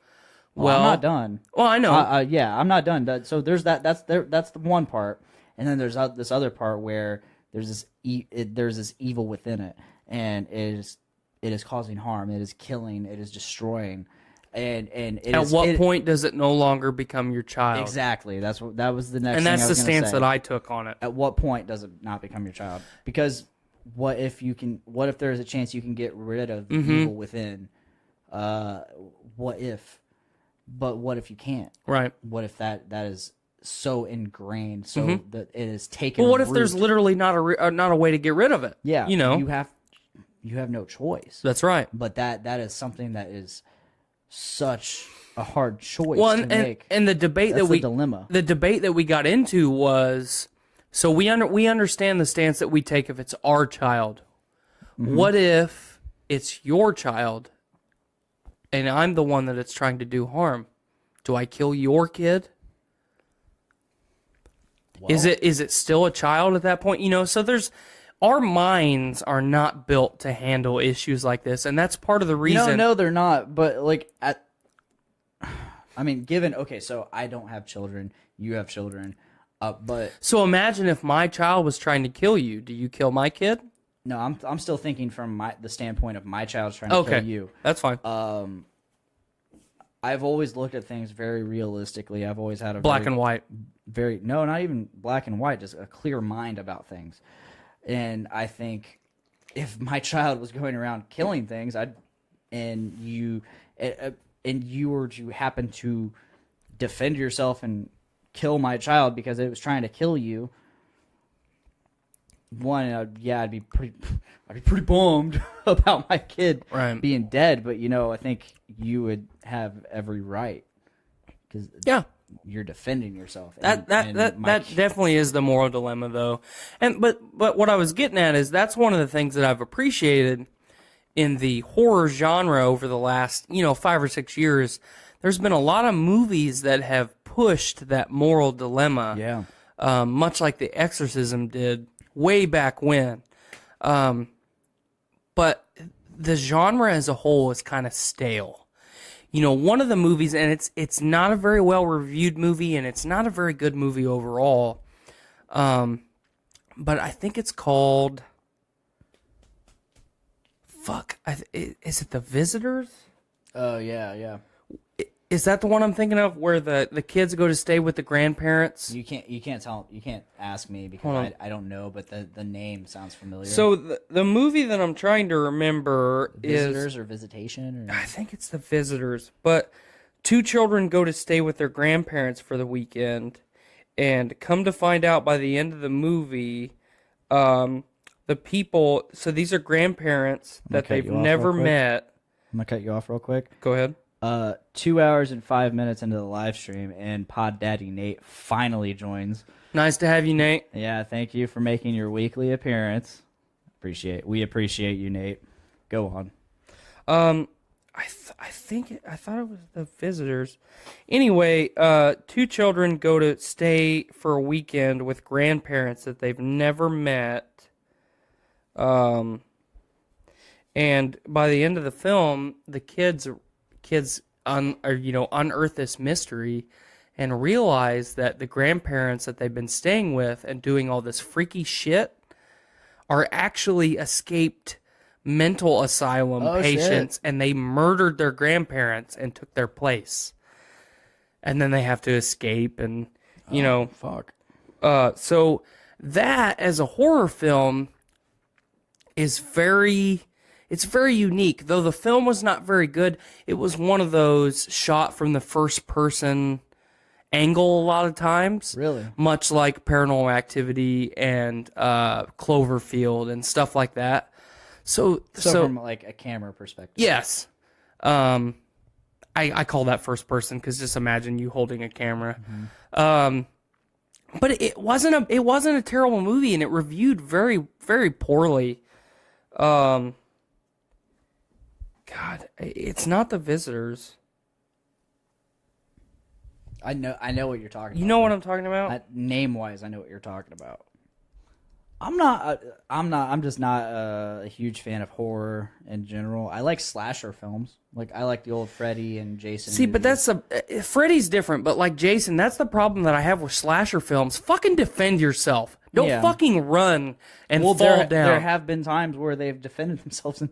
well, I'm not done. Well, I know. Yeah, I'm not done. So there's that. That's the one part, and then there's this other part where there's this evil within it, and it is causing harm. It is killing. It is destroying. And at what point does it no longer become your child? Exactly. That was the next. And that's thing I the was stance say. that I took on it. At what point does it not become your child? Because what if there is a chance you can get rid of the evil within? What if? But what if you can't? Right. What if that is so ingrained, so that it is taken? Well, what if root? there's literally not a way to get rid of it? Yeah. You know, you have no choice. That's right. But that is something that is such a hard choice to make. And the debate the debate that we got into was, so we understand the stance that we take if it's our child. What if it's your child and I'm the one that it's trying to do harm? Do I kill your kid? Well, is it still a child at that point? You know, so our minds are not built to handle issues like this, and that's part of the reason. No, they're not. But given so I don't have children, you have children, but so imagine if my child was trying to kill you. Do you kill my kid? No, I'm still thinking from the standpoint of my child's trying to kill you. That's fine. I've always looked at things very realistically. I've always had a black and white. Not even black and white, just a clear mind about things. And I think if my child was going around killing things, and you were to happen to defend yourself and kill my child because it was trying to kill you, I'd be pretty bummed about my kid being dead. But I think you would have every right because you're defending yourself. That definitely is the moral dilemma, though. But what I was getting at is that's one of the things that I've appreciated in the horror genre over the last 5 or 6 years. There's been a lot of movies that have pushed that moral dilemma. Yeah. Much like The Exorcism did way back when. But the genre as a whole is kind of stale. One of the movies, and it's not a very well reviewed movie, and it's not a very good movie overall. But I think it's called. Is it The Visitors? Oh yeah. Is that the one I'm thinking of, where the kids go to stay with the grandparents? You can't ask me because I don't know, but the name sounds familiar. So the movie that I'm trying to remember Visitors or Visitation? I think it's The Visitors. But 2 children go to stay with their grandparents for the weekend, and come to find out by the end of the movie, the people. So these are grandparents that they've never met. I'm gonna cut you off real quick. Go ahead. 2 hours and 5 minutes into the live stream, and Pod Daddy Nate finally joins. Nice to have you, Nate. Yeah, thank you for making your weekly appearance. We appreciate you, Nate. Go on. I thought it was The Visitors. Anyway, 2 children go to stay for a weekend with grandparents that they've never met. And by the end of the film, the kids unearth this mystery and realize that the grandparents that they've been staying with and doing all this freaky shit are actually escaped mental asylum patients, and they murdered their grandparents and took their place. And then they have to escape, and fuck. So that as a horror film is very unique. Though the film was not very good, it was one of those shot from the first person angle a lot of times. Really? Much like Paranormal Activity and Cloverfield and stuff like that. So from like a camera perspective. Yes. I call that first person because just imagine you holding a camera. Mm-hmm. But it wasn't a terrible movie, and it reviewed very, very poorly. God, it's not The Visitors. I know what you're talking about. You know what I'm talking about? Name-wise, I know what you're talking about. I'm just not a huge fan of horror in general. I like slasher films. Like, I like the old Freddy and Jason See, movies. but Freddy's different, but like Jason, that's the problem that I have with slasher films. Fucking defend yourself. Don't fucking run and fall down. There have been times where they've defended themselves and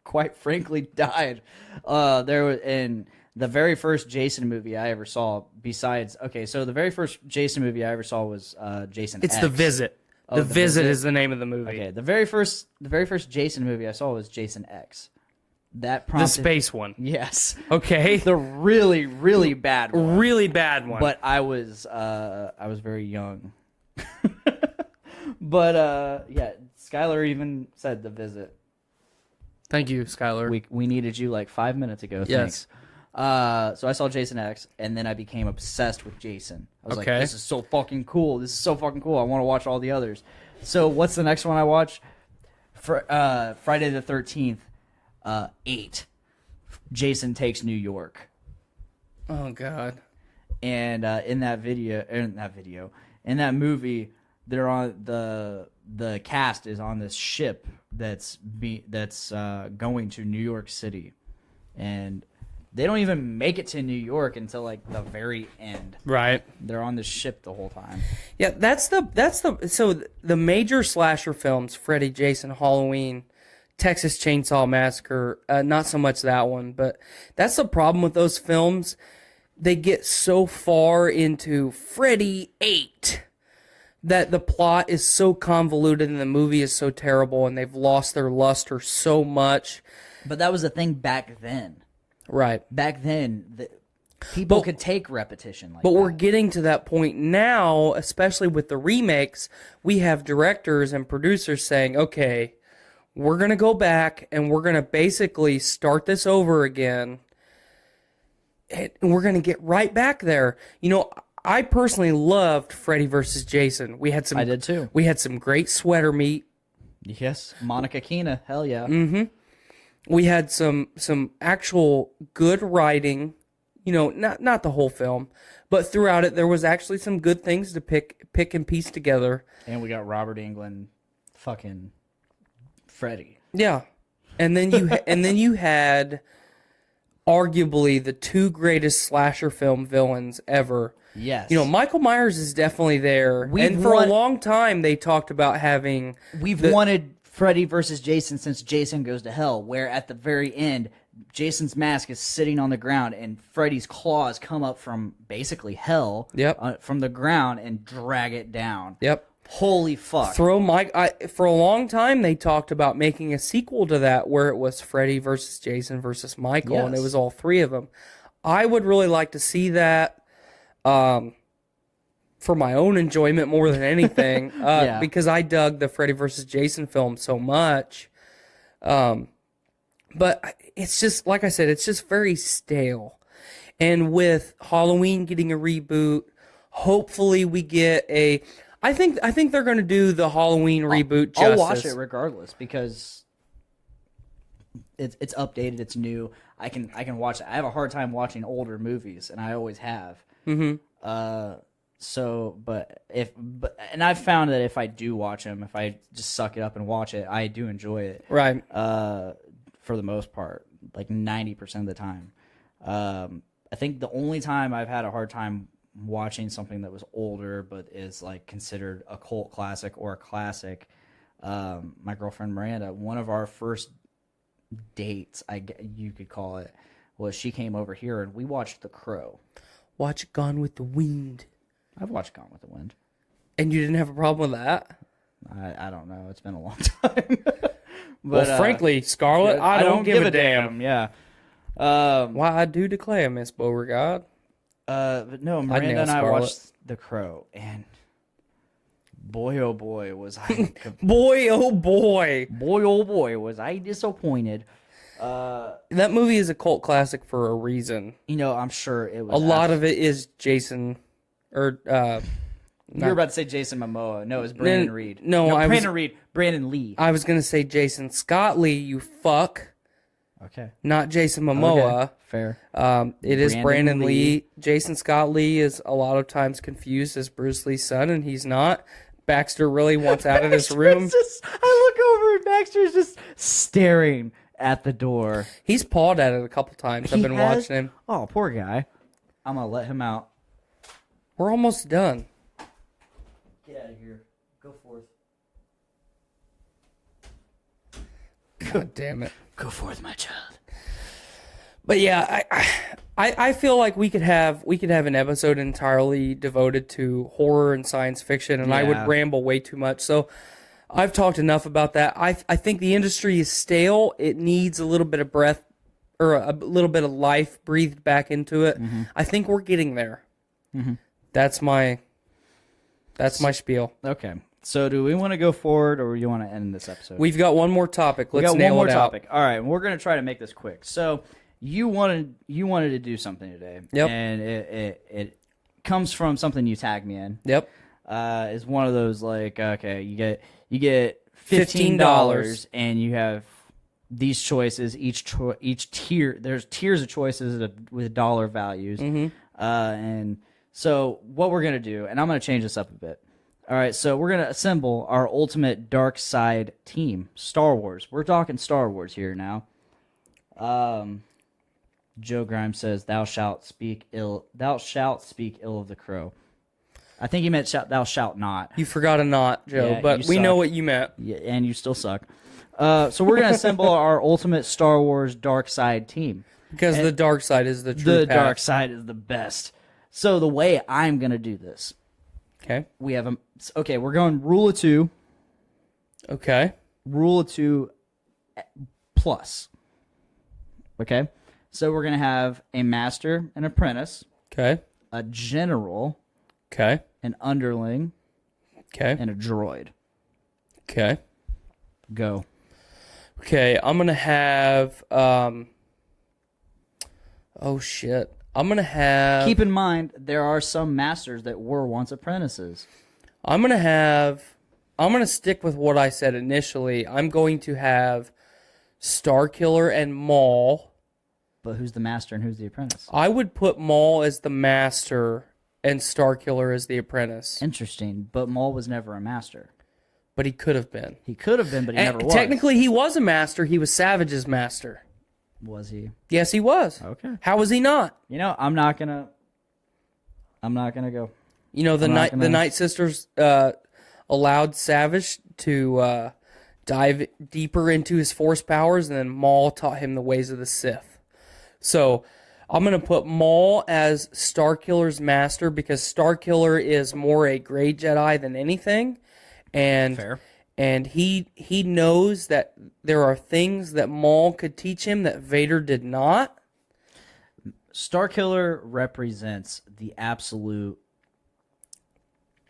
quite frankly died. There was in the very first Jason movie I ever saw, so the very first Jason movie I ever saw was Jason It's X. The Visit. Oh, The Visit is the name of the movie. Okay, the very first Jason movie I saw was Jason X. That prompted, the space one. Yes. Okay. The really, really bad one. Really bad one. But I was very young. But yeah, Skylar even said The Visit. Thank you, Skylar. We needed you like 5 minutes ago. Yes. Thanks. So I saw Jason X, and then I became obsessed with Jason. I was like, this is so fucking cool. This is so fucking cool. I want to watch all the others. So what's the next one I watch? Friday the 13th, 8. Jason Takes New York. Oh, God. And in that movie, they're on the cast is on this ship that's going to New York City, and they don't even make it to New York until like the very end. Right. They're on the ship the whole time. Yeah, so the major slasher films, Freddy, Jason, Halloween, Texas Chainsaw Massacre, not so much that one, but that's the problem with those films. They get so far into Freddy 8 that the plot is so convoluted and the movie is so terrible and they've lost their luster so much. But that was the thing back then. Right. Back then, people could take repetition like But that. we're getting to that point now, especially with the remakes. We have directors and producers saying, okay, we're going to go back and we're going to basically start this over again. And we're going to get right back there. You know, I personally loved Freddy vs. Jason. I did too. We had some great sweater meat. Yes, Monica Keena, hell yeah. Mm-hmm. We had some actual good writing, you know, not the whole film, but throughout it there was actually some good things to pick and piece together. And we got Robert Englund, fucking Freddy. Yeah, and then you had arguably the two greatest slasher film villains ever. Yes. You know, Michael Myers is definitely there. And for a long time they talked about having wanted Freddy versus Jason since Jason Goes to Hell, where at the very end, Jason's mask is sitting on the ground and Freddy's claws come up from basically hell from the ground and drag it down. Yep. Holy fuck. For a long time, they talked about making a sequel to that where it was Freddy versus Jason versus Michael, and it was all three of them. I would really like to see that for my own enjoyment more than anything, because I dug the Freddy versus Jason film so much. But it's just, like I said, it's just very stale. And with Halloween getting a reboot, hopefully we get a... I think they're going to do the Halloween reboot justice. I'll watch it regardless because it's updated, it's new. I can watch it. I have a hard time watching older movies, and I always have. Mm-hmm. And I've found that if I do watch them, if I just suck it up and watch it, I do enjoy it. Right. For the most part, like 90% of the time. I think the only time I've had a hard time watching something that was older but is like considered a cult classic or a classic, my girlfriend Miranda, one of our first dates, you could call it, was she came over here and we watched The Crow. Watch Gone with the Wind. I've watched Gone with the Wind. And you didn't have a problem with that? I don't know. It's been a long time. Well, frankly, Scarlett, I don't give a damn. Yeah. Why, I do declare, Miss Beauregard. But no, Miranda and I watched The Crow, and boy, oh boy, was I... boy, oh boy. Boy, oh boy, was I disappointed. That movie is a cult classic for a reason. You know, I'm sure it was... A lot of it is Jason, or... you were about to say Jason Momoa. No, it was Brandon Reed. Brandon Lee. I was going to say Jason Scott Lee, you fuck. Okay. Not Jason Momoa. Okay. Fair. It is Brandon Brandon Lee. Lee. Jason Scott Lee is a lot of times confused as Bruce Lee's son, and he's not. Baxter really wants out of this room. I look over and Baxter's just staring at the door. He's pawed at it a couple times. I've been watching him. Oh, poor guy. I'm going to let him out. We're almost done. Get out of here. Go forth. God damn it. Go forth, my child. But yeah, I feel like we could have an episode entirely devoted to horror and science fiction, and I would ramble way too much. So I've talked enough about that. I think the industry is stale. It needs a little bit of breath or a little bit of life breathed back into it. Mm-hmm. I think we're getting there. Mm-hmm. That's my spiel. Okay. So do we want to go forward or do you want to end this episode? We've got one more topic. Let's nail it out. All right, we're going to try to make this quick. So you wanted to do something today. Yep. And it comes from something you tagged me in. Yep. It's one of those like, okay, you get $15 and you have these choices. Each tier, there's tiers of choices with dollar values. Mm-hmm. And so what we're gonna do, and I'm gonna change this up a bit. All right, so we're gonna assemble our ultimate dark side team, Star Wars. We're talking Star Wars here now. Joe Grimes says, "Thou shalt speak ill. Thou shalt speak ill of the crow." I think he meant "thou shalt not." You forgot a not, Joe, Yeah, but we know what you meant. Yeah, and you still suck. So we're gonna assemble our ultimate Star Wars dark side team Because the dark side is the true The path. dark side is the best. So the way I'm gonna do this, Okay. we have we're going rule of 2. Okay. Rule of 2 plus. Okay, so we're gonna have a master, an apprentice, Okay. a general, Okay. an underling, Okay. and a droid. Okay. Go. Okay, I'm gonna have oh shit. I'm gonna have Keep in mind, there are some masters that were once apprentices. I'm gonna stick with what I said initially. I'm going to have Starkiller and Maul. But who's the master and who's the apprentice? I would put Maul as the master and Starkiller as the apprentice. Interesting, but Maul was never a master. But he could have been. He could have been, but he never was. Technically, he was a master. He was Savage's master. Was he? Yes, he was. Okay. How was he not? You know, I'm not gonna go. You know, the Night Sisters allowed Savage to dive deeper into his Force powers, and then Maul taught him the ways of the Sith. So I'm going to put Maul as Starkiller's master because Starkiller is more a gray Jedi than anything. And Fair. And he knows that there are things that Maul could teach him that Vader did not. Starkiller represents the absolute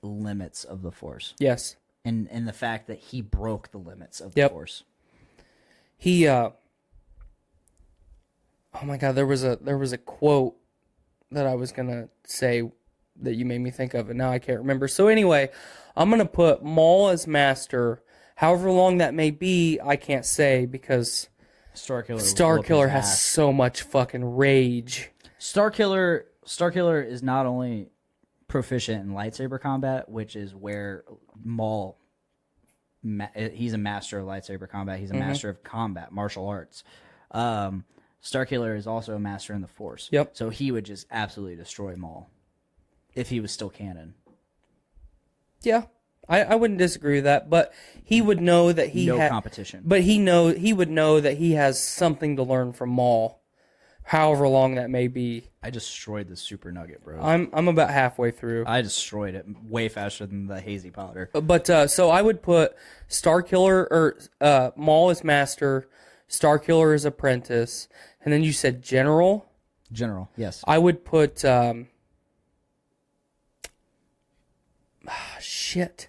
limits of the Force. Yes. And the fact that he broke the limits of the Force. He oh my god, there was a quote that I was gonna say that you made me think of, and now I can't remember. So anyway, I'm gonna put Maul as master. However long that may be, I can't say because Starkiller has so much fucking rage. Starkiller is not only proficient in lightsaber combat, which is where Maul, he's a master of lightsaber combat. He's a master of combat, martial arts. Starkiller is also a master in the Force. Yep. So he would just absolutely destroy Maul if he was still canon. Yeah, I wouldn't disagree with that, but he would know that he no competition. But he would know that he has something to learn from Maul, however long that may be. I destroyed the super nugget, bro. I'm about halfway through. I destroyed it way faster than the hazy powder. But so I would put Starkiller or Maul as master, Starkiller as apprentice, and then you said general. General, yes. I would put shit.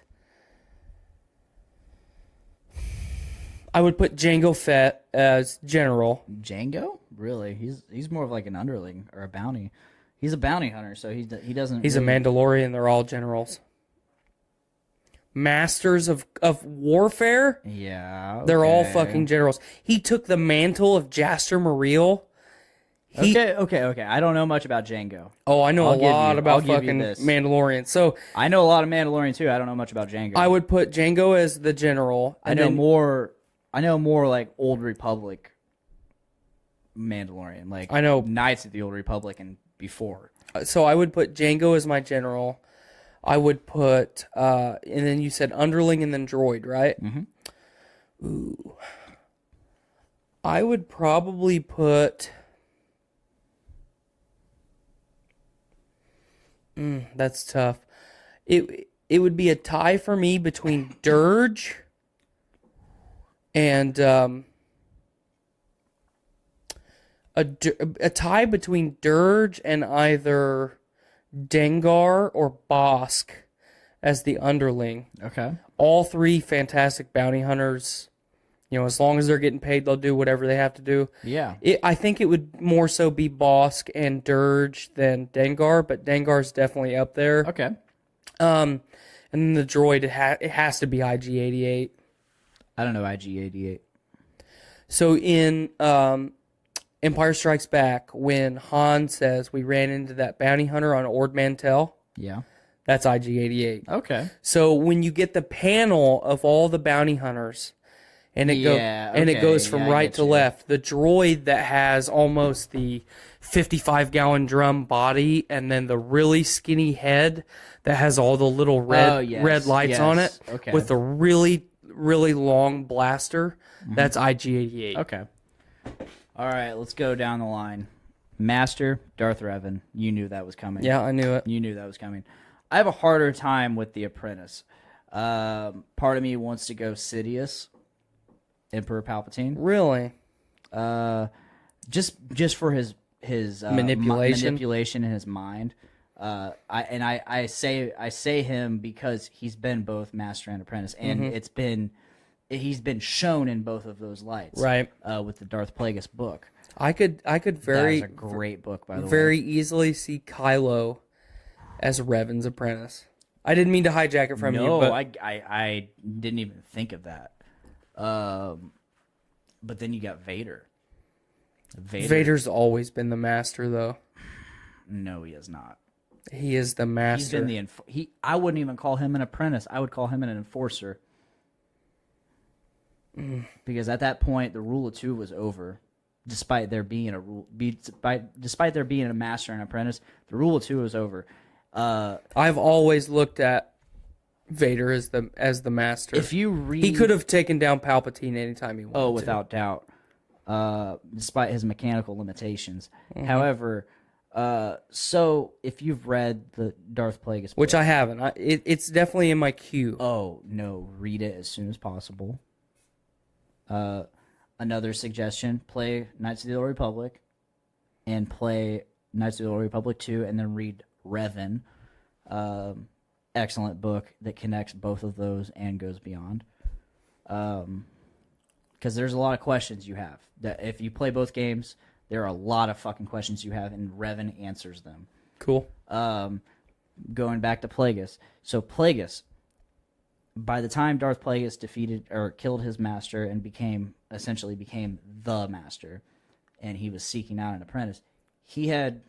I would put Jango Fett as general. Jango? Really? He's more of like an underling or a bounty. He's a bounty hunter, so he doesn't. He's really... a Mandalorian. They're all generals. Masters of warfare. Yeah, okay. They're all fucking generals. He took the mantle of Jaster Muriel. Okay. I don't know much about Django. Oh, I know I'll a give you- lot I'll about give you fucking this. Mandalorian. So I know a lot of Mandalorian too. I don't know much about Django. I would put Django as the general. I And know then, more. I know more like Old Republic Mandalorian, like I know Knights of the Old Republic and before. So I would put Django as my general. I would put, and then you said underling and then droid, right? Mm-hmm. Ooh. I would probably put. That's tough. It would be a tie for me between Dirge and a tie between Dirge and either Dengar or Bosk as the underling. Okay. All three fantastic bounty hunters. You know, as long as they're getting paid, they'll do whatever they have to do. Yeah. I think it would more so be Bosk and Dirge than Dengar, but Dengar's definitely up there. Okay. And then the droid, it has to be IG-88. I don't know IG-88. So in Empire Strikes Back, when Han says we ran into that bounty hunter on Ord Mantell, Yeah. that's IG-88. Okay. So when you get the panel of all the bounty hunters, and it Yeah, goes from I right get to you. left, the droid that has almost the 55-gallon drum body, and then the really skinny head that has all the little red lights on it, Okay. with the really long blaster. That's IG-88. Okay. All right, let's go down the line. Master, Darth Revan. You knew that was coming. Yeah, I knew it. You knew that was coming. I have a harder time with The Apprentice. Part of me wants to go Sidious, Emperor Palpatine. Really? Just for his manipulation in his mind. I say him because he's been both Master and Apprentice, and he's been shown in both of those lights. Right. With the Darth Plagueis book. I could very That is a great book, by the way. very easily see Kylo as Revan's apprentice. I didn't mean to hijack it from you. No, But I didn't even think of that. But then you got Vader. Vader's always been the master, though. No, he is not. He is the master. He's been I wouldn't even call him an apprentice. I would call him an enforcer. Because at that point, the rule of two was over. Despite there being despite there being a master and apprentice, the rule of two was over. I've always looked at Vader as the master. If you read, he could have taken down Palpatine anytime he wanted. Oh, without doubt. Despite his mechanical limitations. Mm-hmm. However, so if you've read the Darth Plagueis book, which I haven't, it's definitely in my queue. Oh no, read it as soon as possible. Another suggestion: play Knights of the Old Republic, and play Knights of the Old Republic 2, and then read Revan. Excellent book that connects both of those and goes beyond. Because there's a lot of questions you have. That if you play both games, there are a lot of fucking questions you have, and Revan answers them. Cool. Going back to Plagueis. So Plagueis, by the time Darth Plagueis defeated or killed his master and essentially became the master, and he was seeking out an apprentice, he had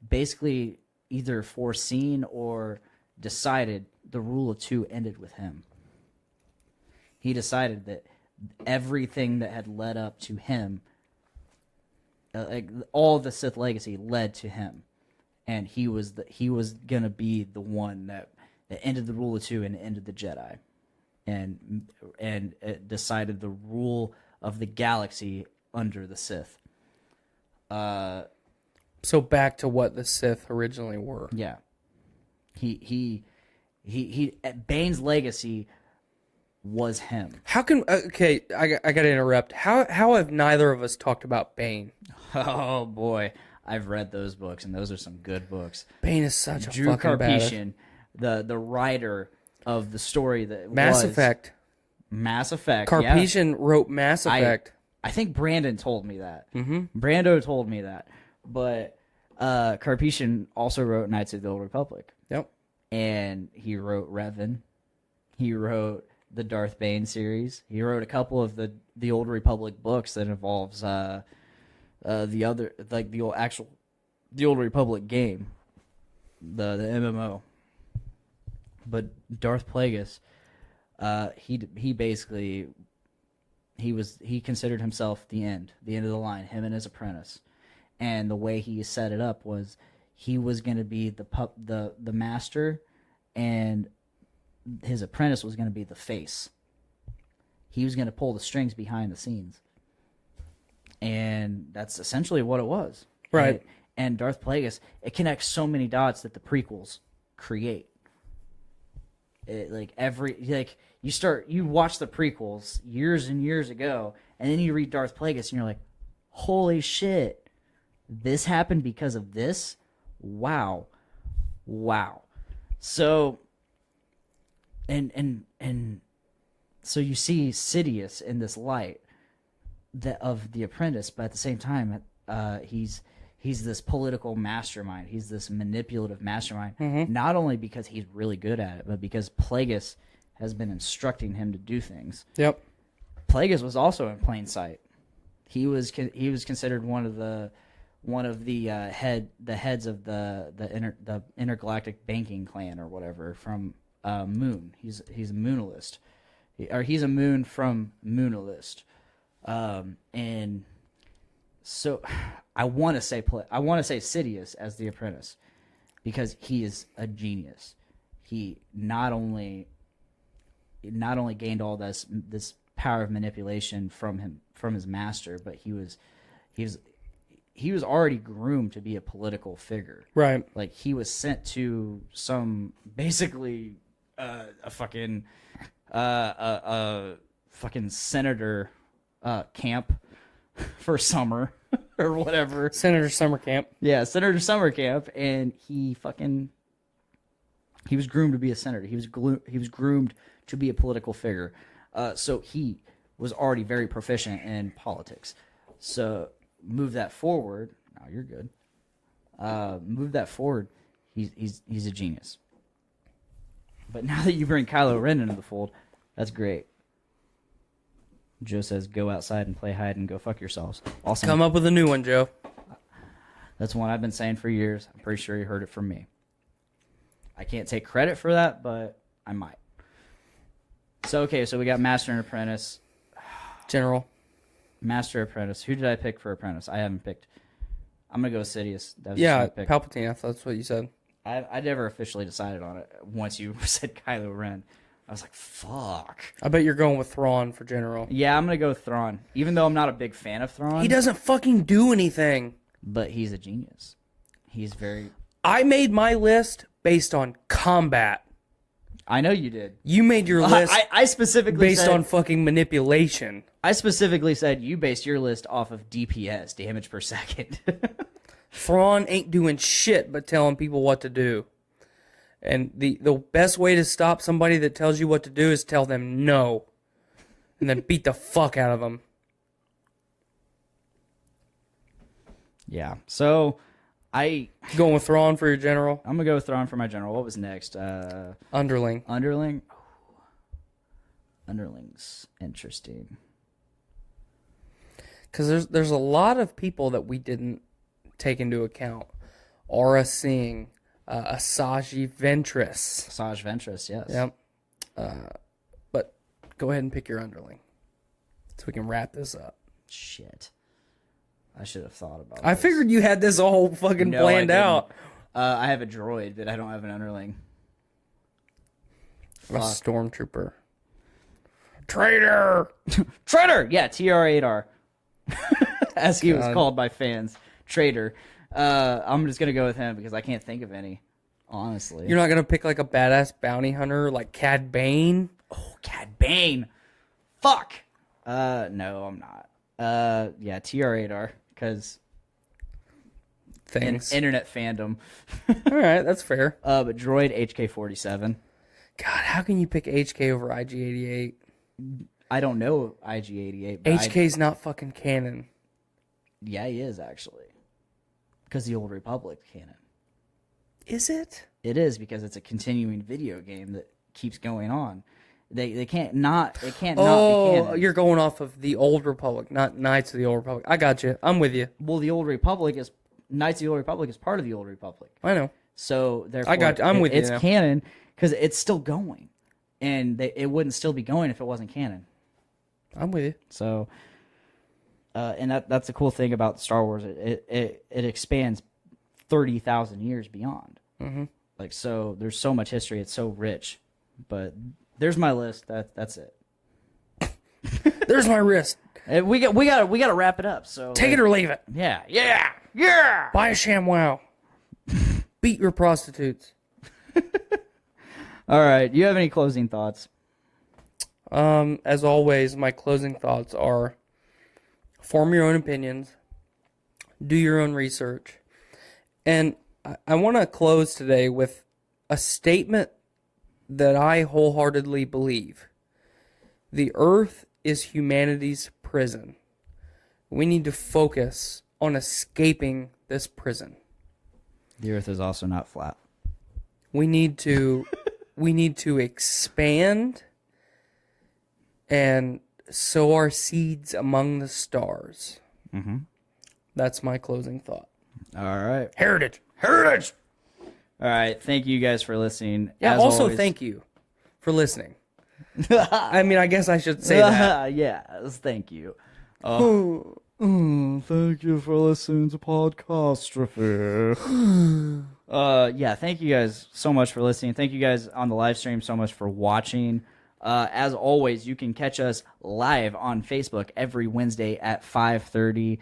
basically either foreseen or decided the rule of two ended with him. He decided that everything that had led up to him, all the Sith legacy led to him, and he was gonna be the one that ended the rule of two and ended the Jedi, and it decided the rule of the galaxy under the Sith. So back to what the Sith originally were. Yeah. He Bane's legacy was him. How can okay? I got to interrupt. How have neither of us talked about Bane? Oh boy, I've read those books, and those are some good books. Bane is such a Drew fucking Karpyshyn, the writer of the story that Mass was Effect. Mass Effect. Karpyshyn wrote Mass Effect. I think Brandon told me that. Mm-hmm. Brando told me that, but Karpyshyn also wrote Knights of the Old Republic. Yep. And he wrote Revan. He wrote the Darth Bane series. He wrote a couple of the Old Republic books that involves the other, like the Old Republic game, the MMO. But Darth Plagueis, he basically he considered himself the end of the line, him and his apprentice, and the way he set it up was he was going to be the master, and his apprentice was going to be the face. He was going to pull the strings behind the scenes, and that's essentially what it was. Right. And Darth Plagueis, it connects so many dots that the prequels create. You watch the prequels years and years ago, and then you read Darth Plagueis, and you're like, holy shit, this happened because of this? Wow. So, and so you see Sidious in this light of the apprentice, but at the same time, he's this political mastermind. He's this manipulative mastermind. Mm-hmm. Not only because he's really good at it, but because Plagueis has been instructing him to do things. Yep. Plagueis was also in plain sight. He was considered one of the heads of the intergalactic banking clan or whatever from Moon. He's a Moonalist, or he's a Moon from Moonalist, and so I want to say Sidious as the apprentice because he is a genius. He not only gained all this power of manipulation from his master, but he was already groomed to be a political figure. Right. Like he was sent to some basically a fucking senator camp for summer or whatever. Senator Summer Camp. Yeah, Senator Summer Camp, and he was groomed to be a senator. He was groomed to be a political figure. So he was already very proficient in politics. So move that forward. Now you're good. Move that forward. He's a genius. But now that you bring Kylo Ren into the fold, that's great. Joe says, go outside and play hide and go fuck yourselves. Awesome. Come up with a new one, Joe. That's one I've been saying for years. I'm pretty sure you heard it from me. I can't take credit for that, but I might. So we got Master and Apprentice. General. Master, Apprentice. Who did I pick for Apprentice? I haven't picked. I'm going to go with Sidious. That was Yeah, Palpatine. I thought that's what you said. I never officially decided on it once you said Kylo Ren. I was like, fuck. I bet you're going with Thrawn for General. Yeah, I'm going to go with Thrawn. Even though I'm not a big fan of Thrawn. He doesn't fucking do anything. But he's a genius. He's very... I made my list based on combat. I know you did. You made your list I specifically based on fucking manipulation. I specifically said you based your list off of DPS, damage per second. Thrawn ain't doing shit but telling people what to do. And the best way to stop somebody that tells you what to do is tell them no. And then beat the fuck out of them. Yeah. So, Going with Thrawn for your general? I'm going to go with Thrawn for my general. What was next? Underling. Underling? Oh. Underling's interesting. Because there's a lot of people that we didn't take into account. Aura Singh. Asajj Ventress. Asajj Ventress, yes. Yep. But go ahead and pick your underling so we can wrap this up. Shit. I should have thought about it. I figured you had this all fucking planned out. I have a droid, but I don't have an underling. A stormtrooper. Traitor! Traitor! Yeah, TR8R. As he was called by fans. Traitor. I'm just going to go with him because I can't think of any, honestly. You're not going to pick like a badass bounty hunter like Cad Bane? Oh, Cad Bane. Fuck. No, I'm not. Yeah, TR8R because internet fandom. All right, that's fair. But droid HK47. God, how can you pick HK over IG88? I don't know IG88. HK's not fucking canon. Yeah, he is actually. Because the Old Republic canon. Is it? It is because it's a continuing video game that keeps going on. They can't not. It can't Oh, not be canon. you're going off of the Old Republic, not Knights of the Old Republic. I got you. I'm with you. Well, the Old Republic is Knights of the Old Republic is part of the Old Republic. I know. So therefore, I got you. I'm with you it's now. canon because it's still going, and it wouldn't still be going if it wasn't canon. I'm with you. So, and that's the cool thing about Star Wars. It expands 30,000 years beyond. Mm-hmm. Like, so there's so much history. It's so rich. But there's my list. That's it. There's my wrist. We got to wrap it up. So Take it or leave it. Yeah. Buy a ShamWow. Beat your prostitutes. All right. Do you have any closing thoughts? As always, my closing thoughts are: form your own opinions, do your own research, and I want to close today with a statement that I wholeheartedly believe. The earth is humanity's prison. We need to focus on escaping this prison. The earth is also not flat. We need to expand and sow our seeds among the stars. Mm-hmm. That's my closing thought. All right. Heritage. All right. Thank you guys for listening. Yeah, As also always, thank you for listening. I mean, I guess I should say that. Yes, thank you. Thank you for listening to Podcastrophe. Yeah, thank you guys so much for listening. Thank you guys on the live stream so much for watching. As always, you can catch us live on Facebook every Wednesday at 5:30.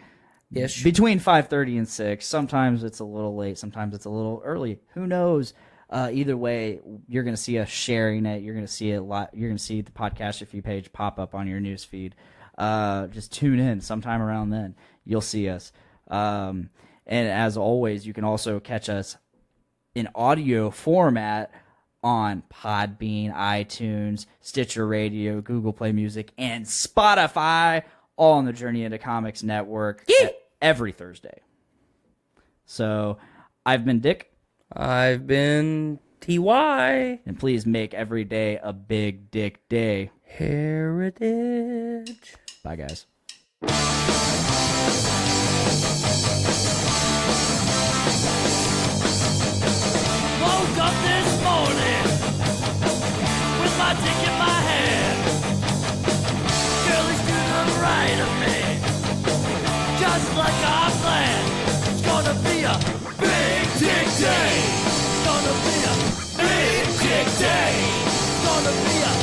Ish. Between 5:30 and 6. Sometimes it's a little late. Sometimes it's a little early. Who knows? Either way, you're going to see us sharing it. You're going to see it. You're going to see the Podcastrophe page pop up on your news feed. Just tune in sometime around then. You'll see us. And as always, you can also catch us in audio format on Podbean, iTunes, Stitcher Radio, Google Play Music, and Spotify, all on the Journey into Comics Network every Thursday. So, I've been Dick. I've been TY. And please make every day a big dick day. Heritage. Bye, guys. Woke up this morning with my dick in my hand. Girl is to the right of me, just like I planned. It's gonna be a big dick day. It's gonna be a big dick day. It's gonna be a